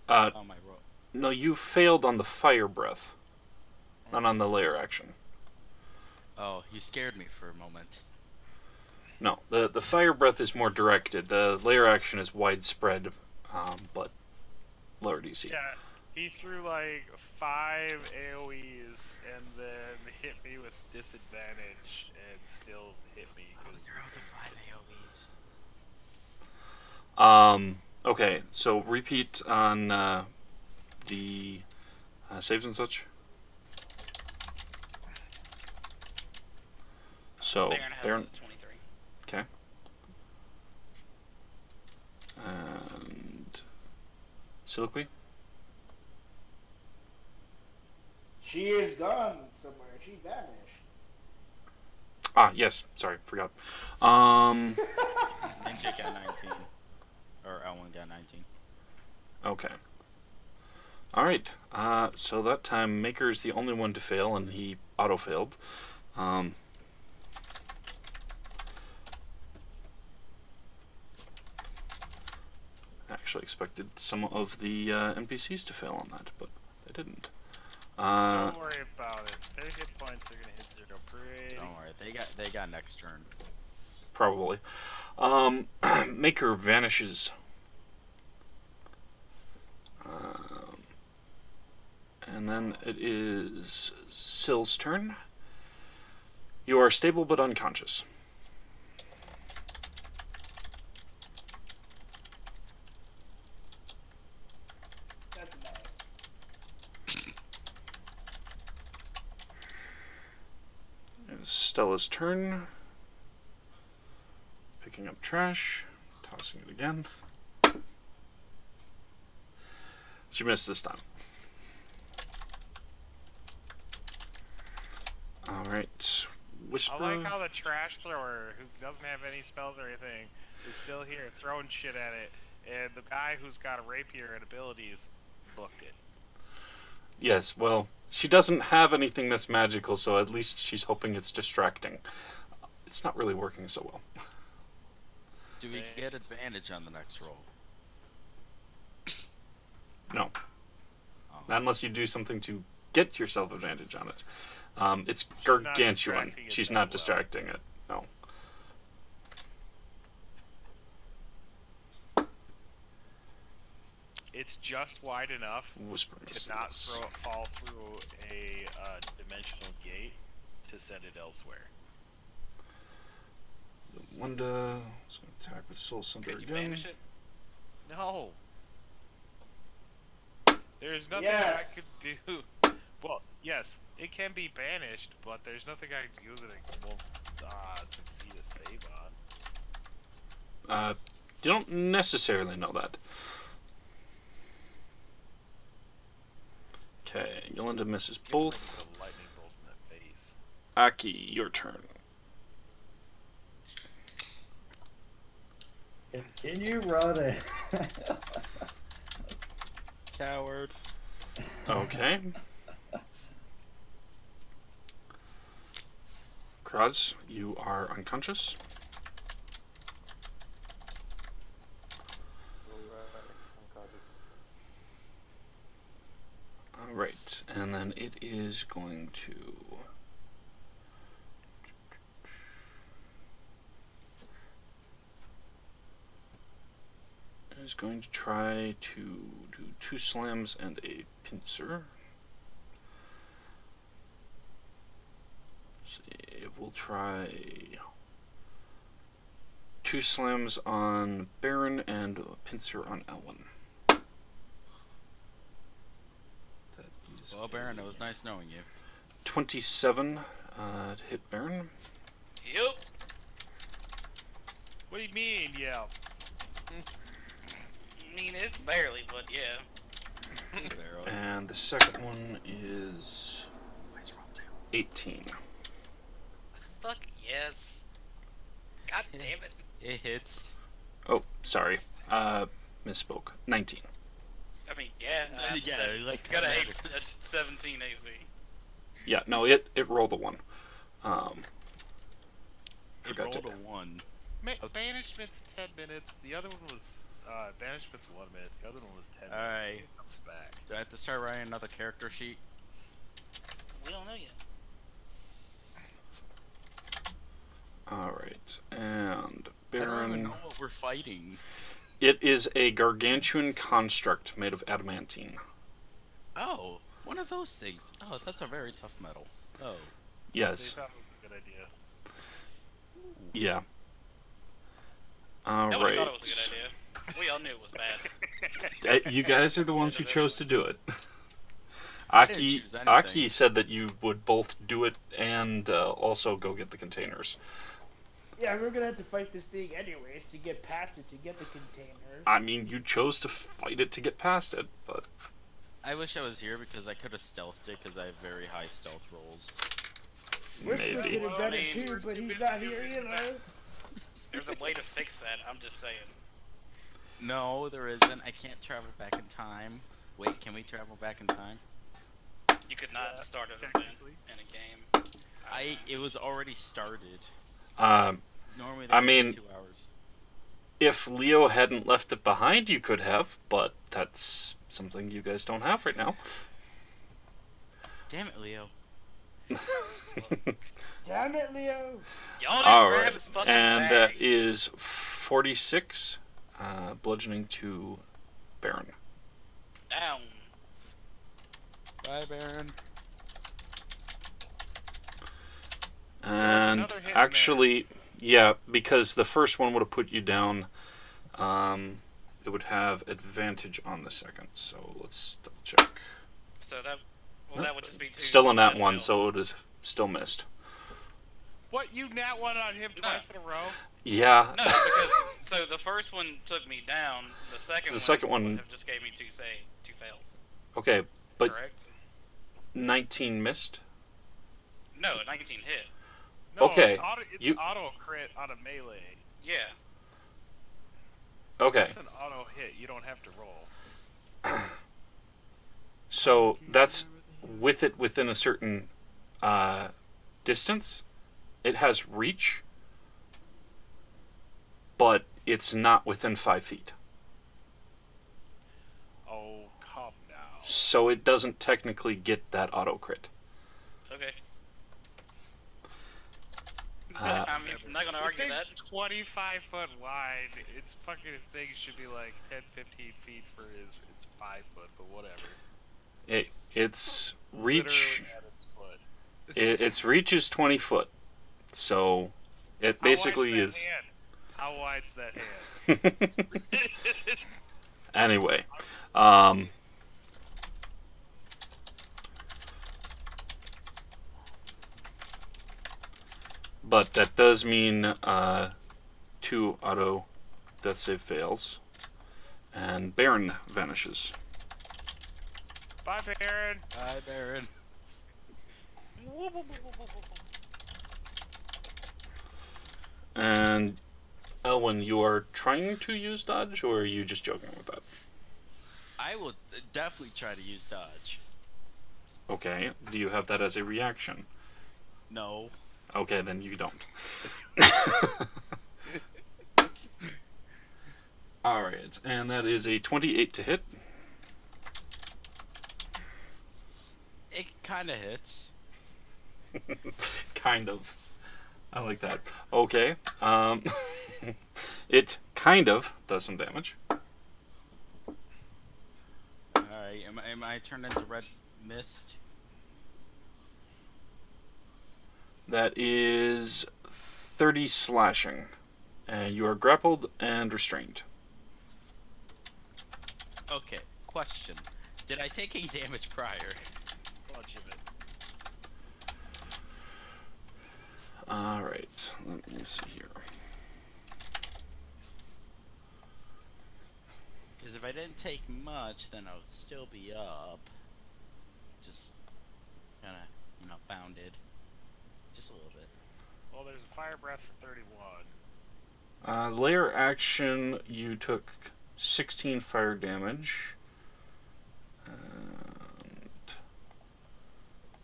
On my roll. No, you failed on the fire breath, not on the layer action. Oh, you scared me for a moment. No, the fire breath is more directed. The layer action is widespread, but lower DC. Yeah, he threw like 5 AoEs and then hit me with disadvantage and still hit me. There are other 5 AoEs. Okay, so repeat on the saves and such. So, Baron has a 23. Okay. And Soliloquy? She is gone somewhere. She vanished. Ah, yes. Sorry, forgot. Ninja got 19. Or Ellen got 19. Okay. All right. So that time, Maker's the only one to fail, and he auto-failed. Actually expected some of the NPCs to fail on that, but they didn't. Don't worry about it. Their hit points are gonna hit 0 pretty. Don't worry, they got next turn. Probably. Maker vanishes. And then it is Sill's turn. You are stable but unconscious. That's nice. It's Stella's turn. Picking up trash, tossing it again. She missed this time. Alright. Whisper. I like how the trash thrower, who doesn't have any spells or anything, is still here throwing shit at it, and the guy who's got a rapier and abilities booked it. Yes, well, she doesn't have anything that's magical, so at least she's hoping it's distracting. It's not really working so well. Do we get advantage on the next roll? No. Oh. Not unless you do something to get yourself advantage on it. It's not gargantuan. distracting it She's that not well. distracting it. No. It's just wide enough Whispering to not missiles. fall through a dimensional gate to send it elsewhere. Jolmunda is going to attack with Soul Sunder Could you again. banish it? No. There's nothing Yes. I could do. Well, yes, it can be banished, but there's nothing I can do that it won't succeed a save on. You don't necessarily know that. Okay, Jolmunda misses Give both. them the lightning bolt in the face. Aki, your turn. Continue running. Coward. Okay. Kraz, you are unconscious. Unconscious. Alright, and then it is going to... Is going to try to do 2 slams and a pincer. Let's see, it will try 2 slams on Baron and a pincer on Elwyn. That is Well, Baron, it was nice knowing you. 27 to hit Baron. Yep. What do you mean, yeah? I mean, it's barely, but yeah. Barrel. And the second one is 18. Fuck yes. God damn it. It hits. Oh, sorry. Misspoke. 19. I mean, yeah. Yeah, like got a that 8, matters. 17 AC. Yeah, no, it rolled a 1. It Forgot to... rolled a 1. Banishment's 10 minutes. The other one was banishment's 1 minute. The other one was 10 minutes. Alright. It comes back. Do I have to start writing another character sheet? We don't know yet. Alright, and I don't even Baron... know what we're fighting. It is a gargantuan construct made of adamantine. Oh, one of those things. Oh, that's a very tough metal. Oh. They Yes, thought it was a good idea. yeah. Nobody Alright. thought it was a good idea. We all knew it was bad. You guys are the ones who chose to do it. I didn't Aki, choose anything. Aki said that you would both do it and also go get the containers. Yeah, we're gonna have to fight this thing anyways to get past it, to get the containers. I mean, you chose to fight it to get past it, but... I wish I was here because I could have stealthed it because I have very high stealth rolls. Whisper Maybe. could have done I it mean, too, we're but too he's busy not doing here that. either. There's a way to fix that, I'm just saying. No, there isn't. I can't travel back in time. Wait, can we travel back in time? You could not start an event technically. in a game. It was already started. Um, Normally, I they mean- take 2 hours. if Leo hadn't left it behind, you could have, but that's something you guys don't have right now. Damn it, Leo. Damn it, Leo! Y'all didn't All grab right, his fucking and bag. that is 46, bludgeoning to Baron. Down. Bye, Baron. And another hit in actually, yeah, because the first one would have put you down, it would have advantage on the second. So let's double check. So that, well, Nope. that would just be two. Still on that death one, fails. so it would have still missed. What, you nat one on him twice in a row? Yeah. No, because so the first one took me down. The second one would have just gave me two fails. Okay, but Correct? 19 missed. No, 19 hit. No, Okay, it's you- auto crit on a melee. Yeah. Okay, It's an auto hit. You don't have to roll. so that's with it within a certain distance. It has reach, but it's not within 5 feet. Oh, come now. So it doesn't technically get that auto crit. Okay. Uh, I'm not gonna argue The that. thing's 25 foot wide. Its fucking thing should be like 10, 15 feet for its 5 foot, but whatever. its reach, Literally at its foot. its reach is 20 foot. So it basically How wide's is. that hand? How wide's that hand? Anyway, but that does mean 2 auto death save fails, and Baron vanishes. Bye, Baron. Bye, Baron. And Elwyn, you are trying to use dodge, or are you just joking with that? I will definitely try to use dodge. Okay, do you have that as a reaction? No. Okay, then you don't. Alright, and that is a 28 to hit. It kind of hits. Kind of. I like that. Okay, it kind of does some damage. Alright, am I turned into red mist? That is 30 slashing. And you are grappled and restrained. Okay, question. Did I take any damage prior? Bunch of it. Alright, let me see here. Because if I didn't take much, then I would still be up. Just kind of, bounded. Just a little bit. Well, there's a fire breath for 31. Layer action, you took 16 fire damage. And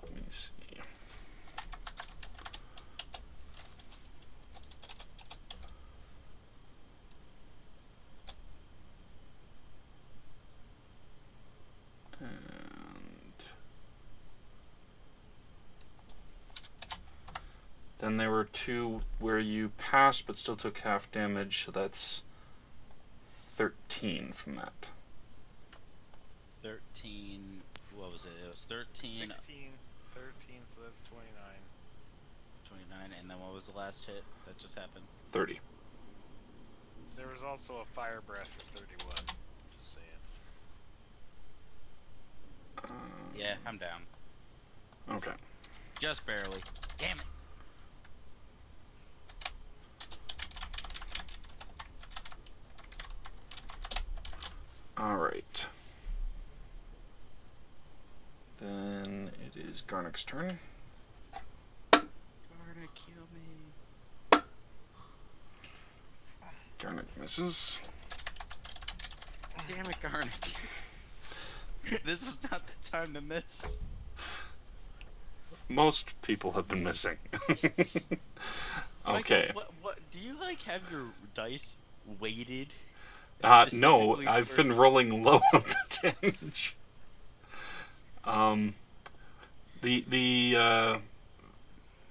let me see. And then there were 2 where you passed but still took half damage, so that's 13 from that. 13. What was it? It was 13, 16, 13, so that's 29. 29, and then what was the last hit that just happened? 30. There was also a fire breath for 31. Just saying. Yeah, I'm down. Okay. Just barely. Damn it. Alright. Then it is Garnick's turn. Gonna kill me. Garnick misses. Damn it, Garnick. This is not the time to miss. Most people have been missing. Michael, Okay. what do you like have your dice weighted? No, specifically I've for- been rolling low on the damage. The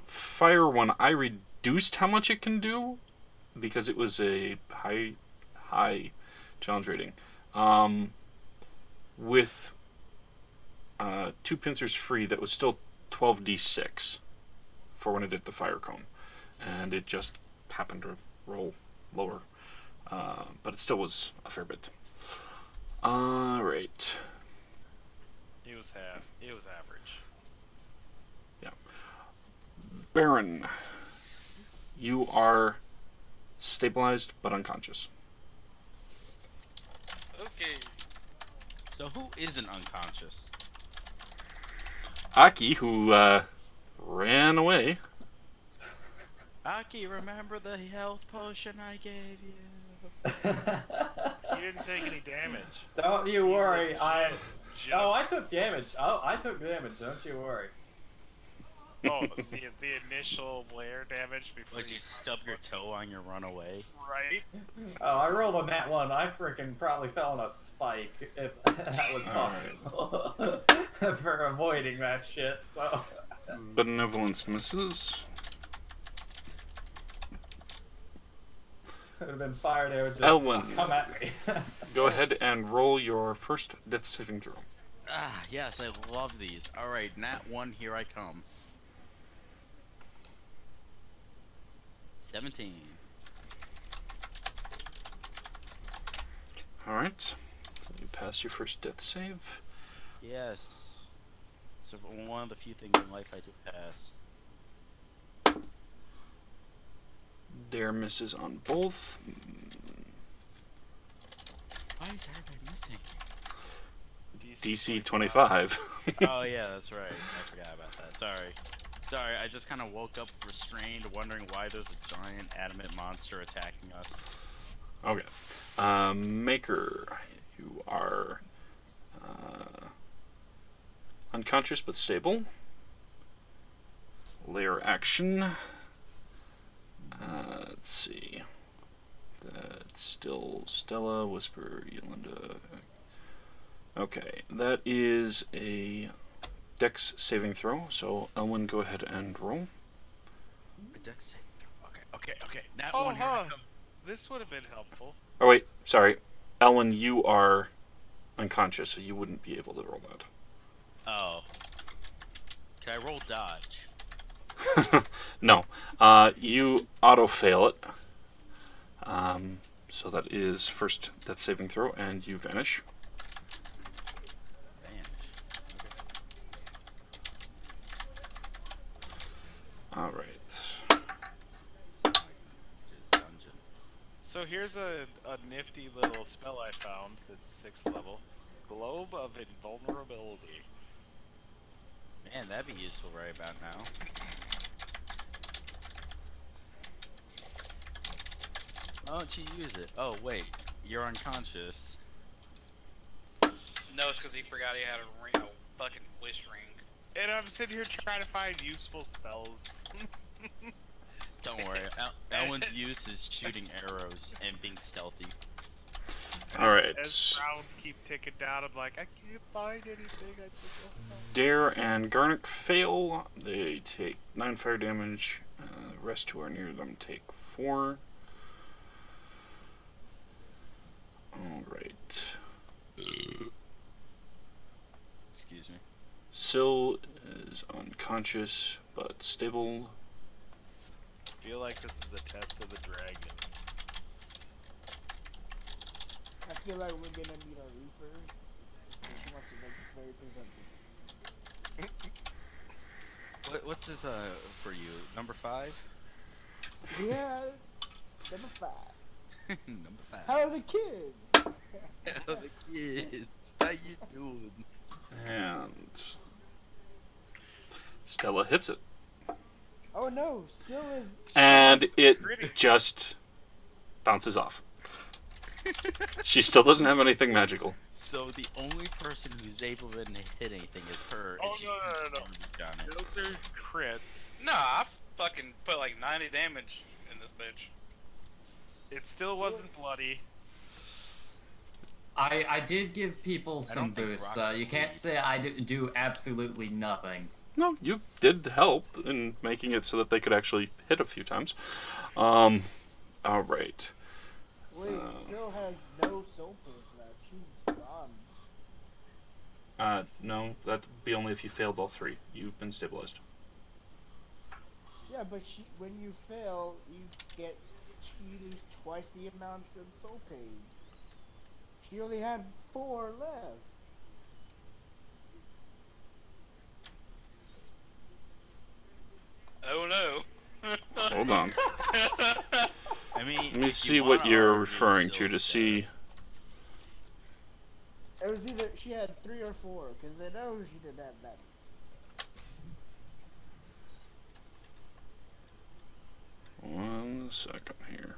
fire one, I reduced how much it can do because it was a high challenge rating. With 2 pincers free, that was still 12d6 for when I did the fire cone, and it just happened to roll lower, but it still was a fair bit. All right. It was average. Baron, you are stabilized but unconscious. Okay. So who isn't unconscious? Aki, who ran away. Aki, remember the health potion I gave you? He didn't take any damage. Don't you worry, I Just, took damage. Oh, I took damage, don't you worry. the initial layer damage before Would you stub your toe on your run away? Right? Oh, I rolled on that one. I freaking probably fell on a spike if that was possible. For avoiding that shit, so. Benevolence misses. Could have been fire, they would just Elwyn. come at me. Go ahead and roll your first death saving throw. Ah, yes, I love these. Alright, nat 1, here I come. 17. Alright. So you pass your first death save. Yes. So one of the few things in life I do pass. Dare misses on both. Why is everybody missing? DC 25. Oh yeah, that's right. I forgot about that. Sorry, I just kind of woke up restrained, wondering why there's a giant adamant monster attacking us. Okay. Maker, you are unconscious but stable. Layer action. Let's see. That's still Stella, Whisper, Yolanda. Okay, that is a Dex saving throw. So Elwyn, go ahead and roll. A dex saving throw. Okay. Nat Oh, 1, here I huh. come. This would have been helpful. Oh wait, sorry, Elwyn, you are unconscious, so you wouldn't be able to roll that. Oh. Can I roll dodge? No, you auto fail it. So that is first death saving throw, and you vanish. Vanish. All right. Dungeon. So here's a nifty little spell I found that's 6th level. Globe of Invulnerability. Man, that'd be useful right about now. Why don't you use it? Oh wait, you're unconscious. No, it's because he forgot he had a ring, a fucking wish ring. And I'm sitting here trying to find useful spells. Don't worry, Elwyn's use is shooting arrows and being stealthy. All right. As rounds keep ticking down, I'm like, I can't find anything. I think Dare and Garnet fail. They take 9 fire damage. The rest who are near them take 4. All right. Excuse me. Syl is unconscious but stable. I feel like this is a test of the dragon. I feel like we're gonna meet our Reaper. She wants to make it very presentable. What's this for you? Number 5? Yeah, number 5. Number 5. How are the kids? How the kids? How you doing? And Stella hits it. Oh no, still is. And it just bounces off. She still doesn't have anything magical. So the only person who's able to hit anything is her. Oh, and she's no. done it. Those are crits. Nah, I fucking put like 90 damage in this bitch. It still wasn't bloody. I did give people I some don't think boosts. rocks You can't bleed. say I do absolutely nothing. No, you did help in making it so that they could actually hit a few times. All right. Wait, still has no soul proof left. She's gone. No, that'd be only if you failed all three. You've been stabilized. Yeah, but when you fail, you lose twice the amount of soul pain. She only had 4 left. Oh no. Hold on. I mean, Let me if see you what wanna you're argue referring to Syl's see. It was either she had 3 or 4, because I know she didn't have that. One second here.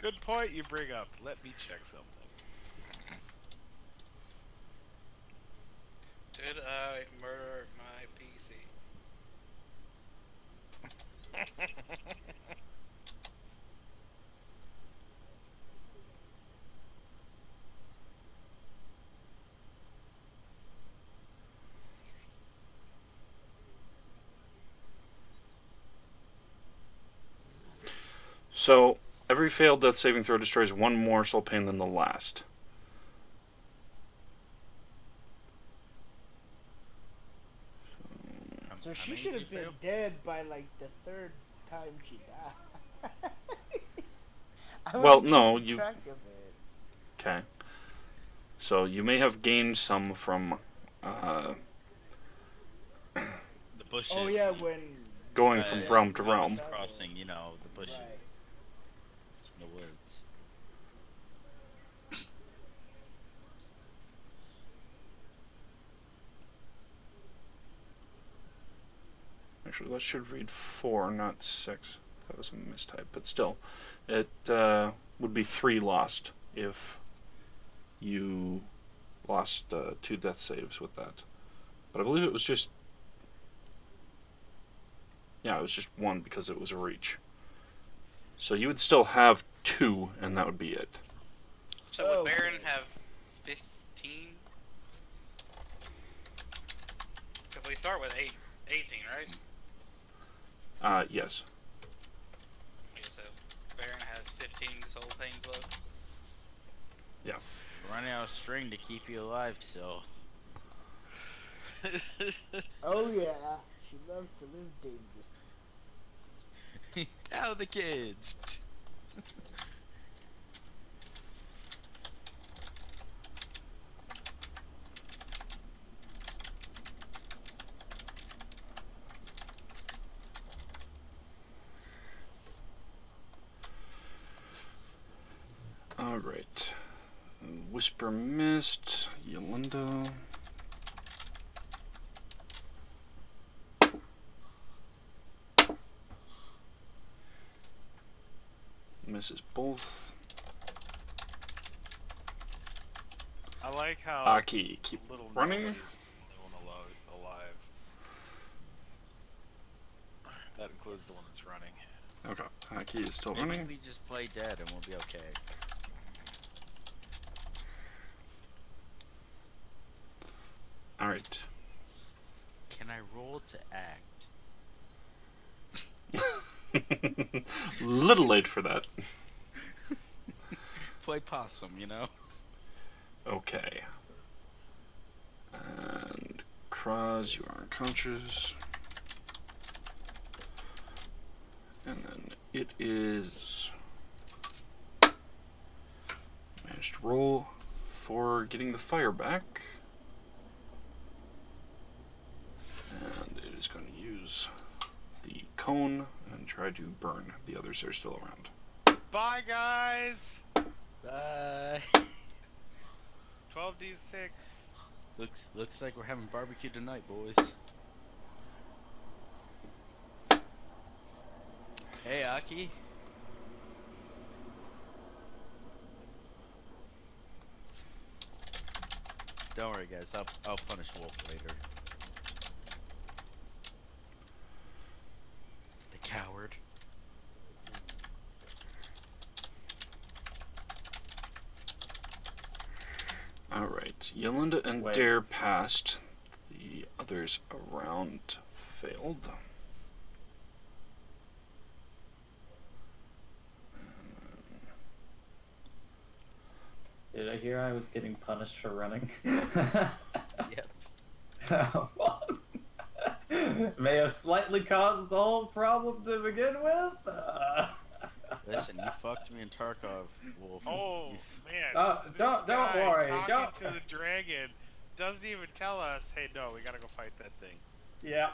Good point you bring up. Let me check something. Did I murder my PC? So, every failed death saving throw destroys one more soul pain than the last. So How she many should did have you been fail? dead by like the 3rd time she died. I Well, wasn't no, keeping you- track of it. Okay. So, you may have gained some from The bushes. Oh yeah, when going from realm to realm. Crossing, you know, the bushes. Right. The woods. Actually, that should read 4, not 6. That was a mistype. But still, it would be 3 lost if you lost 2 death saves with that. But I believe it was just... Yeah, it was just 1 because it was a reach. So you would still have 2, and that would be it. So would Baron have 15? Because we start with 18, right? Yes. Yeah, so Baron has 15 soul pains left. Yeah. Running out of string to keep you alive, so. Oh yeah, she loves to live dangerously. How the kids? Alright. Whisper Mist, Yolunda. Misses both. I like how Aki, keep little running. Nelly's the only one alive. That includes the one that's running. Okay, Aki is still Maybe running. we just play dead and we'll be okay. Alright. Can I roll to act? Little late for that. Play possum, you know? Okay. And Kraz, you are unconscious. And then it is managed to roll for getting the fire back. And it is going to use the cone and try to burn. The others are still around. Bye, guys! Bye. 12d6. Looks like we're having barbecue tonight, boys. Hey, Aki. Don't worry, guys. I'll punish Wolf later. The coward. Alright, Yolanda and Wait. Dare passed. The others around failed. Did I hear I was getting punished for running? Yep. May have slightly caused the whole problem to begin with. Listen, you fucked me in Tarkov, Wolf. Oh You man! This don't guy worry, talking don't- to the dragon doesn't even tell us, "Hey, no, we gotta go fight that thing." Yeah.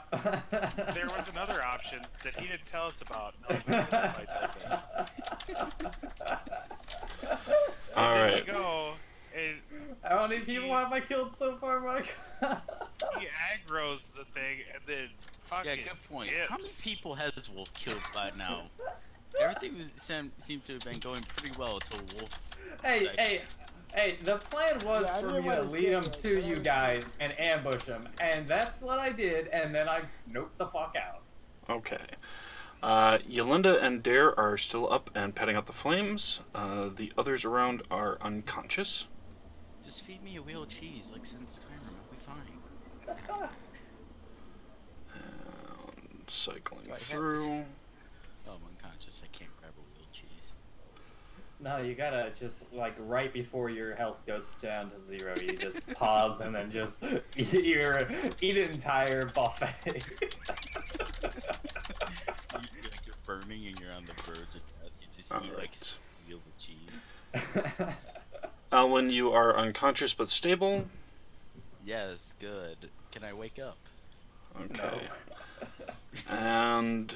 There was another option that he didn't tell us about. No, we gotta go fight that thing. And then Alright. we go, and How many people have I killed so far, Mike? he aggroes the thing, and then fucking Yeah, good point. dips. How many people has Wolf killed by now? Everything seemed to have been going pretty well until Wolf. decided- Hey, the plan was Yeah, I for didn't me to wanna lead kill them it, to but I you was- guys and ambush them, and that's what I did, and then I noped the fuck out. Okay. Yolanda and Dare are still up and petting out the flames. The others around are unconscious. Just feed me a wheel of cheese, like since Skyrim, I'll be fine. And cycling Do I have- through. Oh, I'm unconscious. I can't grab a wheel of cheese. No, you gotta just, like, right before your health goes down to 0, you just pause and then just eat an entire buffet. Like you're burning and you're on the verge of death. You just eat like Alright. wheels of cheese. When you are unconscious but stable. Yes, good. Can I wake up? Okay. And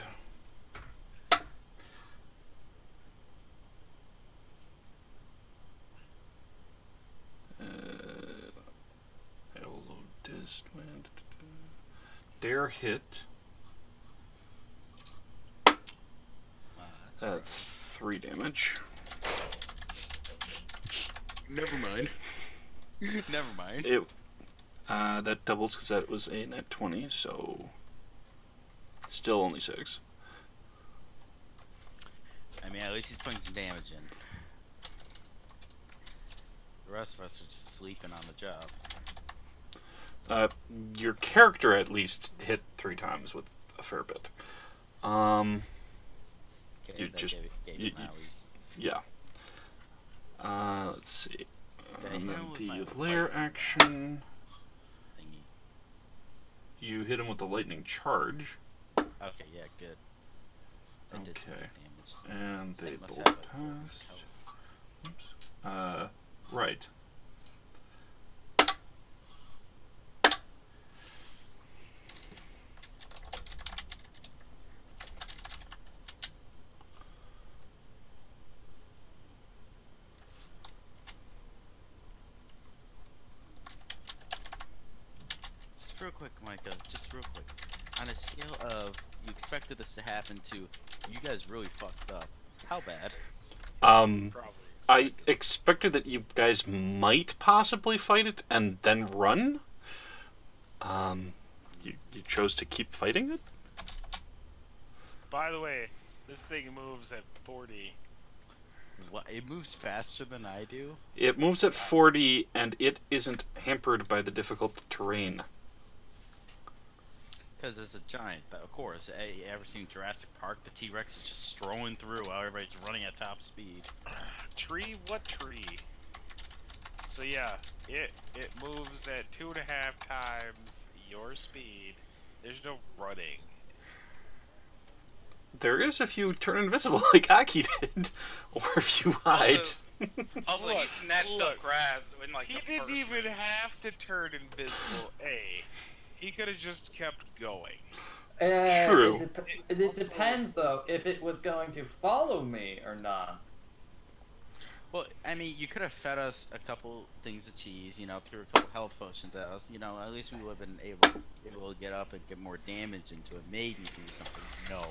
hello, Discman. Dare hit. That's 3 damage. Never mind. Never mind. It that doubles because that was a net 20, so still only 6. I mean, at least he's putting some damage in. The rest of us are just sleeping on the job. Your character at least hit 3 times with a fair bit. Okay, You that just- gave you- him hours. Yeah. Let's see. Yeah, And you then know, with the my lair fight- action, Thingy. you hit him with the lightning charge, Okay, yeah, good. That did some Okay. damage. and So they you must both have a golden passed. coat. Oops. Right. Just real quick, Micah, just real quick. On a scale of you expected this to happen to you guys really fucked up, how bad? Um, Probably. I expected that you guys might possibly fight it and then run. You chose to keep fighting it? By the way, this thing moves at 40. What? It moves faster than I do? It moves at 40, and it isn't hampered by the difficult terrain. Because it's a giant, but of course. You ever seen Jurassic Park? The T-Rex is just strolling through while everybody's running at top speed. Tree? What tree? So yeah, it moves at 2.5 times your speed. There's no running. There is if you turn invisible like Aki did, or if you hide. Also, Look, he snatched look. up Graz in like He the didn't first even minute. have to turn invisible. He could have just kept going. True. It depends, though, if it was going to follow me or not. Well, I mean, you could have fed us a couple things of cheese, you know, threw a couple health potions at us, you know, at least we would have been able to get up and get more damage into it, maybe do something. No.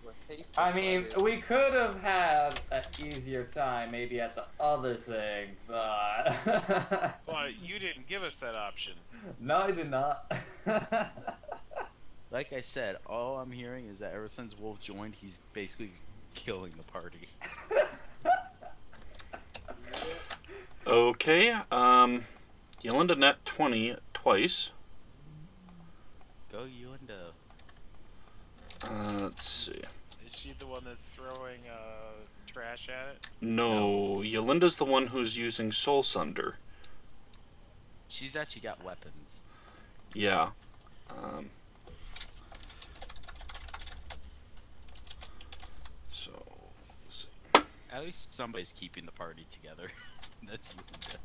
We're hasted I by mean, it. we could have had easier time maybe at the other thing, but... Well, you didn't give us that option. No, I did not. Like I said, all I'm hearing is that ever since Wolf joined, he's basically killing the party. Okay, Yolanda net 20 twice. Go Yolanda. Let's see. Is she the one that's throwing trash at it? No, Yolanda's the one who's using Soul Sunder. She's actually got weapons. Yeah. So, let's see. At least somebody's keeping the party together. That's Yolanda.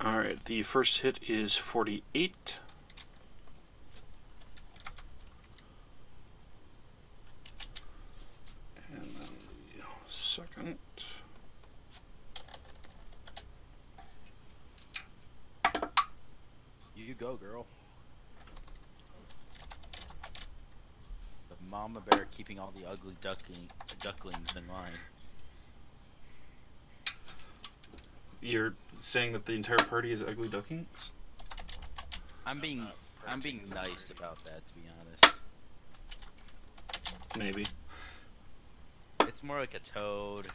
Alright, the first hit is 48. And then the second. You go, girl. The mama bear keeping all the ugly ducklings in line. You're saying that the entire party is ugly ducklings? I'm being Protein nice party. about that, to be honest. Maybe. It's more like a toad.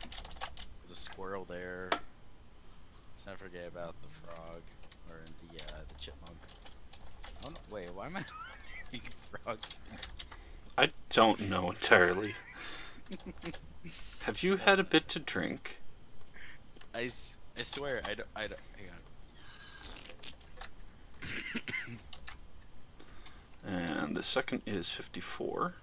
There's a squirrel there. Let's not forget about the frog or the chipmunk. Oh no! Wait, why am I eating frogs? I don't know entirely. Have you had a bit to drink? I swear I don't. Hang on. And the second is 54.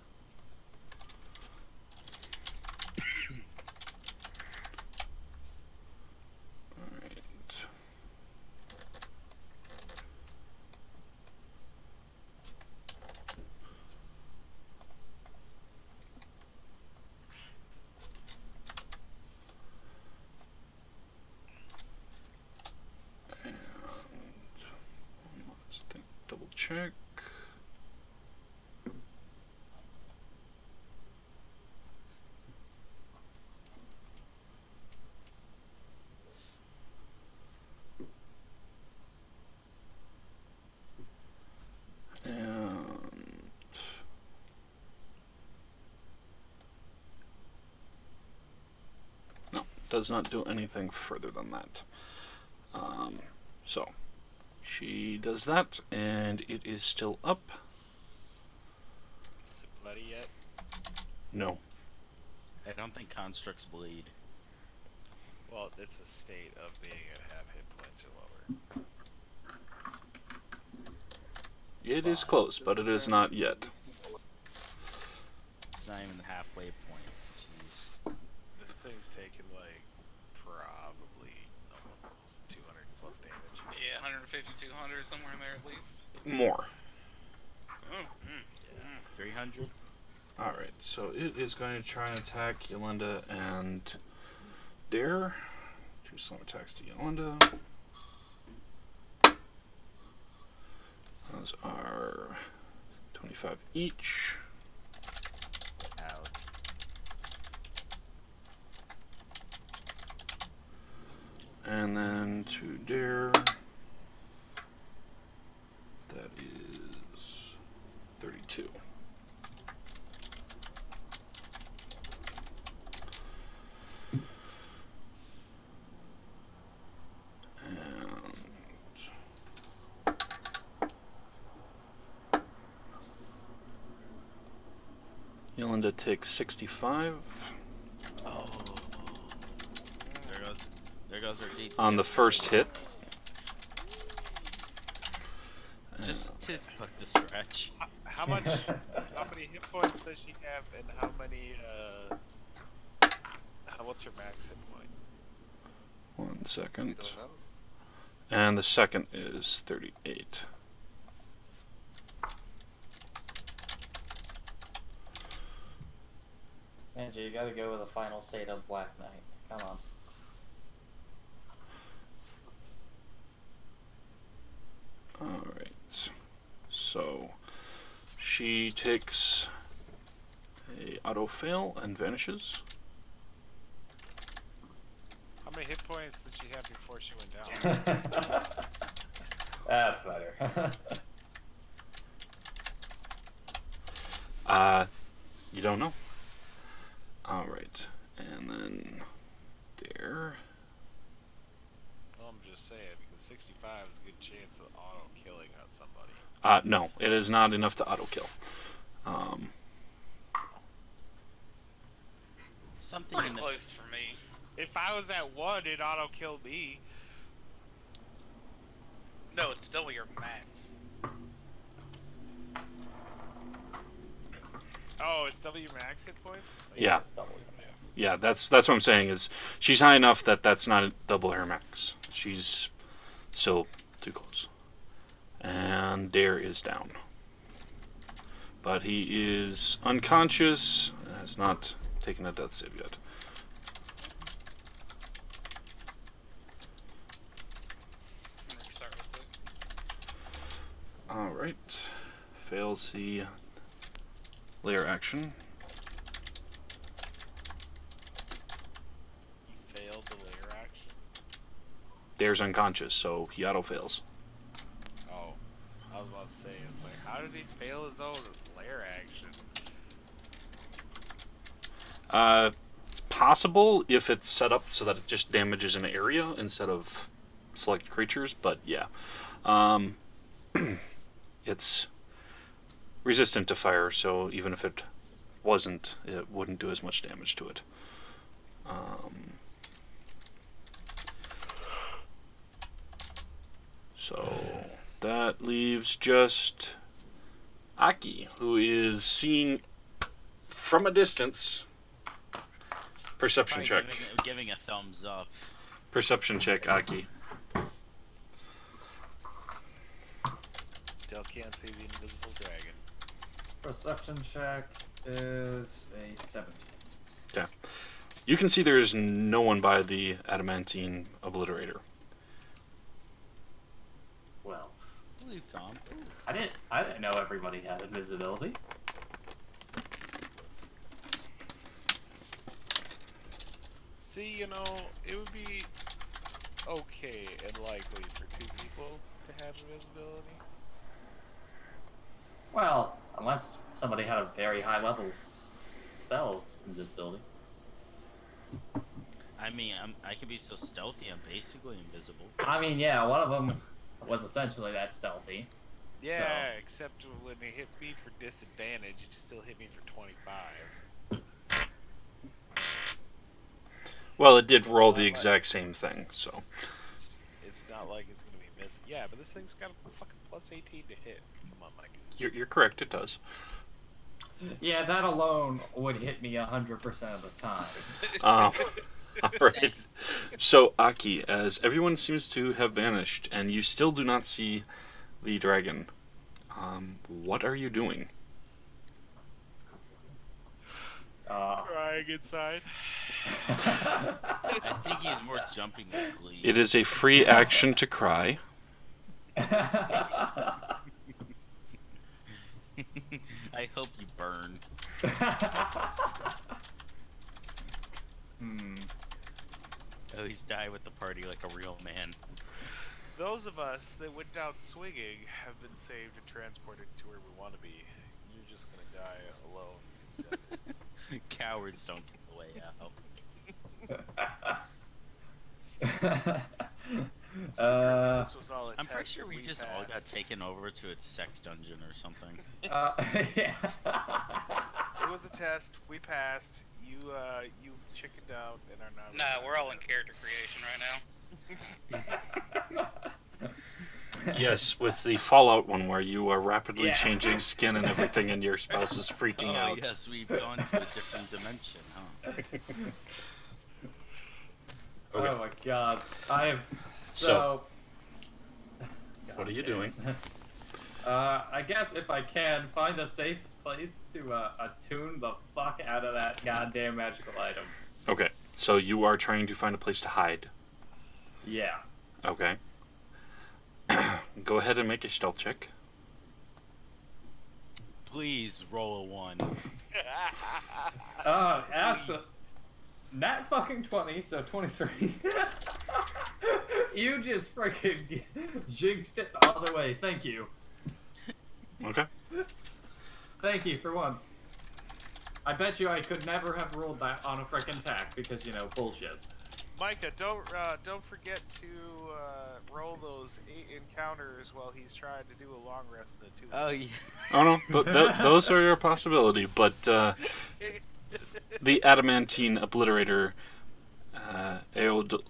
Alright. And let's double check. And no, does not do anything further than that. So she does that, and it is still up. Is it bloody yet? No. I don't think constructs bleed. Well, it's a state of being at half hit points or lower. It is close, but it is not yet. It's not even the halfway point. Jeez. This thing's taken like probably almost 200 plus damage. Yeah, 150, 200, somewhere in there at least. More. Oh, 300. Alright, so it is going to try and attack Yolanda and Dare. 2 slam attacks to Yolanda. Those are 25 each. Ouch. And then to Dare. That is 32. Jolmunda takes 65 Oh. There goes our DP. on the first hit. Just put the stretch. How much? How many hit points does she have, and how many? What's her max hit point? 1 second. You don't know? And the second is 38. Angie, you gotta go with the final state of Black Knight. Come on. Alright. So she takes a auto fail and vanishes. How many hit points did she have before she went down? That's better. You don't know. Alright. And then there. Well, I'm just saying, because 65 is a good chance of auto-killing on somebody. No, it is not enough to auto kill. Something Pretty in the close for me. If I was at 1, it auto-killed me. No, it's double your max. Oh, it's W max hit points? Yeah. It's double your max. Yeah, that's what I'm saying is she's high enough that that's not double her max. She's still too close. And Dare is down. But he is unconscious and has not taken a death save yet. Start real quick. Alright. Fails the layer action. He failed the layer action? Dare's unconscious, so he auto fails. Oh. I was about to say, it's like, how did he fail his own layer action? It's possible if it's set up so that it just damages an area instead of select creatures, but yeah. It's resistant to fire, so even if it wasn't, it wouldn't do as much damage to it. So that leaves just Aki, who is seeing from a distance. Perception probably check. giving a thumbs up. Perception check, Aki. Still can't see the invisible dragon. Perception check is a 17. Yeah. You can see there is no one by the adamantine obliterator. Well, Leave Tom. I didn't know everybody had invisibility. See, you know, it would be okay and likely for 2 people to have invisibility. Well, unless somebody had a very high level spell invisibility. I mean, I could be so stealthy, I'm basically invisible. I mean, yeah, one of them was essentially that stealthy. Yeah, So- except when they hit me for disadvantage, it still hit me for 25. Well, it did roll the exact same thing, so. It's not like it's gonna be missed. Yeah, but this thing's got a fucking plus 18 to hit. Come on, Mike. You're correct, it does. Yeah, that alone would hit me 100% of the time. Alright. So, Aki, as everyone seems to have vanished, and you still do not see the dragon, what are you doing? Crying inside. I think he's more jumping than glee. It is a free action to cry. I hope you burn. Oh, he's died with the party like a real man. Those of us that went down swinging have been saved and transported to where we want to be. You're just gonna die alone. Cowards don't get the way out. This was all a I'm pretty test sure we just all got passed. taken over to its sex dungeon or something. yeah. It was a test. We passed. You chickened out and are not. Nah, we're all in character creation right now. Yes, with the Fallout one where you are rapidly Yeah. changing skin and everything, and your spouse is freaking Oh out. yes, we've gone to a different dimension, huh? Okay. Oh my god. I have. So- So. What are you doing? I guess if I can find a safe place to attune the fuck out of that goddamn magical item. Okay, so you are trying to find a place to hide. Yeah. Okay. Go ahead and make a stealth check. Please roll a 1. Actually, nat fucking 20, so 23. You just freaking jinxed it all the way. Thank you. Okay. Thank you for once. I bet you I could never have rolled that on a frickin' attack because, you know, bullshit. Micah, don't forget to roll those 8 encounters while he's trying to do a long rest in the 2. Oh yeah. Oh no, but those are your possibility. But the adamantine obliterator, Aeolus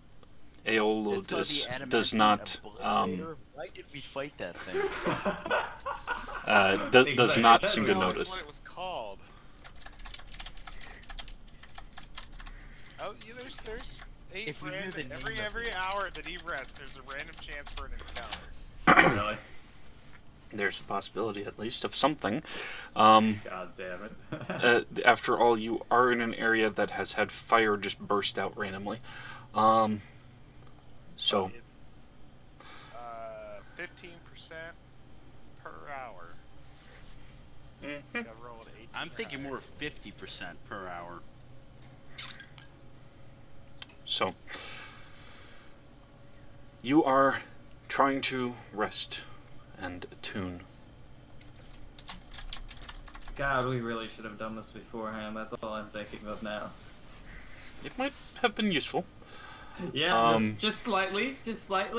It's called the does adamantine not obliterator. Why did we fight that thing? does not Exactly. seem to That's notice. what it was called. Oh, yeah, there's 8 If we knew the name every of it. hour that he rests, there's a random chance for an encounter. Really? There's a possibility, at least, of something. God damn it. After all, you are in an area that has had fire just burst out randomly. So It's 15% per hour. Gotta roll an 18 I'm thinking higher. more 50% per hour. So, you are trying to rest and attune. God, we really should have done this beforehand. That's all I'm thinking of now. It might have been useful. Yeah, just slightly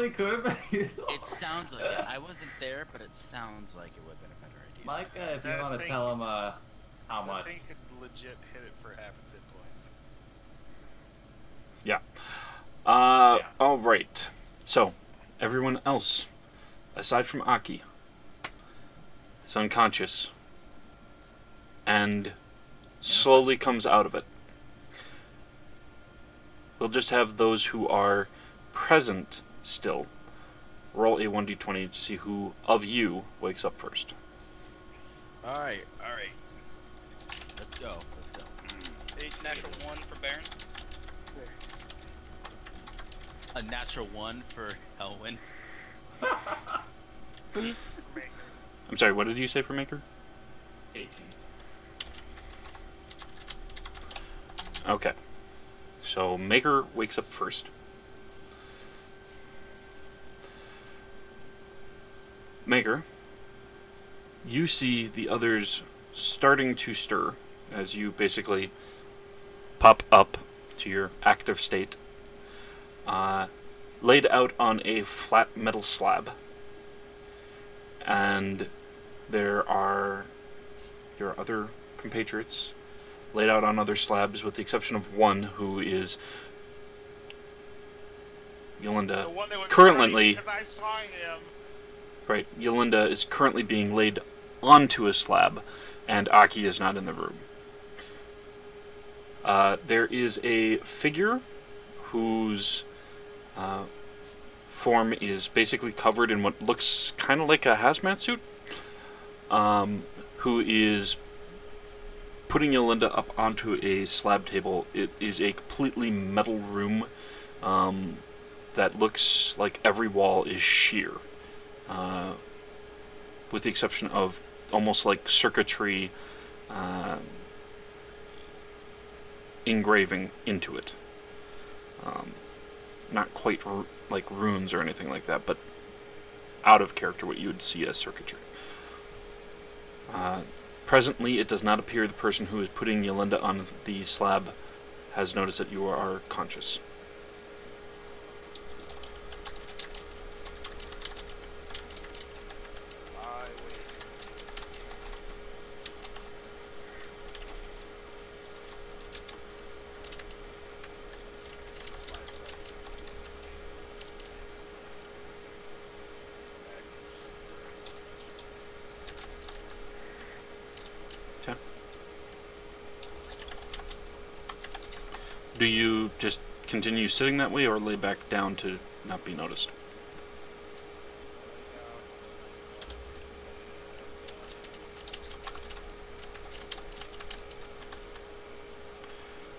could have been useful. It sounds like it. I wasn't there, but it sounds like it would have been a better idea. Micah, if you That want to thing- tell him how That much. thing could legit hit it for half its hit points. Yeah. Yeah. All right. So, everyone else, aside from Aki, is unconscious and slowly comes out of it. We'll just have those who are present still roll a 1d20 to see who of you wakes up first. Alright. Let's go. 18. Natural 1 for Baron. A natural 1 for Elwin. I'm sorry, what did you say for Maker? 18. Okay. So Maker wakes up first. Maker, you see the others starting to stir as you basically pop up to your active state. Laid out on a flat metal slab. And there are your other compatriots laid out on other slabs, with the exception of one who is Yolanda. The one that was Currently- because I saw him. Right, Yolanda is currently being laid onto a slab, and Aki is not in the room. There is a figure whose form is basically covered in what looks kind of like a hazmat suit, who is putting Yolanda up onto a slab table. It is a completely metal room that looks like every wall is sheer, with the exception of almost like circuitry engraving into it. Not quite like runes or anything like that, but out of character what you would see as circuitry. Presently, it does not appear the person who is putting Yolanda on the slab has noticed that you are conscious. I wait. Do you just continue sitting that way or lay back down to not be noticed?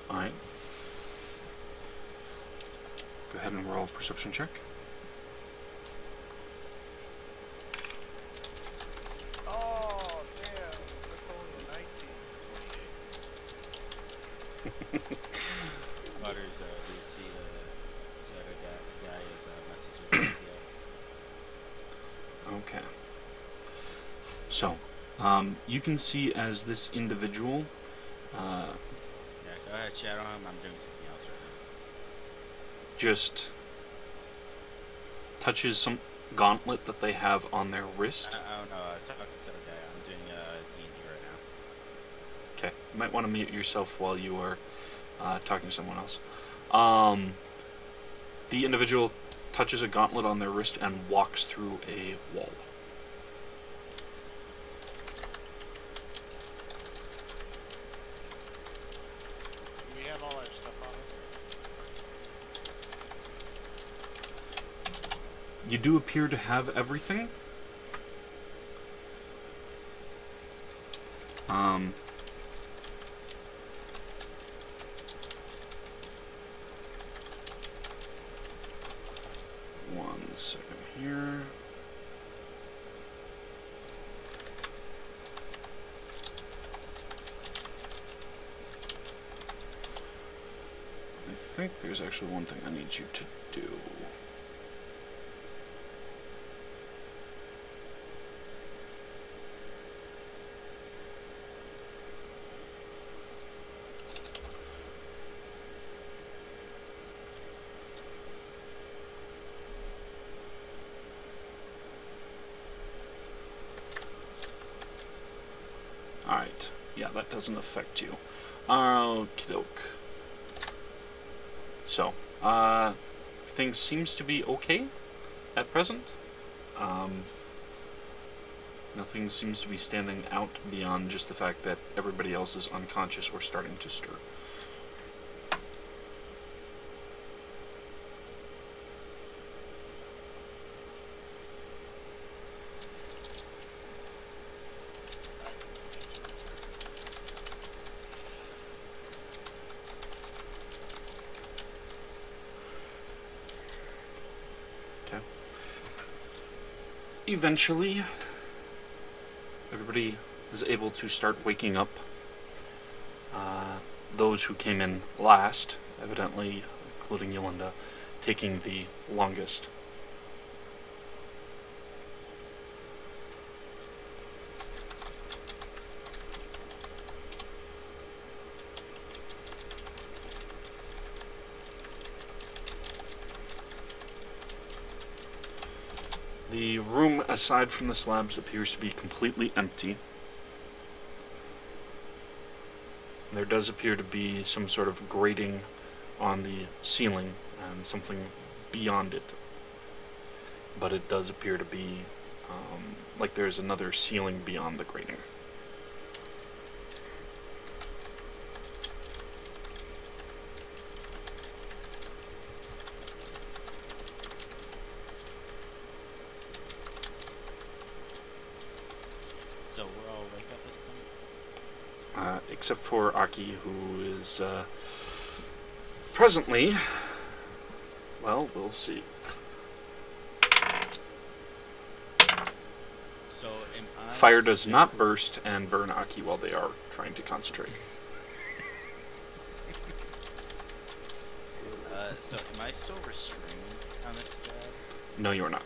Alright. Go ahead and roll a perception check. Oh, damn. That's only a 19. Butters, do you see set a guy's messages yes. Okay. So, you can see as this individual, Yeah, go ahead, shadow him. I'm doing something else right just touches some gauntlet that they have on their wrist. now. Oh no, talk to set a guy. I'm doing D&D right now. Okay, you might want to mute yourself while you are talking to someone else. The individual touches a gauntlet on their wrist and walks through a wall. We have all our stuff on us. You do appear to have everything. One second here. I think there's actually one thing I need you to do. Alright, yeah, that doesn't affect you. Okie doke. So, things seems to be okay at present. Nothing seems to be standing out beyond just the fact that everybody else is unconscious or starting to stir. Okay. Eventually, everybody is able to start waking up. Those who came in last, evidently, including Jolmunda, taking the longest. The room, aside from the slabs, appears to be completely empty. There does appear to be some sort of grating on the ceiling and something beyond it. But it does appear to be like there's another ceiling beyond the grating. So we're all awake at this point? Except for Aki, who is presently, well, we'll see. So am I Fire does not burst and burn Aki while they are trying to concentrate. So am I still restrained on this stab? No, you are not.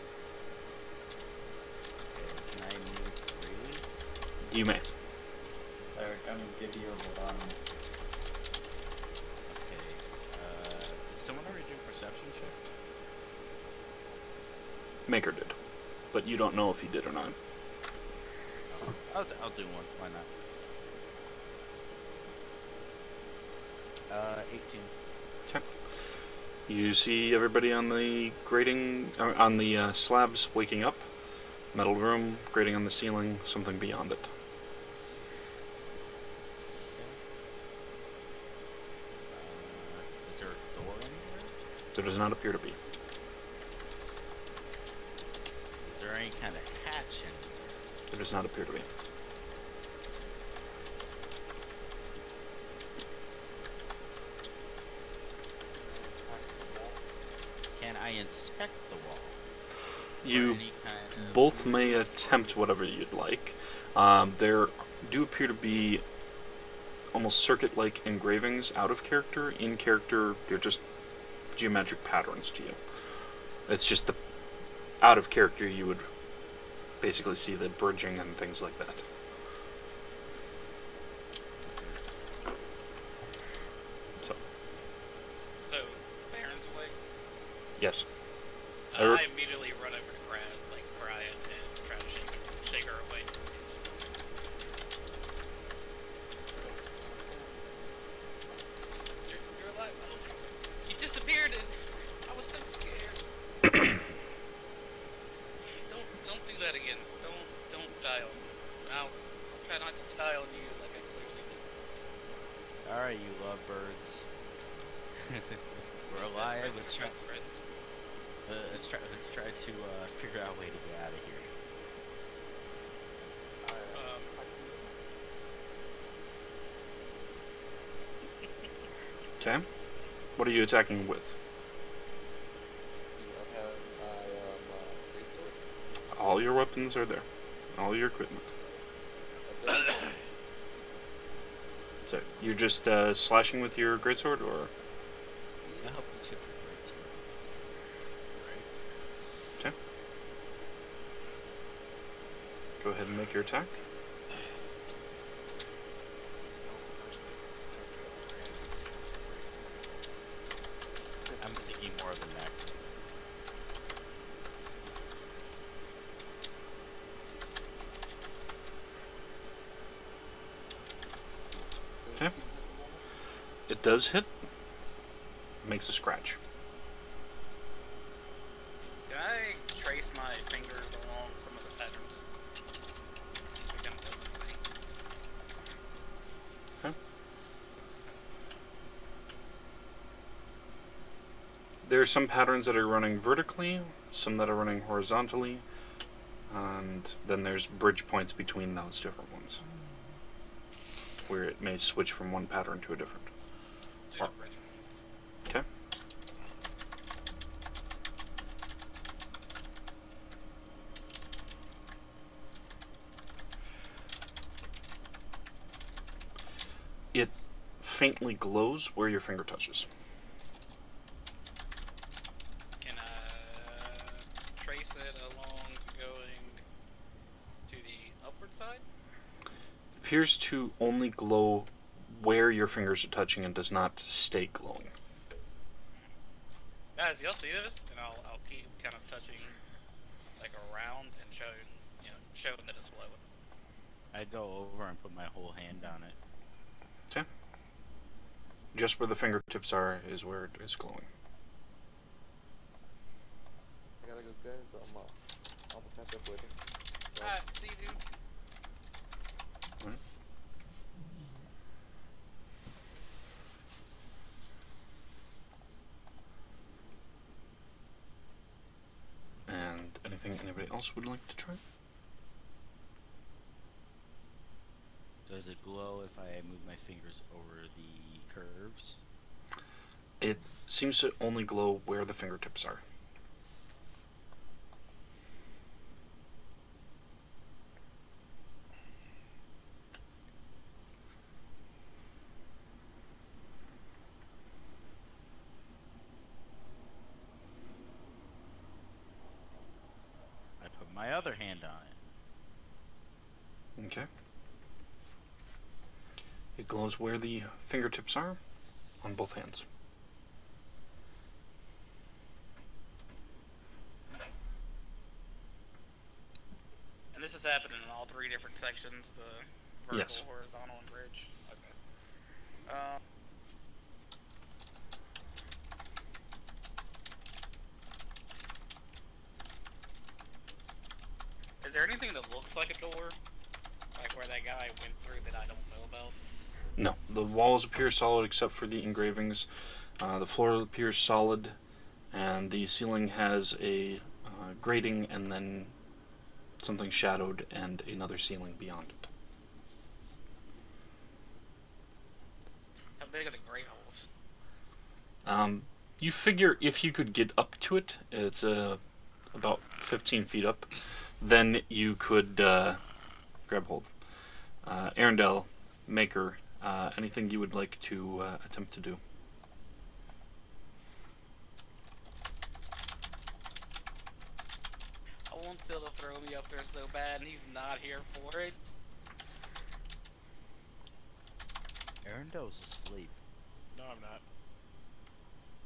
Okay, can I move freely? You may. They're gonna give you a run. Okay. Did someone already do a perception check? Maker did. But you don't know if he did or not. I'll do one. Why not? 18. Okay. You see everybody on the grating, on the slabs waking up. Metal room, grating on the ceiling, something beyond it. door anywhere? There does not appear to be. Is there any kind of hatch anywhere? There does not appear to be. Can I inspect the wall? For You any kind of both may attempt whatever you'd like. There do appear to be almost circuit-like engravings out of character. In character, they're just geometric patterns to you. It's just the out of character you would basically see the bridging and things like that. So, Baron's way. yes. I immediately run over to Grass, like cry and try to shake her away. You're alive. Oh, you disappeared, and I was so scared. Don't do that again. Don't die on me. I'll try not to die on you like I clearly did. Alright, you lovebirds. We're alive. Let's try. Best friends. Let's try to figure out a way to get out of here. Okay. What are you attacking with? I have my greatsword. All your weapons are there. All your equipment. So you're just slashing with your greatsword, or? I'll help you chip your greatsword. Okay. Go ahead and make your attack. I'm thinking more of the neck. Okay. It does hit. Makes a scratch. Can I trace my fingers along some of the patterns? See if it kind of does something. Okay. There are some patterns that are running vertically, some that are running horizontally, and then there's bridge points between those different ones, where it may switch from one pattern to a different. Do the Oh. bridge. Okay. It faintly glows where your finger touches. Can I trace it along going to the upward side? Appears to only glow where your fingers are touching and does not stay glowing. Guys, y'all see this? And I'll keep kind of touching like around and showing that it's glowing. I go over and put my whole hand on it. Okay. Just where the fingertips are is where it is glowing. I gotta go, guys. I'll catch up later. Alright, see you, dude. Alright. And anything anybody else would like to try? Does it glow if I move my fingers over the curves? It seems to only glow where the fingertips are. I put my other hand on it. Okay. It glows where the fingertips are on both hands. And this is happening in all three different sections, the vertical, Yes. horizontal, and bridge. Okay. Is there anything that looks like a door? Like where that guy went through that I don't know about? No, the walls appear solid except for the engravings. The floor appears solid, and the ceiling has a grating and then something shadowed and another ceiling beyond it. How big are the grate holes? You figure if you could get up to it, it's about 15 feet up, then you could grab hold. Arendelle, Maker, anything you would like to attempt to do? I want Phil to throw me up there so bad, and he's not here for it. Arendelle's asleep. No, I'm not.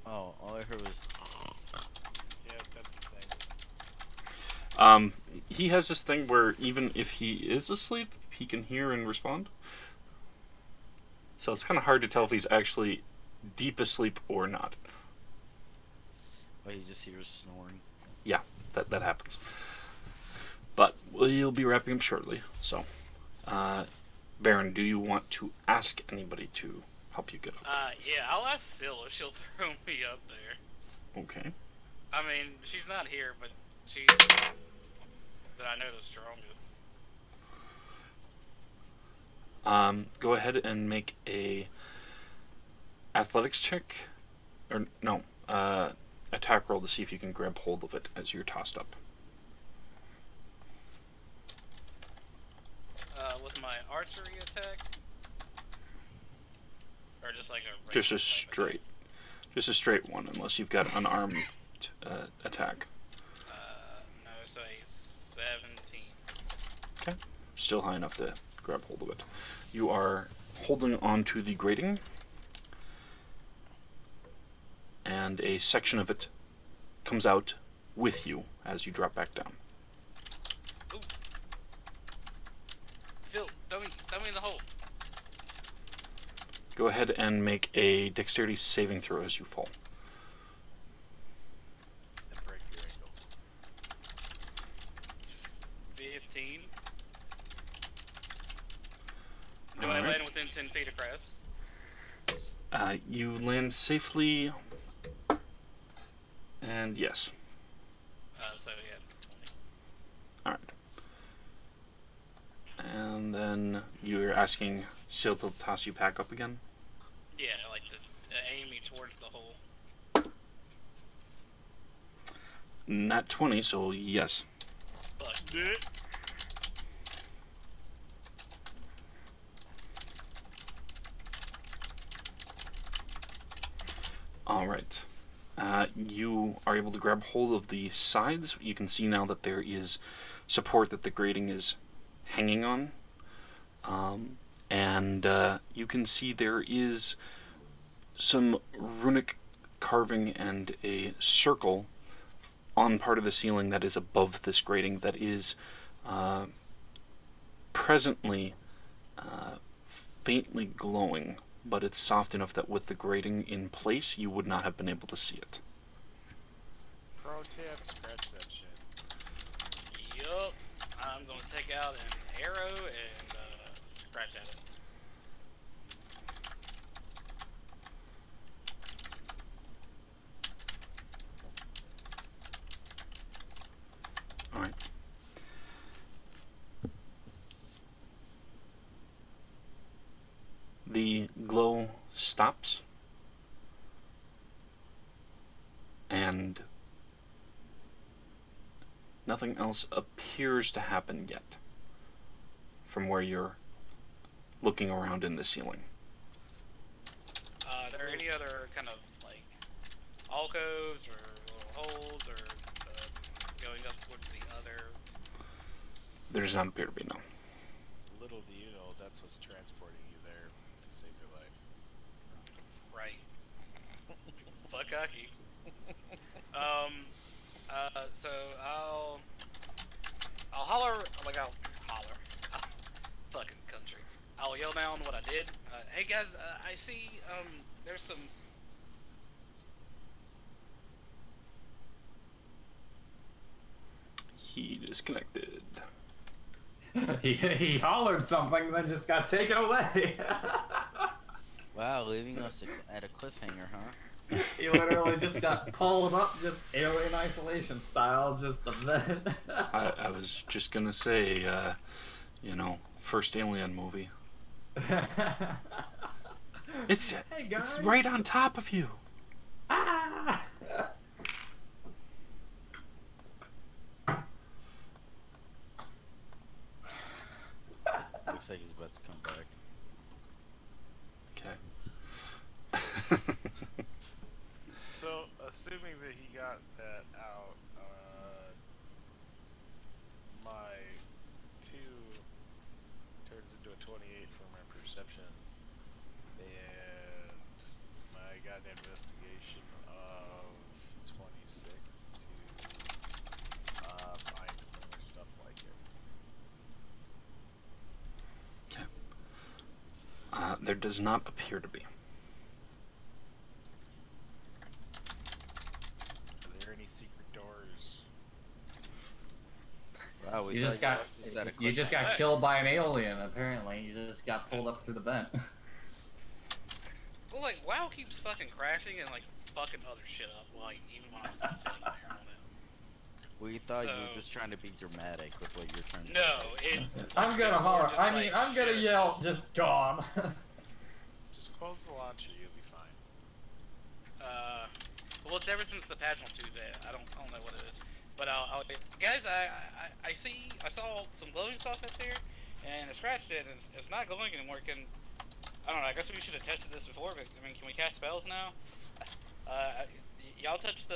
Oh, all I heard was. Yeah, that's the thing. He has this thing where even if he is asleep, he can hear and respond. So it's kind of hard to tell if he's actually deep asleep or not. Oh, you just hear snoring. Yeah, that happens. But we'll be wrapping up shortly. So, Baron, do you want to ask anybody to help you get up? Yeah, I'll ask Phil if she'll throw me up there. Okay. I mean, she's not here, but she's that I know the strongest. Go ahead and make a athletics check, or no, attack roll to see if you can grab hold of it as you're tossed up. With my archery attack, or just like a Just a regular type straight, just a straight one, unless you've got an armed attack. No, so a 17. Okay, still high enough to grab hold of it. You are holding onto the grating, and a section of it comes out with you as you drop back down. Ooh. Phil, throw me in the hole. Go ahead and make a dexterity saving throw as you fall. And break your ankle. 15. Do I Alright. land within 10 feet of crest? You land safely, and yes. So yeah, 20. Alright. And then you're asking Sil to toss you back up again? Yeah, like to aim me towards the hole. Not 20, so yes. But Alright. You are able to grab hold of the sides. You can see now that there is support that the grating is hanging on. And you can see there is some runic carving and a circle on part of the ceiling that is above this grating that is presently faintly glowing, but it's soft enough that with the grating in place you would not have been able to see it. Pro tip, scratch that shit. yup, I'm gonna take out an arrow and scratch at it. Alright. The glow stops, and nothing else appears to happen yet from where you're looking around in the ceiling. Are there any other kind of like alcoves or little holes or going up towards the other? There does not appear to be, no. Little do you know, that's what's transporting you there to save your life. Right. Fuck Aki. So I'll holler, like I'll holler. Fucking country. I'll yell down what I did. Hey guys, I see, there's some... He disconnected. he hollered something, then just got taken away. Wow, leaving us at a cliffhanger, huh? He literally just got pulled up, just alien isolation style, just a minute. I was just gonna say, first Alien movie. It's Hey it's guys. right on top of you. Ah! Looks like he's about to come back. Okay. So, assuming that he got that out, my 2 turns into a 28 for my perception, and I got an investigation of 26 to find more stuff like it. There does not appear to be. Are there any secret doors? Wow, we You thought just got was at a you just got cliffhanger. killed by an alien. Apparently, you just got pulled up through the vent. Well, like, WoW keeps fucking crashing and, like, fucking other shit up, like, even when I'm just sitting there on it. We thought you were So- just trying to be dramatic with what you're trying to No, say. I'm gonna it's more holler. just I mean, like I'm gonna shit. yell, just Dom. Just close the launcher, you'll be fine. Well, it's ever since the patch on Tuesday. I don't know what it is. But guys, I saw some glowing stuff up there, and I scratched it, and it's not glowing anymore. I don't know. I guess we should have tested this before, but I mean, can we cast spells now? Y'all touch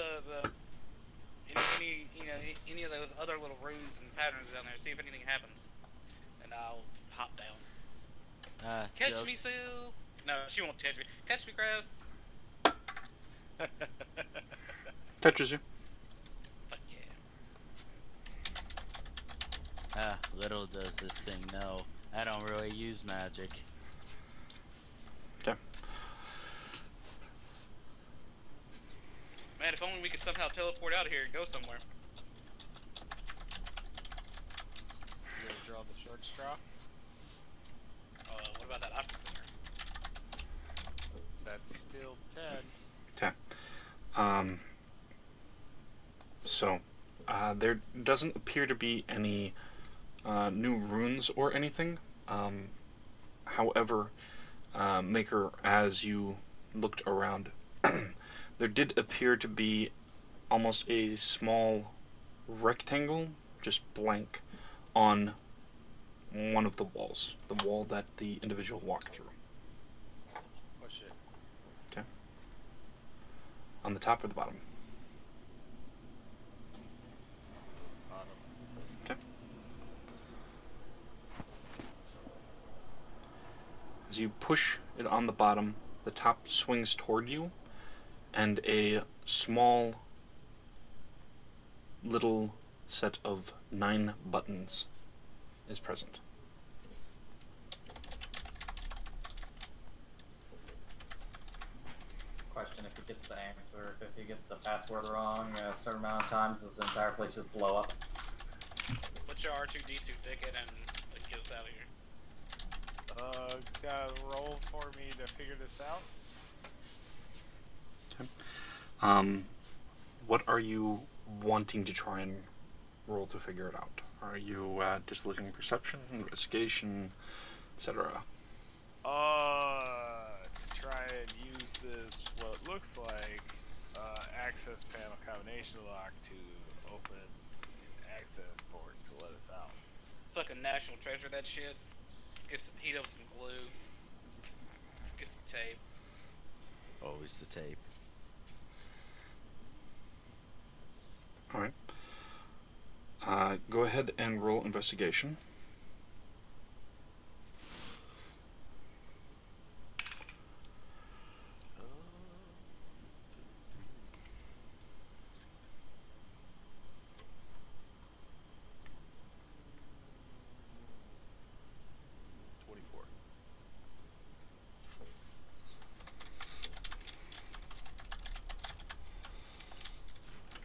any of those other little runes and patterns down there. See if anything happens, and I'll hop down. Catch me, Jokes. Sue. No, she won't catch me. Catch me, Kraz. Touches you. Fuck yeah. Little does this thing know, I don't really use magic. Okay. Man, if only we could somehow teleport out of here and go somewhere. You gonna draw the short straw? What about that option center? That's still 10. Okay. There doesn't appear to be any new runes or anything. However, Maker, as you looked around, there did appear to be almost a small rectangle, just blank, on one of the walls. The wall that the individual walked through. Oh shit. Okay. On the top or the bottom? Bottom. Okay. As you push it on the bottom, the top swings toward you, and a small little set of 9 buttons is present. Question: if he gets the answer, if he gets the password wrong a certain amount of times, does the entire place just blow up? Put your R2D2 ticket and get us out of here. Gotta roll for me to figure this out. What are you wanting to try and roll to figure it out? Are you just looking at perception, investigation, etc.? To try and use this, what looks like, access panel combination lock to open an access port to let us out. Fucking national treasure that shit. Heat up some glue. Get some tape. Always the tape. Alright. Go ahead and roll investigation.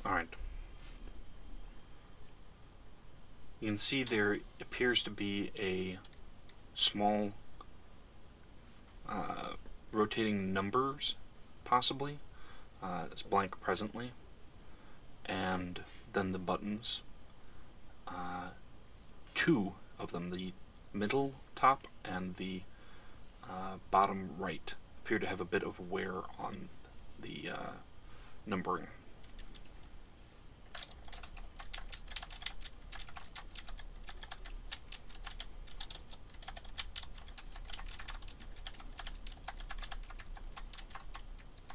Alright. You can see there appears to be a small rotating numbers, possibly. It's blank presently. And then the buttons. Two of them, the middle top and the bottom right, appear to have a bit of wear on the numbering.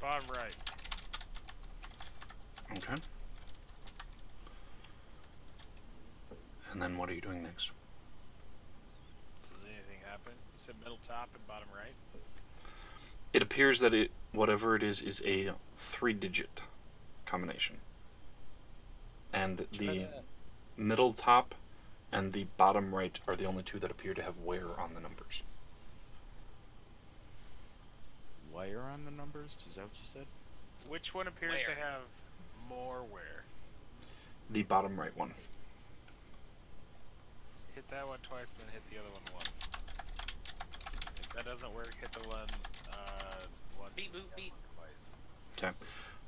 Bottom right. Okay. And then what are you doing next? Does anything happen? You said middle top and bottom right? It appears that whatever it is a 3-digit combination. And the middle top and the bottom right are the only two that appear to have wear on the numbers. Wire on the numbers? Is that what you said? Which one appears Where? to have more wear? The bottom right one. Hit that one twice, then hit the other one once. If that doesn't work, hit the one once. Beep, and boop, the other beep. one twice.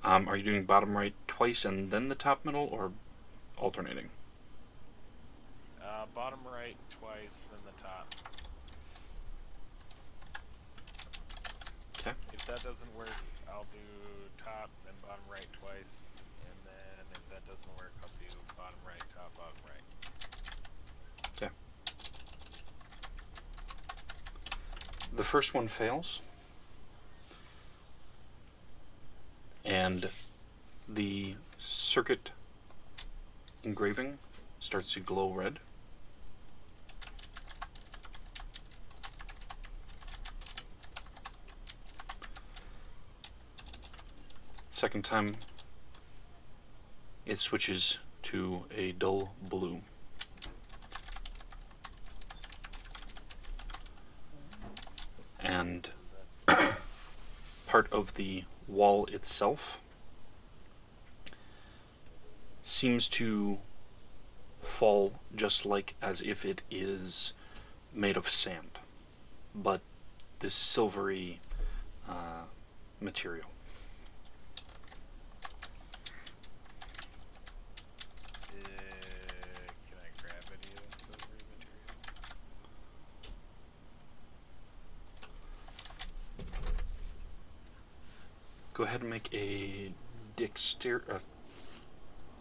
Okay. Are you doing bottom right twice and then the top middle, or alternating? Bottom right twice, then the top. Okay. If that doesn't work, I'll do top and bottom right twice, and then if that doesn't work, I'll do bottom right, top, bottom right. Okay. The first one fails. And the circuit engraving starts to glow red. Second time, it switches to a dull blue. And part of the wall itself seems to fall just like as if it is made of sand, but this silvery material. Can I grab any of that silvery material? Go ahead and make a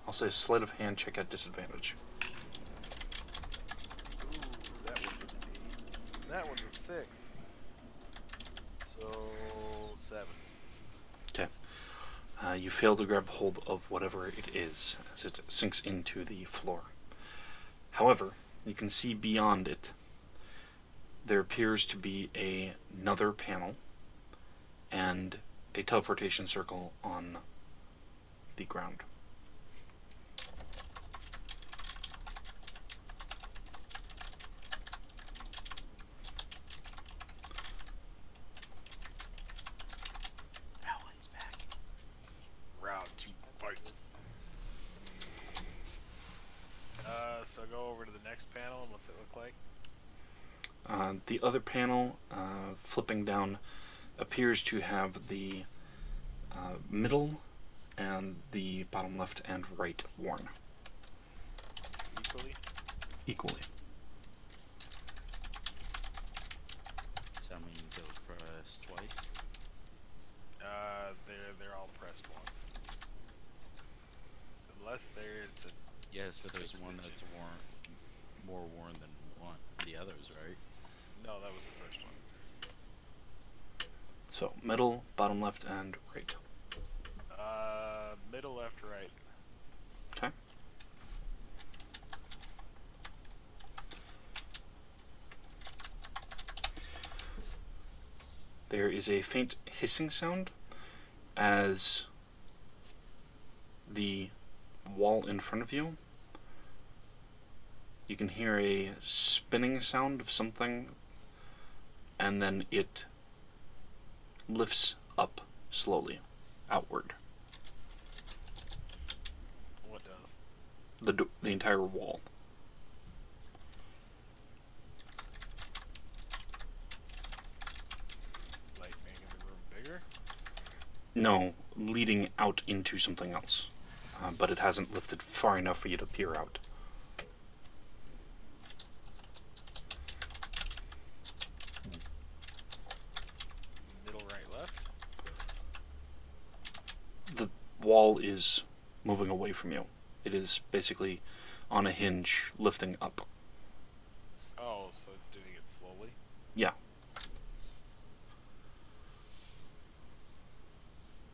I'll say a sleight of hand check at disadvantage. Ooh, that one's an 8. That one's a 6. So 7. Okay. You fail to grab hold of whatever it is as it sinks into the floor. However, you can see beyond it, there appears to be another panel and a teleportation circle on the ground. Alan's back. Round 2 fight. So go over to the next panel, and what's it look like? The other panel, flipping down, appears to have the middle and the bottom left and right worn Equally? equally. So that means it was pressed twice. They're all pressed once. Unless there's a Yes, but there's one that's more worn than one the others, right? no, that was the first one. So middle, bottom left, and right. Middle, left, right. Okay. There is a faint hissing sound as the wall in front of you. You can hear a spinning sound of something, and then it lifts up slowly, outward. What does? The entire wall. Lightning in the No, leading out into something else. But it hasn't lifted far enough for you to peer out. Middle, right, left? The wall is moving away from you. It is basically on a hinge, lifting up. Oh, so it's doing it slowly? Yeah.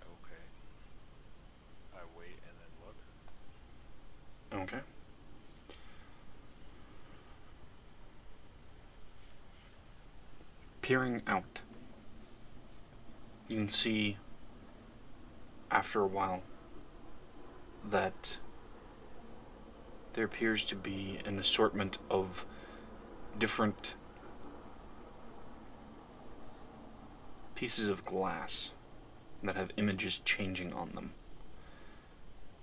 Okay. I wait and then look. Okay. Peering out, you can see after a while that there appears to be an assortment of different pieces of glass that have images changing on them.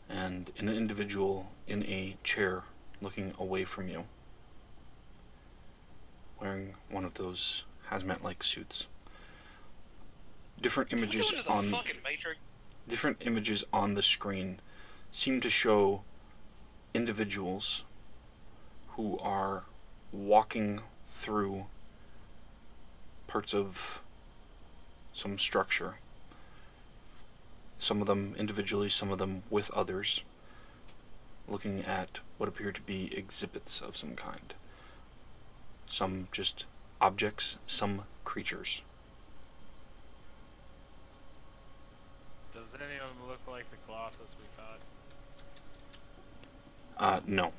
And an individual in a chair looking away from you, wearing one of those hazmat-like suits. Different images on the screen seem to show individuals who are walking through parts of some structure. Some of them individually, some of them with others, looking at what appear to be exhibits of some kind. Some just objects, some creatures. Does any of them look like the Colossus we fought? No.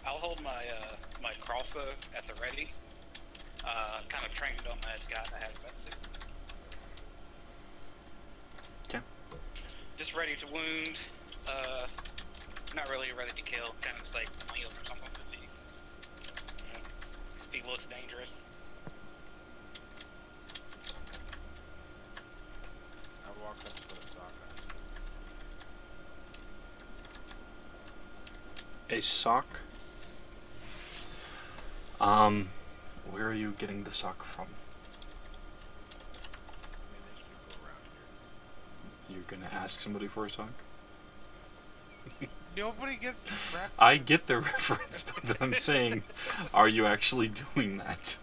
I'll hold my crossbow at the ready. Kind of trained on that guy that has that suit. Okay. Just ready to wound. Not really ready to kill. Kind of just like heal or something if he looks dangerous. I walk up to put a sock on. A sock? Where are you getting the sock from? I mean, there's people around here. You're gonna ask somebody for a sock? Nobody gets the reference. I get the reference, but I'm saying, are you actually doing that?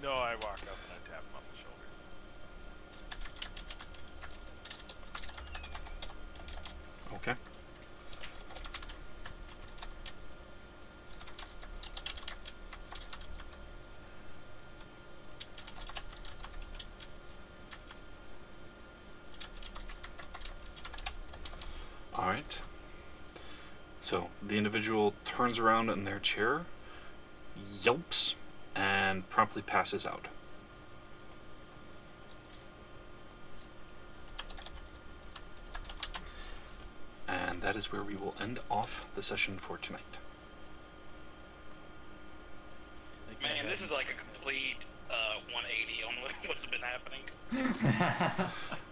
No, I walk up and I tap him on the shoulder. Okay. Alright. So, the individual turns around in their chair, yelps, and promptly passes out. And that is where we will end off the session for tonight. Man, this is like a complete 180 on what's been happening.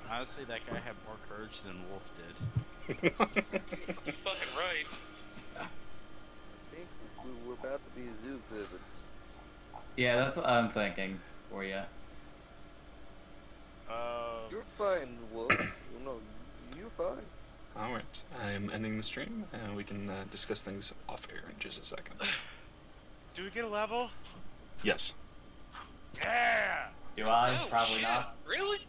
Honestly, that guy had more courage than Wolf did. You're fucking right. I think we're about to be zoo exhibits. Yeah, that's what I'm thinking for you. You're fine, Wolf. No, you're fine. Alright, I am ending the stream, and we can discuss things off air in just a second. Do we get a level? Yes. Yeah! Do I? Oh, Probably shit. not. Really?